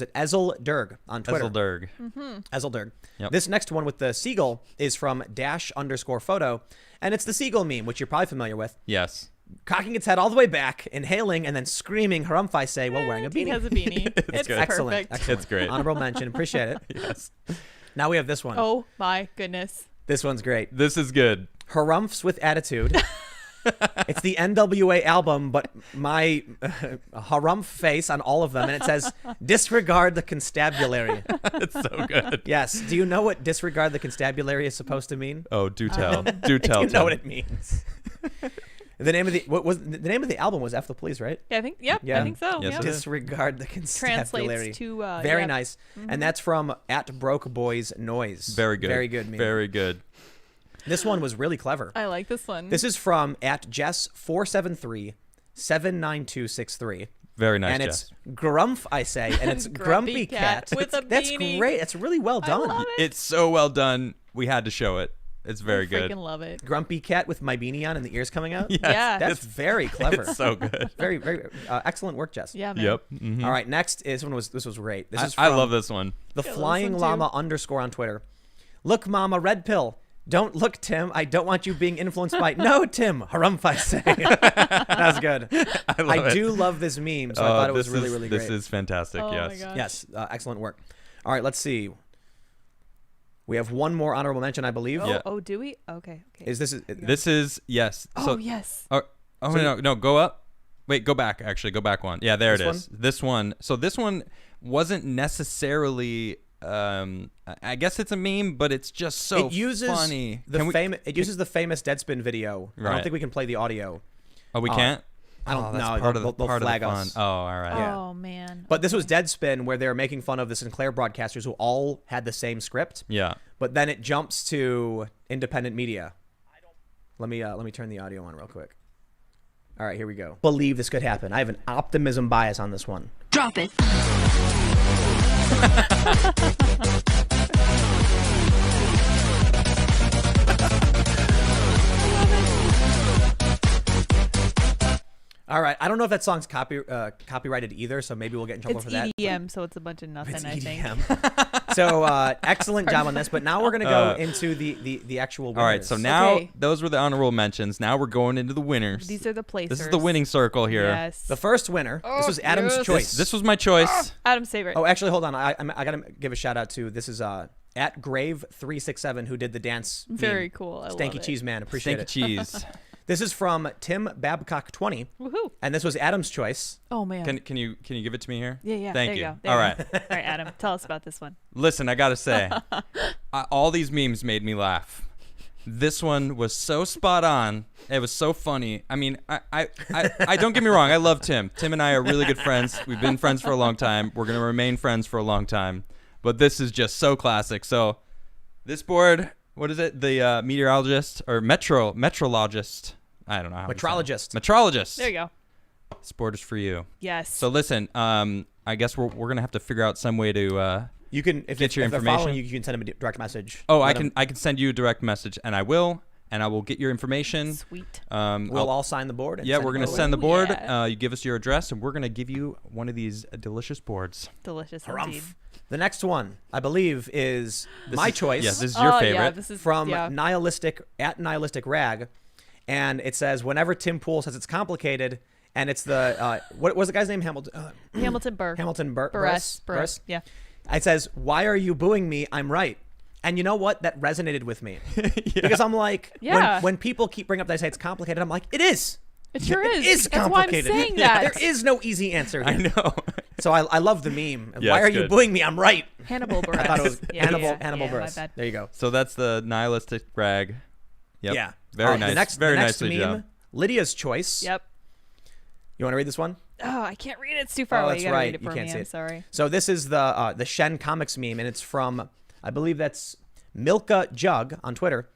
it Ezel Derg on Twitter? Esselderg. Ezel Derg. Yep. This next one with the seagull is from _photo, and it's the seagull meme, which you're probably familiar with. Yes. Cocking its head all the way back, inhaling, and then screaming Harumph while wearing a He beanie. has a beanie. It's good. Excellent. perfect. Excellent. It's great. Honorable mention. Appreciate it. Yes. Now we have this one. Oh my goodness. This one's great. This is good. Harumphs with attitude. It's the NWA album, but my harumph face on all of them, and it says disregard the constabulary. It's so good. Yes. Do you know what disregard the constabulary is supposed to mean? Oh, do tell. Do tell. You know Tim. what it means. The name of the name of the album was F the Police, right? Yeah, I think. Yep. Yeah. I think so. Yes, yep. it is. Disregard the constabulary. Translates to. Very yep. nice. And that's from @BrokeBoysNoise. Very good. Very good meme. Very good. This one was really clever. I like this one. This is from @Jess473-79263. Very nice. And Jess. it's Grumph, I say, and it's Grumpy Grumpy Cat Cat. with a That's beanie. great. It's really well I done. love it. It's so well done. We had to show it. It's very I good. freaking love it. Grumpy Cat with my beanie on and the ears coming out. Yes, Yeah. That's very clever. It's so good. Very, very excellent work, Jess. Yeah, man. Yep. Mhm. All right, next is this was great. This is I from love this one. the Yeah, Flying this one too. Llama _ on Twitter. Look, Mama, red pill. Don't look, Tim. I don't want you being influenced by. No, Tim. Harumph, I say. That's good. I do love this meme, so I thought it was really, really great. This is fantastic. Oh yes. my gosh. Yes, excellent work. All right, let's see. We have one more honorable mention, I believe. Oh, Yeah. oh, do we? Okay. Okay. This is yes. oh So, yes. Oh, So no, go up. Wait, go back. Actually, go back one. Yeah, there This it is. This one. So this one wasn't necessarily. I guess it's a meme, but it's just so it uses funny. It uses the famous Deadspin video. I Right. don't think we can play the audio, Oh, we can't. I don't that's know. Part of They'll the flag fun. us. Oh, all right. Yeah. Oh man. But this was Deadspin, where they were making fun of the Sinclair broadcasters who all had the same script. Yeah. But then it jumps to independent media. Let me turn the audio on real quick. All right, here we go. Believe this could happen. I have an optimism bias on this one. Drop it. All right, I don't know if that song's copyrighted either, so maybe we'll get in trouble It's for that. EDM, so it's a bunch of nothing. It's I think. EDM. So excellent job on this, but now we're gonna go into the actual winners. All right, so now Okay. those were the honorable mentions. Now we're going into the winners. These are the placers. This is the winning circle here. Yes. the first winner. This was Adam's yes. choice. This was my choice. Adam's favorite. Oh, actually, hold on. I gotta give a shout out to this is at Grave367 who did the dance. Very meme. cool. I Stanky love Cheese Man, appreciate Stinky it. cheese. This is from Tim Babcock 20, Woohoo. and this was Adam's choice. Oh man. Can you give it to me here? Yeah. Thank there you. Go. There All you right. Go. All right, Adam. Tell us about this one. Listen, I gotta say, all these memes made me laugh. This one was so spot on. It was so funny. I mean, I don't get me wrong. I love Tim. Tim and I are really good friends. We've been friends for a long time. We're gonna remain friends for a long time. But this is just so classic. So, this board, what is it? The meteorologist or metrologist. I don't know how. Metrologist. Metrologist. There you go. This board is for you. Yes. So listen, I guess we're gonna have to figure out some way to. You can if Get your if they're following information. you, you can send them a direct message. Oh, Let I can send you a direct message, and I will get your information. Sweet. We'll all sign the board. And Yeah, send we're it gonna over. send the board. Yeah. You give us your address, and we're gonna give you one of these delicious boards. Delicious Harumph. indeed. The next one, I believe, is my choice. Yes, this is your Oh, favorite. Yeah, this is from yeah. nihilistic rag, and it says whenever Tim Pool says it's complicated, and it's the what was the guy's name? Hamilton Burr. Burris. Yeah. It says, "Why are you booing me? I'm right." And you know what? That resonated with me because I'm like, Yeah. when people keep bringing up that I say it's complicated, I'm like, it is. It sure is. It is That's why I'm complicated. saying that. There is no easy answer here. I know. So I love the meme. Yeah, Why it's are you good. booing me? I'm right. Hannibal Buress. I thought it was Yeah, Hannibal my Buress. bad. There you go. So that's the nihilistic rag. Yep. Yeah. Very nice. The next, Very the next nicely meme, done. Lydia's choice. Yep. You want to read this one? Oh, I can't read it. It's too far Oh, away. that's You gotta right. read it You for can't me. see I'm it. sorry. So this is the Shen Comics meme, and it's from, I believe that's Milka Jug on Twitter.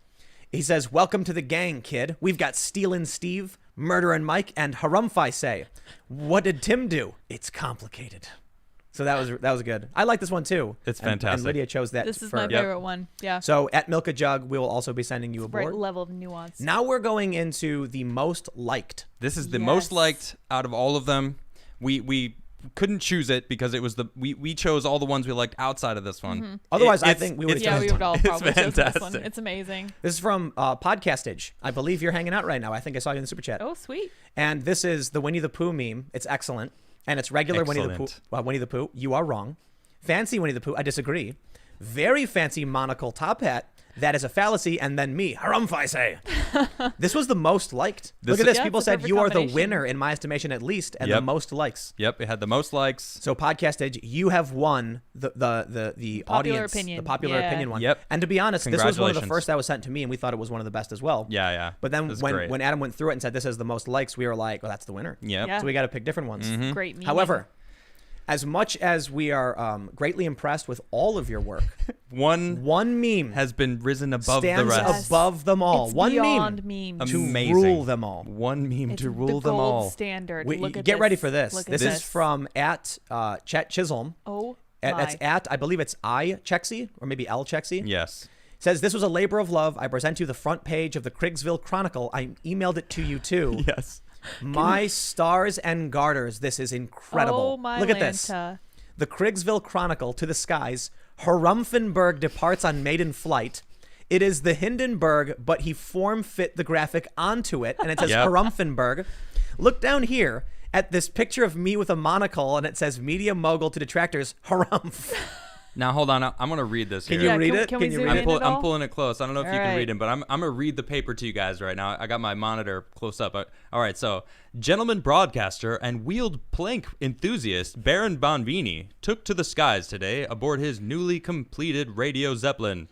He says, "Welcome to the gang, kid. We've got Stealin' Steve, Murderin' Mike, and Harumfi say. What did Tim do? It's complicated." So that was good. I like this one too. It's And fantastic. Lydia chose that. This is for, my favorite one. Yeah. So at Milka Jug, we will also be sending you a Right board. level of nuance. Now we're going into the most liked. This is the Yes. most liked out of all of them. We couldn't choose it because it was we chose all the ones we liked outside of this one. Otherwise, I It's- think we would it's Yeah, we would all It's probably choose this one. fantastic. It's amazing. This is from Podcastage. I believe you're hanging out right now. I think I saw you in the super chat. Oh, sweet. And this is the Winnie the Pooh meme. It's excellent. And it's regular Winnie the Pooh. Excellent. Winnie the Pooh, you are wrong. Fancy Winnie the Pooh, I disagree. Very fancy monocle top hat. That is a fallacy. And then me, harumph, I say. This was the most liked. Look at this. Yeah, People it's a said perfect you are the combination. winner in my estimation, at least, and the Yep. most likes. Yep, it had the most likes. So Podcastage, you have won the Popular audience, opinion. the popular Yeah. opinion one. Yep. And to be honest, this was one of the Congratulations. first that was sent to me, and we thought it was one of the best as well. Yeah, yeah. But then It was when great. Adam went through it and said this has the most likes, we were like, well, that's the winner. Yep. Yeah. So we got to pick different ones. Great meme. However, as much as we are greatly impressed with all of your work, one meme has been risen above stands the rest. Yes. above them all. It's One beyond meme memes. to Amazing. rule them all. One meme It's to rule the them gold all. standard. We, Look at get this. ready for this. Look at This is from at Chet Chisholm. Oh That's my. at, I believe it's I Chexy, or maybe L Chexy. Yes. Says, "This was a labor of love. I present you the front page of the Craigsville Chronicle. I emailed it to you too. Yes. My stars and garters. This is incredible. Oh my Look at this. Lanta. The Craigsville Chronicle to the skies. Harumfenberg departs on maiden flight. It is the Hindenburg, but he form fit the graphic onto it, and it says Yep. Harumfenberg. Look down here at this picture of me with a monocle, and it says media mogul to detractors, harumph." Now hold on. I'm gonna read this Can here. you read can, it? Can Can we you zoom read in it? at all? I'm pulling it close. I don't know if you can Alright. read it, but I'm gonna read the paper to you guys right now. I got my monitor close up. All right, so gentleman broadcaster and wheeled plank enthusiast Baron Bonvini took to the skies today aboard his newly completed radio Zeppelin.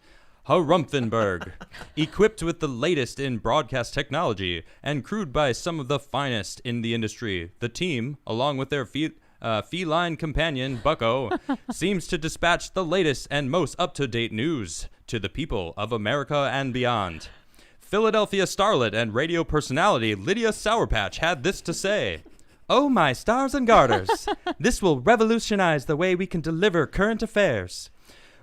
Harumphenberg. Equipped with the latest in broadcast technology and crewed by some of the finest in the industry, the team, along with their feline companion, Bucko, seems to dispatch the latest and most up-to-date news to the people of America and beyond. Philadelphia starlet and radio personality Lydia Sourpatch had this to say. Oh, my stars and garters. This will revolutionize the way we can deliver current affairs.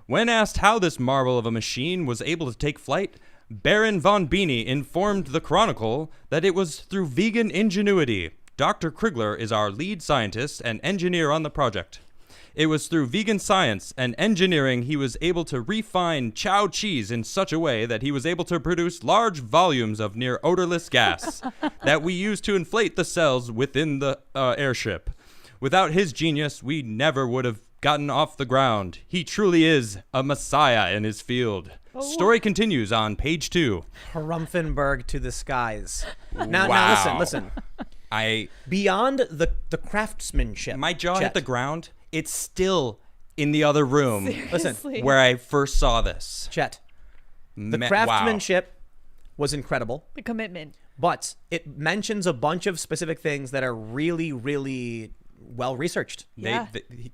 When asked how this marvel of a machine was able to take flight, Baron von Beanie informed the Chronicle that it was through vegan ingenuity. Dr. Krigler is our lead scientist and engineer on the project. It was through vegan science and engineering he was able to refine chow cheese in such a way that he was able to produce large volumes of near odorless gas that we used to inflate the cells within the airship. Without his genius, we never would have gotten off the ground. He truly is a messiah in his field. Story continues on page 2. Harumphenberg to the skies. Now, Wow. listen. I Beyond the craftsmanship. My jaw Chet. hit the ground. It's still in the other room Seriously. where I first saw this. Chet. The Wow. craftsmanship was incredible, The commitment. but it mentions a bunch of specific things that are really, really well researched. Yeah.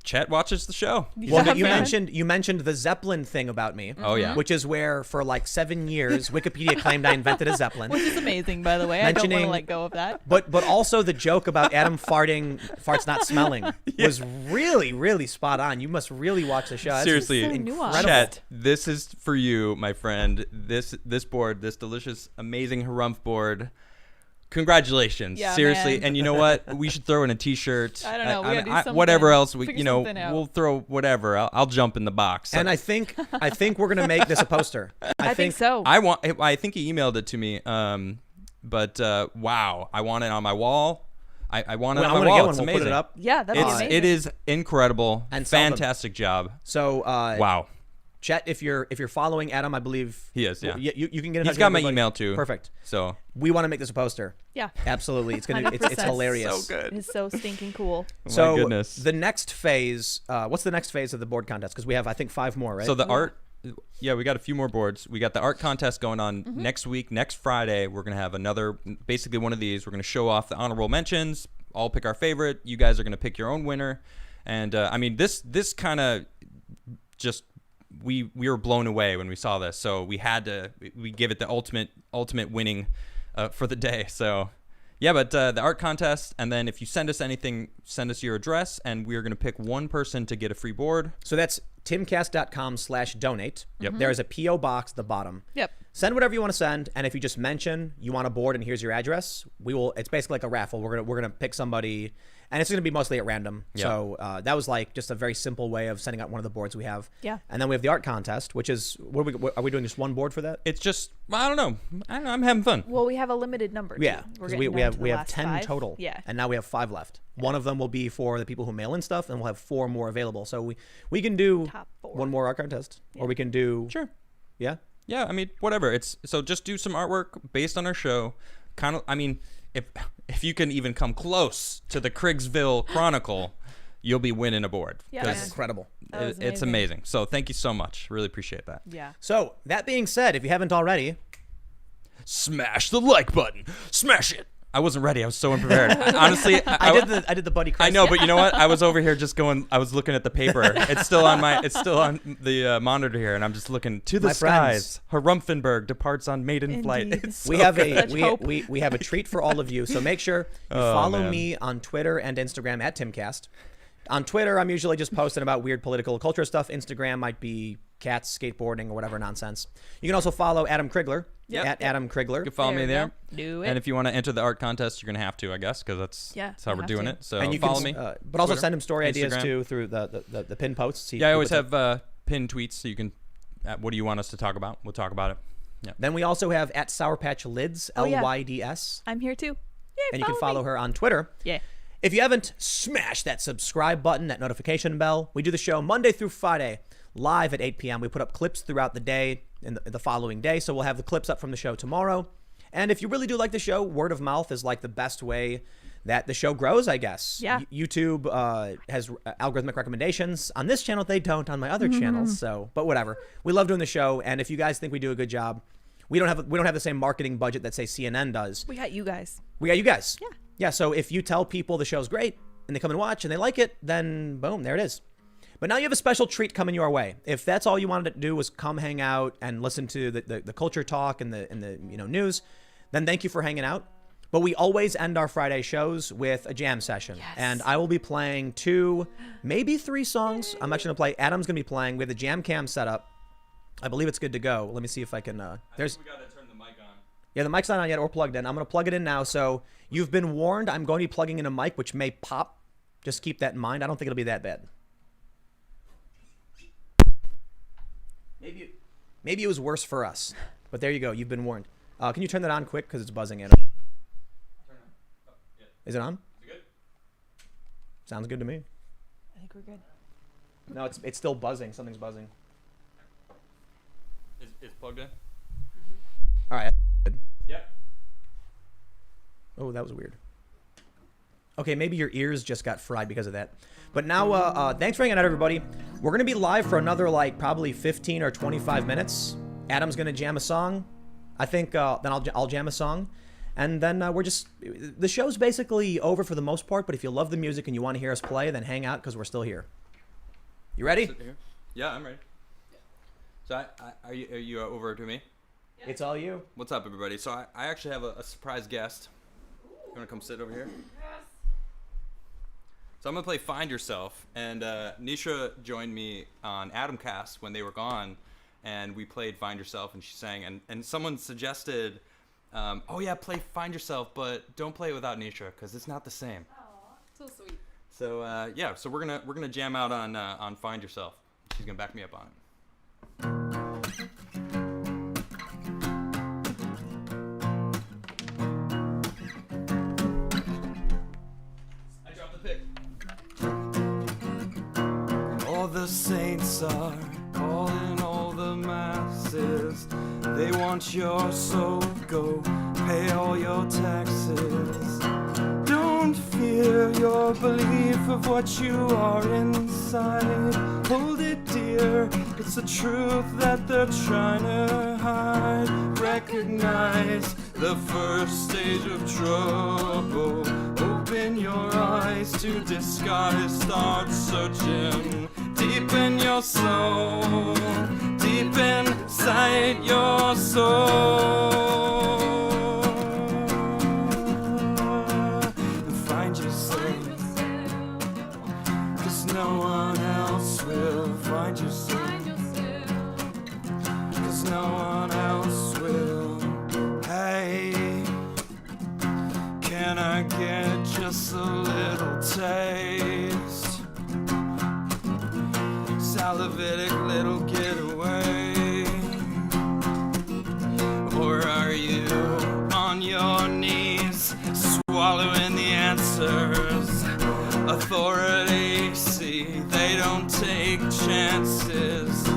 Chet watches the show. Well, Yeah, you man. mentioned the Zeppelin thing about me. Oh, yeah. Which is where for like 7 years Wikipedia claimed I invented a Zeppelin. Which is amazing, by the way. I don't want to Mentioning- let go of that. But also the joke about Adam farts not smelling was really, really spot on. You must really watch the show. That's Seriously, so nuanced. Chet, this is for you, my friend. This board, this delicious, amazing harumph board. Congratulations, Yeah, seriously. man. And you know what? We should throw in a T-shirt. I don't know. We gotta do something. whatever else we, Figure something out. we'll throw whatever. I'll jump in the box. And I think we're gonna make this a poster. I think so. I think he emailed it to me. But wow, I want it on my wall. I want it Well, on I'm my gonna wall. get one. It's We'll amazing. put it up. Yeah, that'd be amazing. It is incredible. And sell them. Fantastic job. So Wow. Chet, if you're following Adam, I believe He is, yeah. You can get in touch He's got with my everybody. email too. Perfect. So We want to make this a poster. Yeah. Absolutely. It's it's 100%. hilarious. So good. It's so stinking cool. So My goodness. the next phase, what's the next phase of the board contest? Because we have, I think, 5 more, right? So the art, yeah, we got a few more boards. We got the art contest going on next week. Next Friday, we're going to have another, basically one of these. We're going to show off the honorable mentions, all pick our favorite. You guys are going to pick your own winner. And, I mean, this kind of just, we were blown away when we saw this. So we had to, we give it the ultimate winning for the day. So, yeah, but the art contest, and then if you send us anything, send us your address, and we're going to pick one person to get a free board. So that's timcast.com/donate. Yep. There is a P.O. box at the bottom. Yep. Send whatever you want to send, and if you just mention you want a board and here's your address, we will. It's basically like a raffle. We're gonna pick somebody, and it's gonna be mostly at random. Yeah. So that was like just a very simple way of sending out one of the boards we have. Yeah. And then we have the art contest, which is are we doing just one board for that? It's just, I don't know. I'm having fun. Well, we have a limited number. too. Yeah, We're because getting we down to have the last 10 5. total. Yeah. And now we have 5 left. One of them will be for the people who mail in stuff, and we'll have 4 more available. So we can do Top 4. one more art contest, or we can do Sure. Yeah. Yeah, I mean, whatever. It's so just do some artwork based on our show. Kind of, I mean, if you can even come close to the Craigsville Chronicle, you'll be winning a board. Yeah, That's man. incredible. That was It's amazing. So thank you so much. Really appreciate that. Yeah. So that being said, if you haven't already, Smash the like button. Smash it. I wasn't ready. I was so unprepared. Honestly, I did the Buddy Christ. I know, but you know what? I was over here just going. I was looking at the paper. It's still on the monitor here, and I'm just looking to the My skies. Harumphenberg departs on maiden flight. Indeed. It's We so have good. Such hope. we have a treat for all of you. So make sure you Oh, follow man. me on Twitter and Instagram at Timcast. On Twitter, I'm usually just posting about weird political culture stuff. Instagram might be cats, skateboarding, or whatever nonsense. You can also follow Adam Krigler Yep. at Adam Krigler. You can follow There me we there. go. Do it. And if you want to enter the art contest, you're gonna have to, I guess, because that's how you we're have doing to. it. So And you follow can, me. but also Twitter, send him story ideas Instagram. too through the pin posts. Yeah, I always have pinned tweets, so you can. What do you want us to talk about? We'll talk about it. Yeah. Then we also have at Sour Patch Lids, Oh, yeah. LYDS, I'm here too. Yay, and you can follow me. her on Twitter. Yeah. If you haven't, smash that subscribe button, that notification bell. We do the show Monday through Friday, live at 8 p.m. We put up clips throughout the day and the following day, so we'll have the clips up from the show tomorrow. And if you really do like the show, word of mouth is like the best way that the show grows, I guess. Yeah. YouTube has algorithmic recommendations. On this channel, they don't on my other channels. So, but whatever. We love doing the show, and if you guys think we do a good job, we don't have the same marketing budget that say CNN does. We got you guys. We got you guys. Yeah. Yeah. So if you tell people the show's great and they come and watch and they like it, then boom, there it is. But now you have a special treat coming your way. If that's all you wanted to do was come hang out and listen to the culture talk and the news, then thank you for hanging out. But we always end our Friday shows with a jam session. Yes. And I will be playing 2, maybe 3 songs. I'm actually going to play. Adam's going to be playing. We have the jam cam set up. I believe it's good to go. Let me see if I can. We got to turn the mic on. Yeah, the mic's not on yet or plugged in. I'm going to plug it in now. So you've been warned. I'm going to be plugging in a mic, which may pop. Just keep that in mind. I don't think it'll be that bad. Maybe it was worse for us. But there you go. You've been warned. Can you turn that on quick? Because it's buzzing, Adam. Is it on? Is it good? Sounds good to me. I think we're good. No, it's still buzzing. Something's buzzing. It's plugged in? All right. Yeah. Oh, that was weird. Okay, maybe your ears just got fried because of that. But now, thanks for hanging out, everybody. We're going to be live for another, probably 15 or 25 minutes. Adam's going to jam a song. I think then I'll jam a song. And then the show's basically over for the most part, but if you love the music and you want to hear us play, then hang out because we're still here. You ready? Yeah, I'm ready. So are you over to me? It's all you. What's up, everybody? So I actually have a surprise guest. You want to come sit over here? Yes. So I'm going to play Find Yourself. And Nisha joined me on Adamcast when they were gone. And we played Find Yourself, and she sang. And someone suggested, oh, yeah, play Find Yourself, but don't play it without Nisha because it's not the same. Aw, so sweet. So, yeah, so we're gonna jam out on Find Yourself. She's going to back me up on it. I dropped the pick. All the saints are calling all the masses. They want your soul. Go pay all your taxes. Don't fear your belief of what you are inside. Hold it dear, it's the truth that they're trying to hide. Recognize the first stage of trouble. Open your eyes to disguise. Start searching deep in your soul, deep inside your soul. No one else will find yourself, 'cause no one else will. Hey, can I get just a little taste? Salivatic little getaway. Or are you on your knees swallowing the answers? Authority, see, they don't take chances.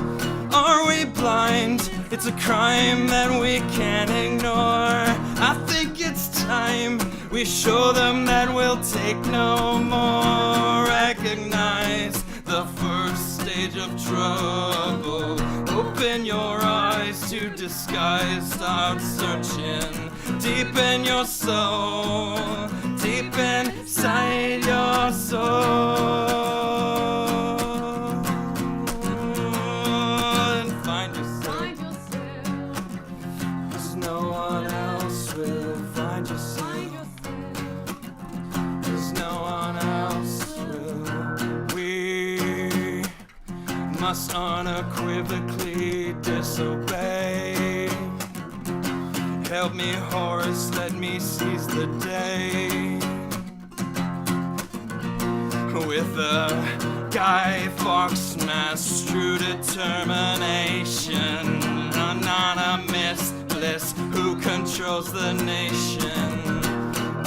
Are we blind? It's a crime that we can't ignore. I think it's time we show them that we'll take no more. Recognize the first stage of trouble. Open your eyes to disguise. Start searching deep in your soul, deep inside your soul. And find yourself, 'cause no one else will find yourself, 'cause no one else will. We must unequivocally disobey. Help me, Horace, let me seize the day. With a Guy Fawkes mask, true determination. Anonymous bliss, who controls the nation?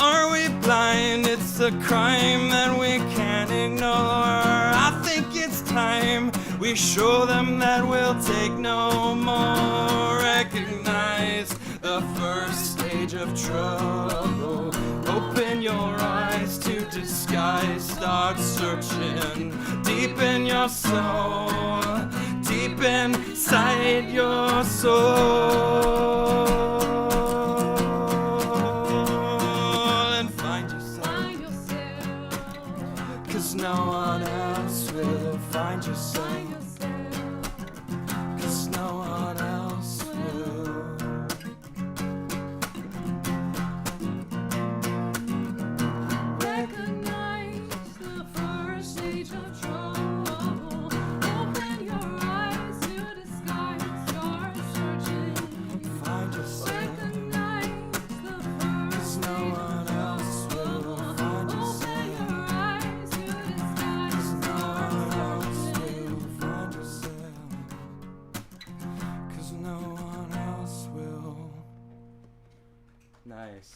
Are we blind? It's a crime that we can't ignore. I think it's time we show them that we'll take no more. Recognize the first stage of trouble. Open your eyes eyes to disguise. Start searching deep in your soul, deep inside your soul, and find yourself. 'Cause no one else will find yourself. 'Cause no one else will. Recognize the first stage of trouble. Open your eyes to the sky and start searching. Find yourself. Recognize the first 'Cause no stage one of else will find trouble. yourself. Open your eyes to the sky and No start one else searching. will find yourself. 'Cause no one else will. Nice.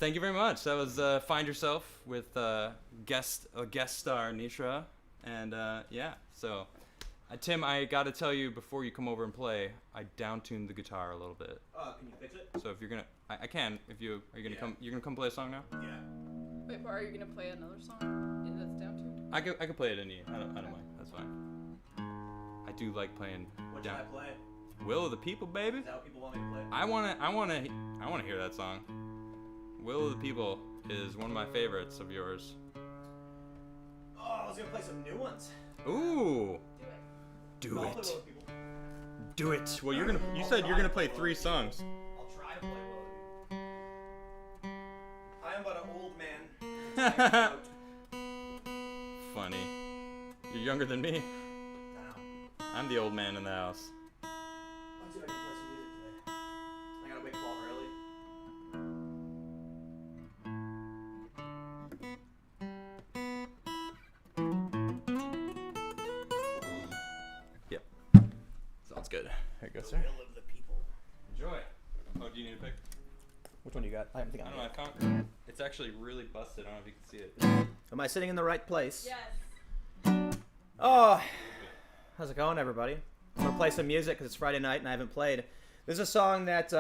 Thank you very much. That was Find Yourself with guest star Nishra, and yeah. So, Tim, I got to tell you before you come over and play, I down-tuned the guitar a little bit. Can you fix it? So if you're gonna, I can. If you are you gonna Yeah. come, you're gonna come play a song now. Yeah. Wait, but are you gonna play another song that's down tuned? I can play it in E. I don't mind. That's fine. I do like playing What should I down. play? Will of the People, baby. Is that what people want me to play? I wanna hear that song. Will of the People is one of my favorites of yours. Oh, I was gonna play some new ones. Ooh. Do I'll it. play Will of People. Do it. Well, you said you're gonna play 3 songs. I'll try to play Will of People. I am but an old man. Funny. You're younger than me. I'm the old man in the house. Let's see if I can play some music today. I gotta wake Paul early. Yep. Sounds good. Here you go, sir. Will of the People. Enjoy. Oh, do you need a pick? Which one do you got? I think I I'm. don't know. I can't. It's actually really busted. I don't know if you can see it. Am I sitting in the right place? Yes. Oh, how's it going, everybody? I'm gonna play some music because it's Friday night and I haven't played. This is a song that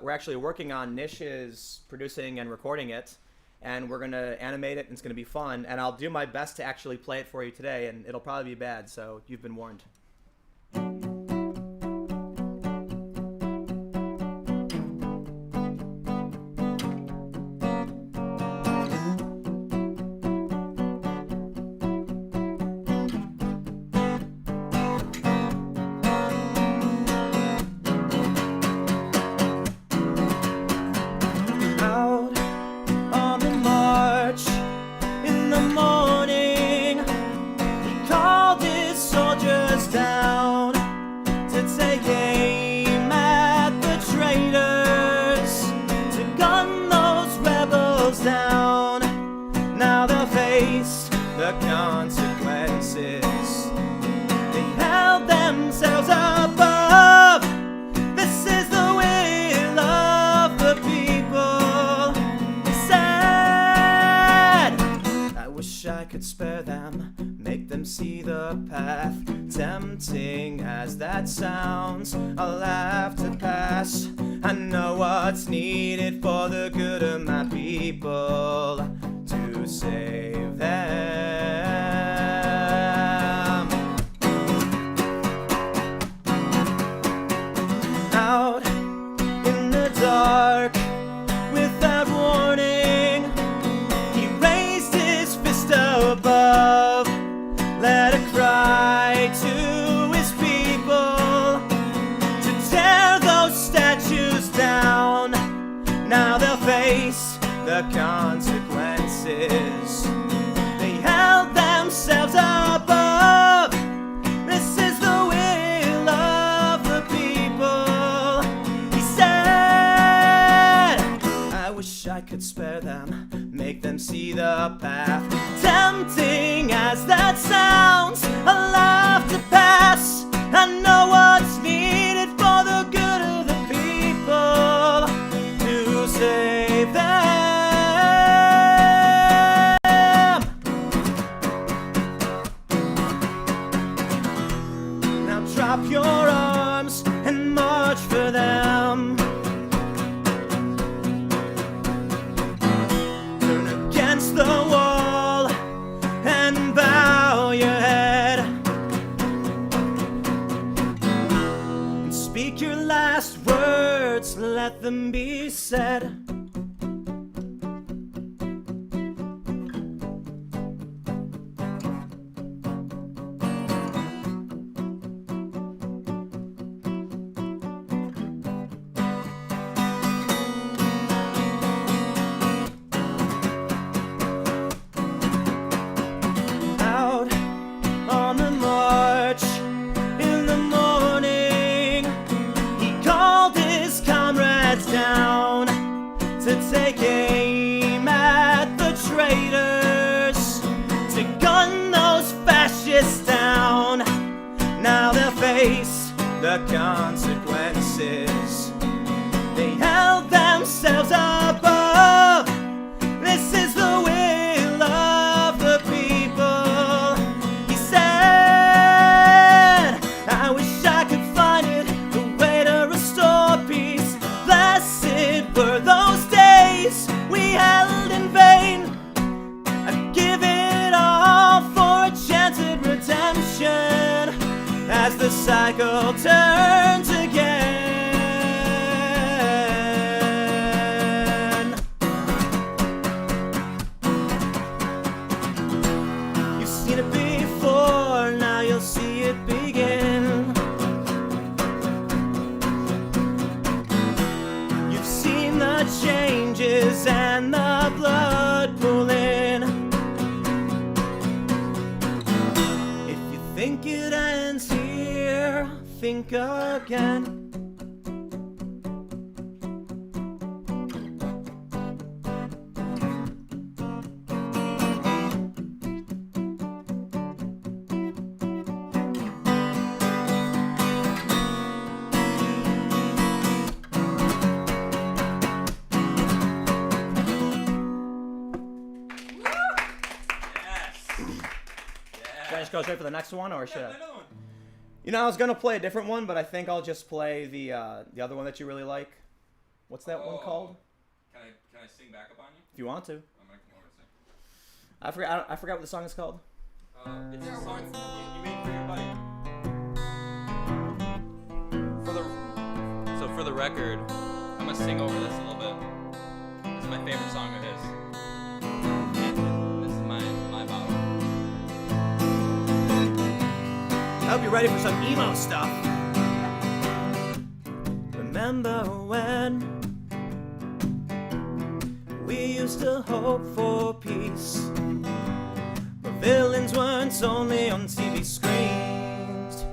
we're actually working on. Nish is producing and recording it, and we're gonna animate it, and it's gonna be fun. And I'll do my best to actually play it for you today, and it'll probably be bad, so you've been warned. Out on the march in the morning, he called his soldiers down to take aim at the traitors, to gun those rebels down. Now they'll face the consequences. They held themselves above. This is the will of the people. He said, I wish I could spare them, make them see the path. Tempting as that sounds, I'll have to pass. I know what's needed for the good of my people, to save them. Out in the dark, without warning, he raised his fist above, led a cry to his people to tear those statues down. Now they'll face the consequences. They held themselves above. This is the will of the people. He said, I wish I could spare them, make them see the path. Tempting as that sounds, I'll have to pass. I know what's needed for the good of the people, to save them. Now drop your arms and march for them. let them be said. Out on the march in the morning, he called his comrades down to take aim at the traitors, to gun those fascists down. Now they'll face the consequences. They held themselves above. This is the will of the people. He said, I wish I could find it, the way to restore peace. Blessed were those days we held in vain. I'd give it all for a chance at redemption as the cycle turns again. You've seen it before, now you'll see it begin. You've seen the changes and the blood pooling. If you think it ends here, think again. Should I just go straight for the next one, or should I? You know, I was gonna play a different one, but I think I'll just play the other one that you really like. What's that one called? Can I sing backup on you? If you want to. I'm gonna come over and sing. I forgot what the song is called. It's a song you made for your buddy. For the record, I'm gonna sing over this a little bit. This is my favorite song of his. And this is my bottle. I hope you're ready for some emo stuff. Remember when we used to hope for peace, but villains weren't only on TV screens.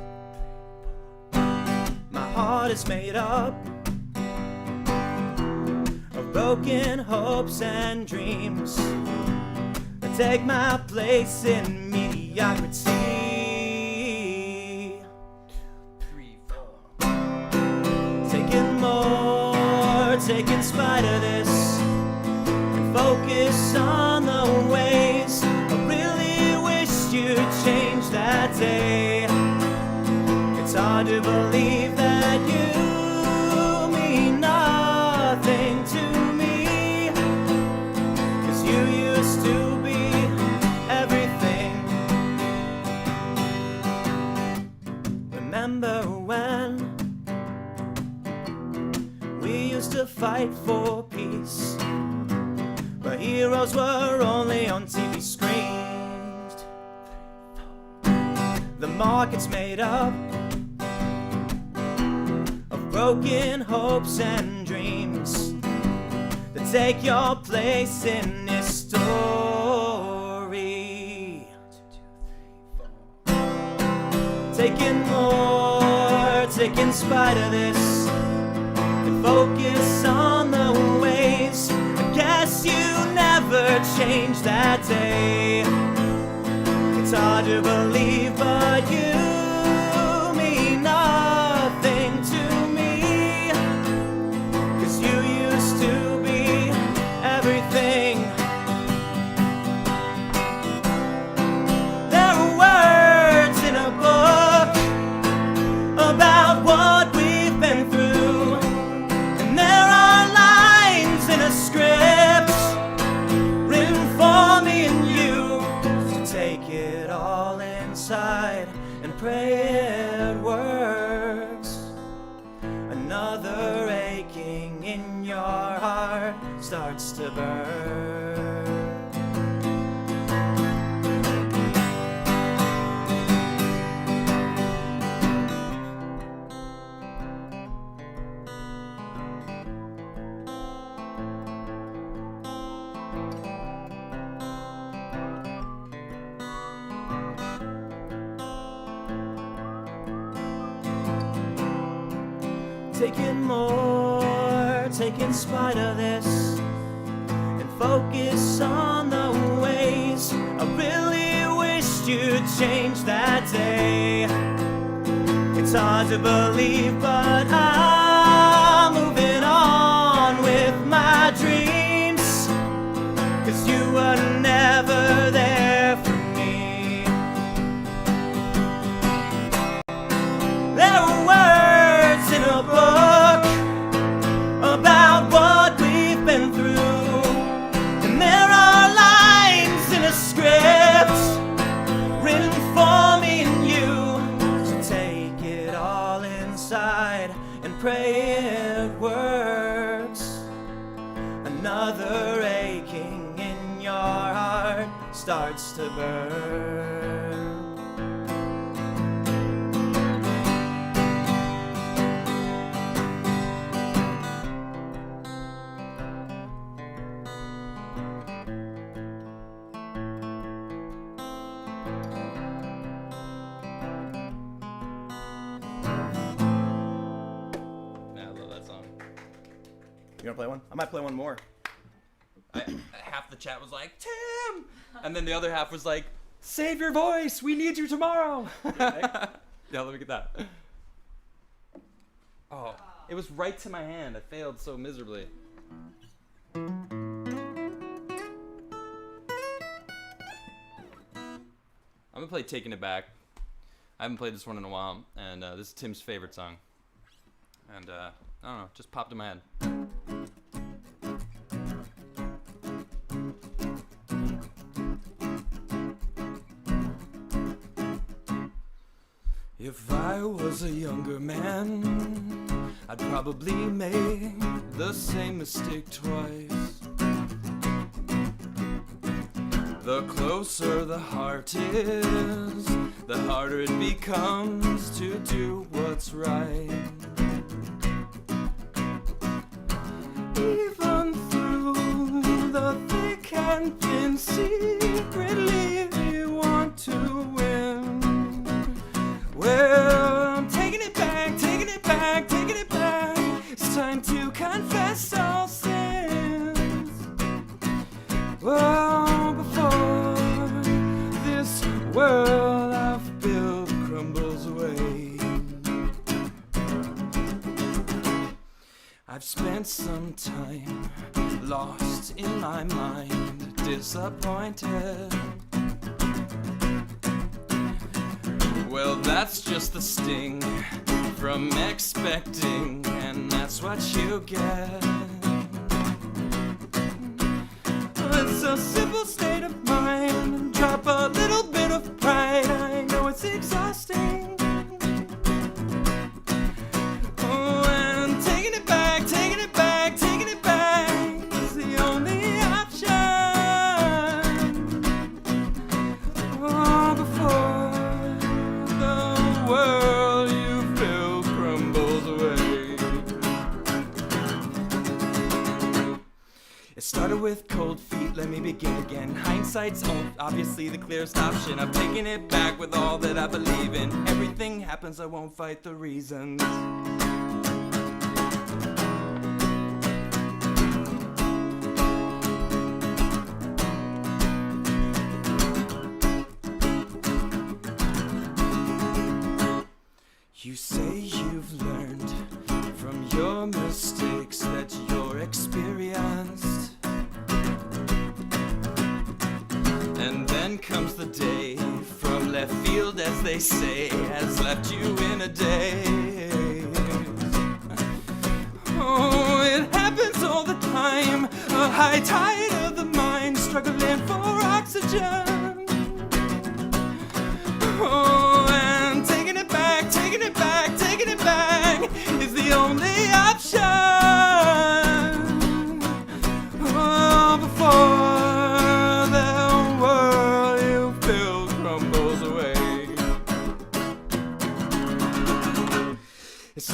My heart is made up of broken hopes and dreams. I take my place in mediocrity. Taking more, taking spite of this, and focus on the ways I really wish you'd change that day. It's hard to believe that you mean nothing to me, 'cause you used to be everything. Remember when we used to fight for peace, but heroes were only on TV screens. The market's made up of broken hopes and dreams that take your place in this story. Taking more, taking spite of this, and focus on the ways I guess you never changed that day. It's hard to believe, but you mean nothing to me, 'cause you used to be everything. There are words in a book about what we've been through, and there are lines in a script written for me and you. So take it all inside and pray it works. Another aching in your heart starts to burn. Taking more, take in spite of this, and focus on the ways I really wished you'd change that day. It's hard to believe, but I'm moving on with my dreams, 'cause you were never there for me. There were words in a book about what we've been through, and there are lines in a script written for me and you. So take it all inside and pray it works. Another aching in your heart starts to burn. Yeah, I love that song. You gonna play one? I might play one more. Half the chat was like, Tim! And then the other half was like, save your voice! We need you tomorrow! Yeah, let me get that. Oh, it was right to my hand. I failed so miserably. I'm gonna play Taking It Back. I haven't played this one in a while, and this is Tim's favorite song. And I don't know, just popped in my head. If I was a younger man, I'd probably make the same mistake twice. The closer the heart is, the harder it becomes to do what's right. Even through the thick and thin, secretly you want to win. Well, I'm taking it back, taking it back, taking it back. It's time to confess all sins. Well, before this world I've built crumbles away, I've spent some time lost in my mind, disappointed. Well, that's just the sting from expecting, and that's what you get. It's a simple state of mind, drop a little bit of pride. I know it's exhausting. Oh, and taking it back, taking it back, taking it back is the only option. Oh, before the world you built crumbles away. It started with cold feet, let me begin again. Hindsight's obviously the clearest option. I'm taking it back with all that I believe in. Everything happens, I won't fight the reasons. You say you've learned from your mistakes, that you're experienced. And then comes the day from left field, as they say, has left you in a daze. Oh, it happens all the time, a high tide of the mind, struggling for oxygen. Oh, and taking it back, taking it back, taking it back is the only option.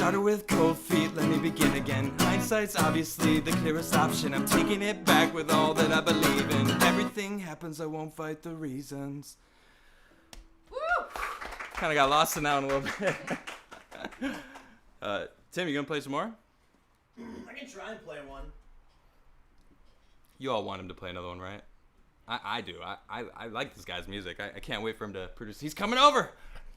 Started with cold feet, let me begin again. Hindsight's obviously the clearest option. I'm taking it back with all that I believe in. Everything happens, I won't fight the reasons. Woo! Kind of got lost in that one a little bit. Tim, you gonna play some more? I can try and play one. You all want him to play another one, right? I do. I like this guy's music. I can't wait for him to produce. He's coming over.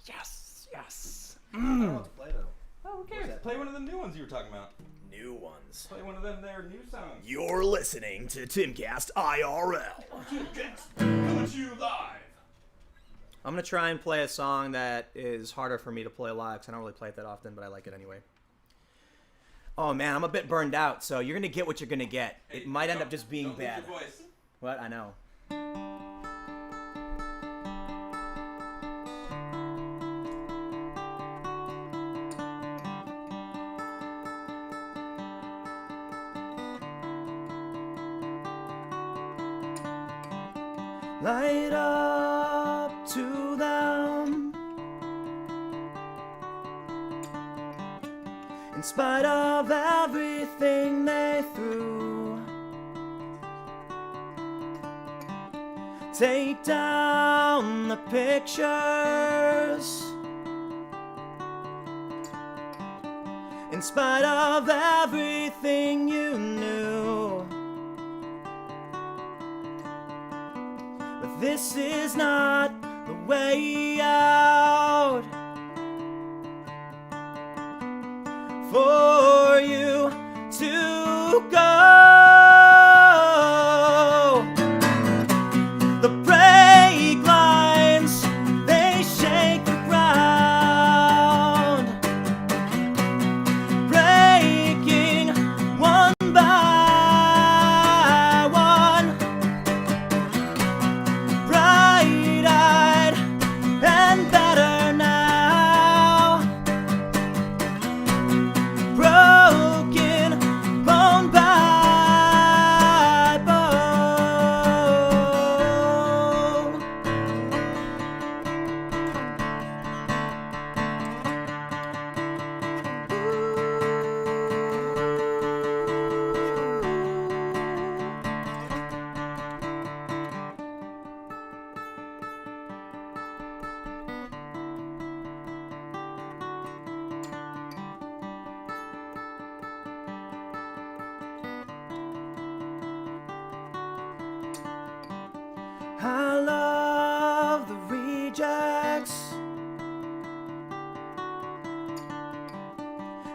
Yes, yes. I don't know what to play though. Oh, who cares? Play one of the new ones you were talking about. New ones. Play one of them their new songs. You're listening to Timcast IRL. Coming to you live. I'm gonna try and play a song that is harder for me to play live because I don't really play it that often, but I like it anyway. Oh man, I'm a bit burned out, so you're gonna get what you're gonna get. Hey, It might end up just being don't lose bad. your voice. What? I know. Light up to them. In spite of everything they threw, take down the pictures. In spite of everything you knew. But this is not the way out for you to go. The brake lines, they shake the ground, breaking one by one. Bright-eyed and better now, broken bone by bone. I love the rejects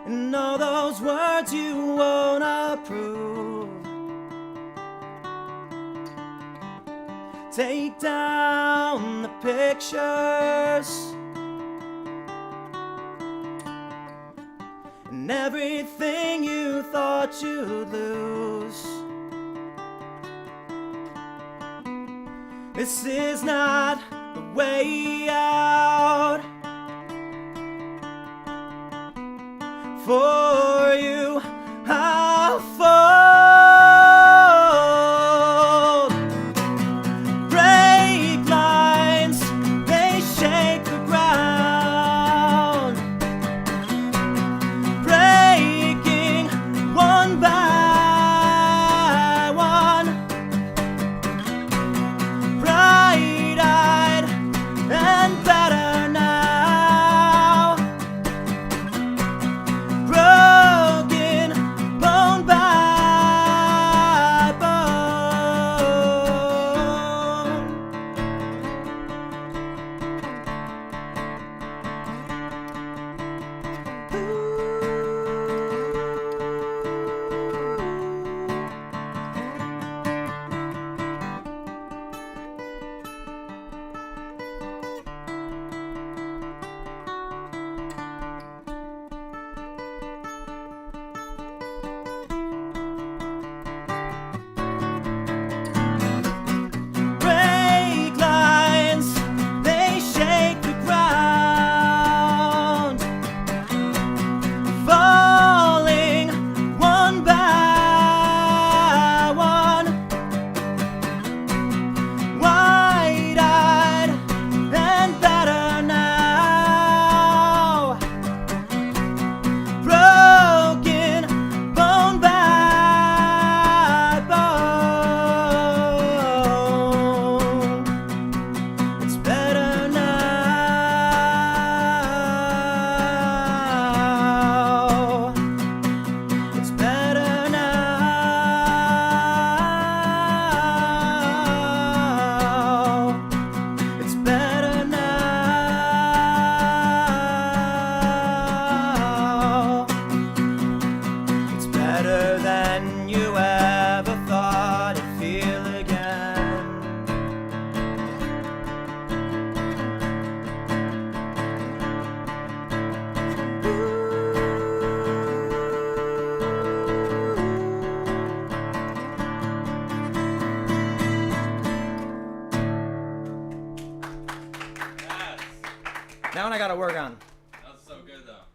and all those words you won't approve. Take down the pictures and everything you thought you'd lose. This is not the way out for you. I'll fold. Brake lines, they shake the ground, breaking one by one. Bright-eyed and better now, broken That one I gotta work on. That was so good though.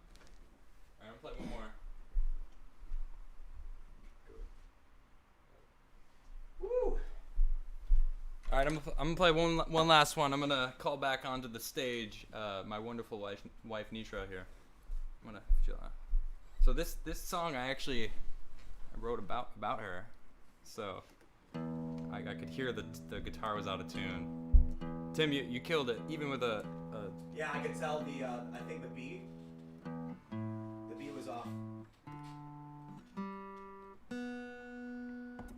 Alright, I'm gonna play one more. Woo! Alright, I'm gonna play one last one. I'm gonna call back onto the stage my wonderful wife Nitra here. I'm gonna so this song I wrote about her. So I could hear the guitar was out of tune. Tim, you killed it, even with a Yeah, I could tell I think the beat was off.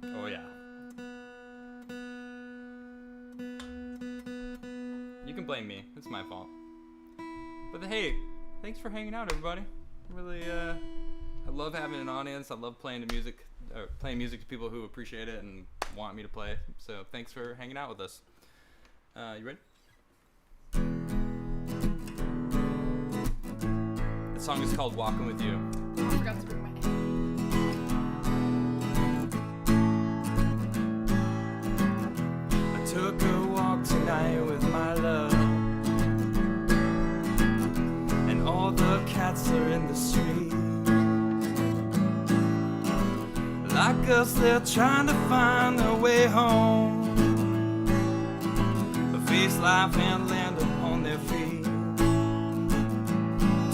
oh yeah. You can blame me. It's my fault. But hey, thanks for hanging out, everybody. Really, I love having an audience. I love playing music to people who appreciate it and want me to play. So thanks for hanging out with us. You ready? The song is called "Walking with You." I forgot to bring my name. I took a walk tonight with my love, and all the cats are in the street. Like us, they're trying to find their way home, face life and land upon their feet.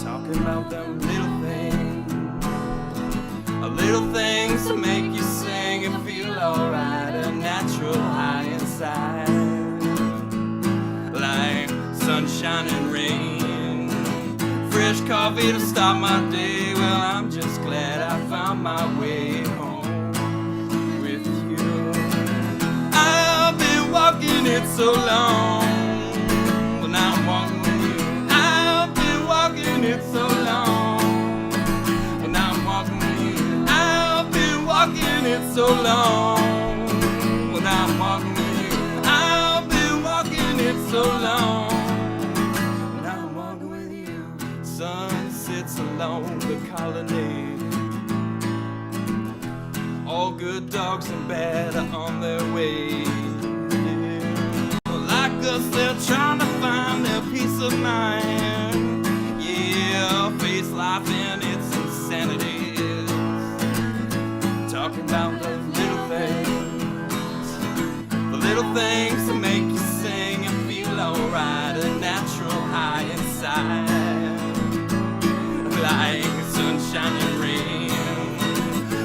Talking about them little things to make you sing and feel alright, a natural high inside, like sunshine and rain, fresh coffee to start my day. Well, I'm just glad I found my way home with you. I've been walking it so long, well now I'm walking with you. I've been walking it so long, well now I'm walking with you. I've been walking it so long, well now I'm walking with you. I've been walking it so long, well now I'm walking with you. Sun sits along the colonnade, all good dogs and bad are on their way. Like us, they're trying to find their peace of mind. Yeah, face life and its insanities. Talking about the little things to make you sing and feel alright, a natural high inside, like sunshine and rain,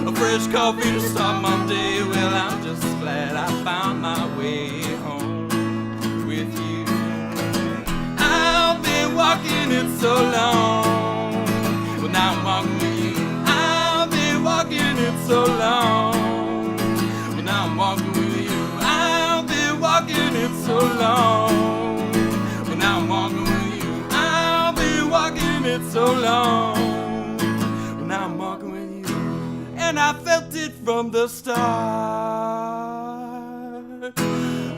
a fresh coffee to start my day. Well, I'm just glad I found my way home with you. I've been walking it so long, well now I'm walking with you. I've been walking it so long, well now I'm walking with you. I've been walking it so long, well now I'm walking with you. I've been walking it so long, well now I'm walking with you. And I felt it from the start,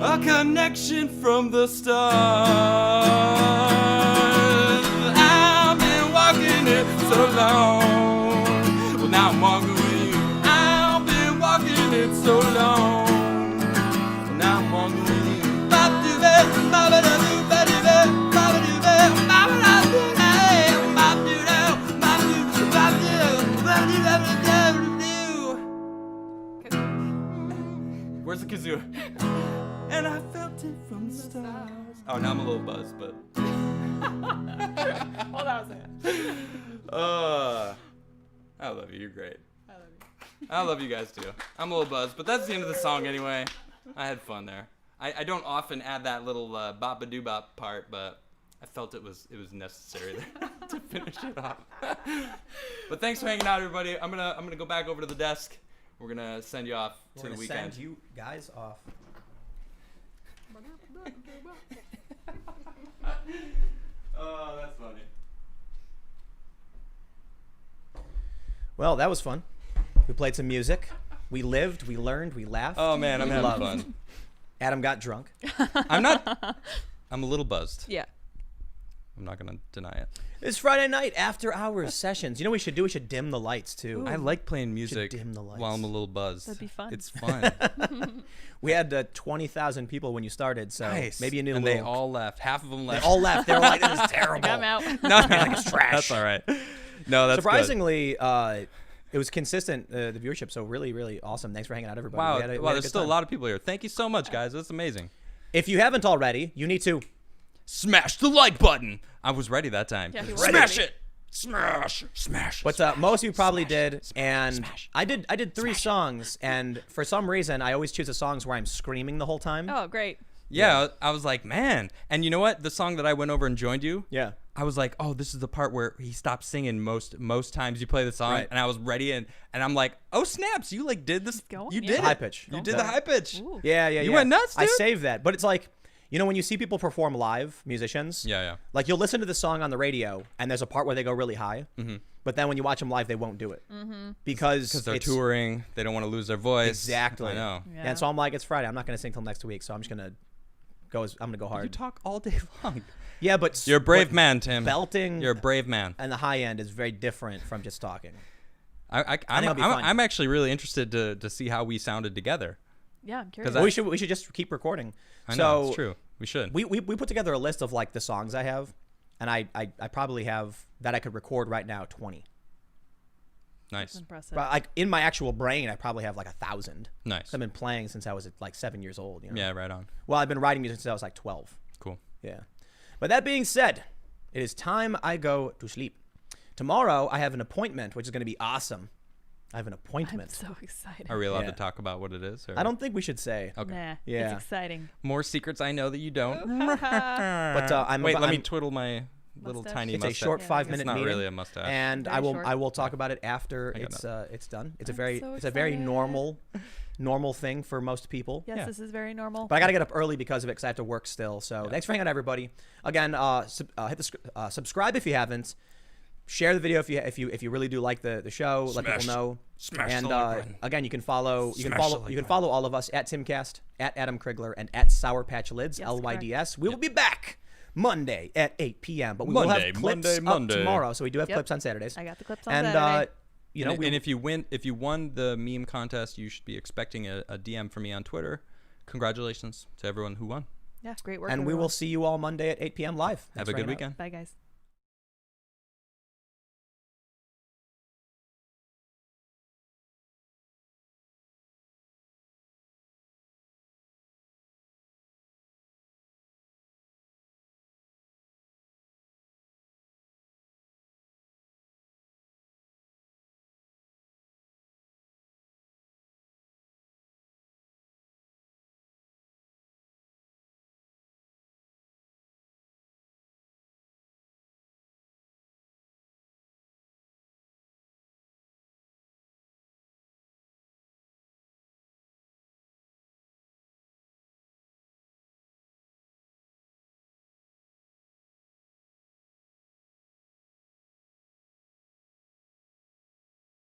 a connection from the start. I've been walking it so long, well now I'm walking with you. I've been walking it so long, well now I'm walking with you. Where's the kazoo? And I felt it from the stars. Oh, now I'm a little buzzed, but. Well, that was it. I love you. You're great. I love you. I love you guys too. I'm a little buzzed, but that's the end of the song anyway. I had fun there. I don't often add that little bop-a-doo-bop part, but I felt it was necessary there to finish it off. But thanks for hanging out, everybody. I'm gonna go back over to the desk. We're gonna send you off to the weekend. Send you guys off. Oh, that's funny. Well, that was fun. We played some music. We lived. We learned. We laughed. Oh man, I'm we having loved. fun. Adam got drunk. I'm not. I'm a little buzzed. Yeah. I'm not gonna deny it. It's Friday night after hours sessions. You know what we should do? We should dim the lights too. I like playing music dim the lights. while I'm a little buzzed. That'd be fun. It's fun. We had 20,000 people when you started, so Nice. maybe you need and a they little. all left. Half of them They left. all left. They were like, "This is terrible." I'm out. No, it's trash. That's all right. No, that's good. Surprisingly, it was consistent the viewership. So really, really awesome. Thanks for hanging out, everybody. Wow, We had a wow. good There's still a time. lot of people here. Thank you so much, guys. That's amazing. If you haven't already, you need to. Smash the like button. I was ready that time. Yeah, he was Smash ready. it. Smash. But most of you probably did, and I did 3 songs, and for some reason I always choose the songs where I'm screaming the whole time. Oh, great. Yeah, I was like, man. And you know what? The song that I went over and joined you. Yeah. I was like, oh, this is the part where he stops singing most times you play the song, Right. and I was ready, and I'm like, oh snaps, you like did this, going, you yeah. did High it. pitch. You Going did the for it. high pitch. Ooh. Yeah. You went nuts, I dude. saved that, but it's like, you know, when you see people perform live, musicians. Yeah. Like you'll listen to the song on the radio, and there's a part where they go really high, Mm-hmm. but then when you watch them live, they won't do it because They're it's- touring, they don't want to lose their voice. Exactly. I know. Yeah. And so I'm like, it's Friday. I'm not gonna sing till next week, so I'm just gonna go. I'm gonna go You hard. talk all day long. Yeah, but You're a brave but man, Tim. Belting You're a brave man. and the high end is very different from just talking. I'm it'll be fun. I'm actually really interested to see how we sounded together. Yeah, I'm curious. Well, we should just keep recording. I know so it's true. We should. We put together a list of like the songs I have, and I probably have that I could record right now 20. That's Nice. impressive. But like in my actual brain, I probably have like 1,000. Nice. I've been playing since I was like 7 years old. You know? Yeah, right on. Well, I've been writing music since I was like 12. Cool. Yeah. But that being said, it is time I go to sleep. Tomorrow I have an appointment, which is going to be awesome. I have an I'm appointment. so excited. Are we allowed Yeah. to talk about what it is? Or? I don't think we should say. Okay. Nah, Yeah. it's exciting. More secrets I know that you don't. But I'm Wait, about, let me I'm- twiddle my little Mustache? tiny It's mustache. a short Yeah, 5-minute It's not meeting. really a mustache. And Very I will short. talk about it after I got it's done. It's a I'm very so it's a very excited. normal thing for most people. Yes, Yeah. this is very normal. But I got to get up early because of it, because I have to work still. So thanks for hanging out, everybody. Again, hit the subscribe if you haven't. Share the video if you really do like the show. Let people know. smash And the like button. again, you can follow Smash the like button. follow all of us at Timcast, at Adam Krigler, and at Sour Patch Lids Yes, LYDS. We will be back Monday at 8 p.m. But we will Monday, have clips Monday. up tomorrow. So we do have Yep. clips on Saturdays. I got the clips on And Saturday. you know, and if you won the meme contest, you should be expecting a DM from me on Twitter. Congratulations to everyone who won. Yeah, great work. and we will everyone. see you all Monday at 8 p.m. live. Have Thanks a for good hanging out. weekend. Bye, guys.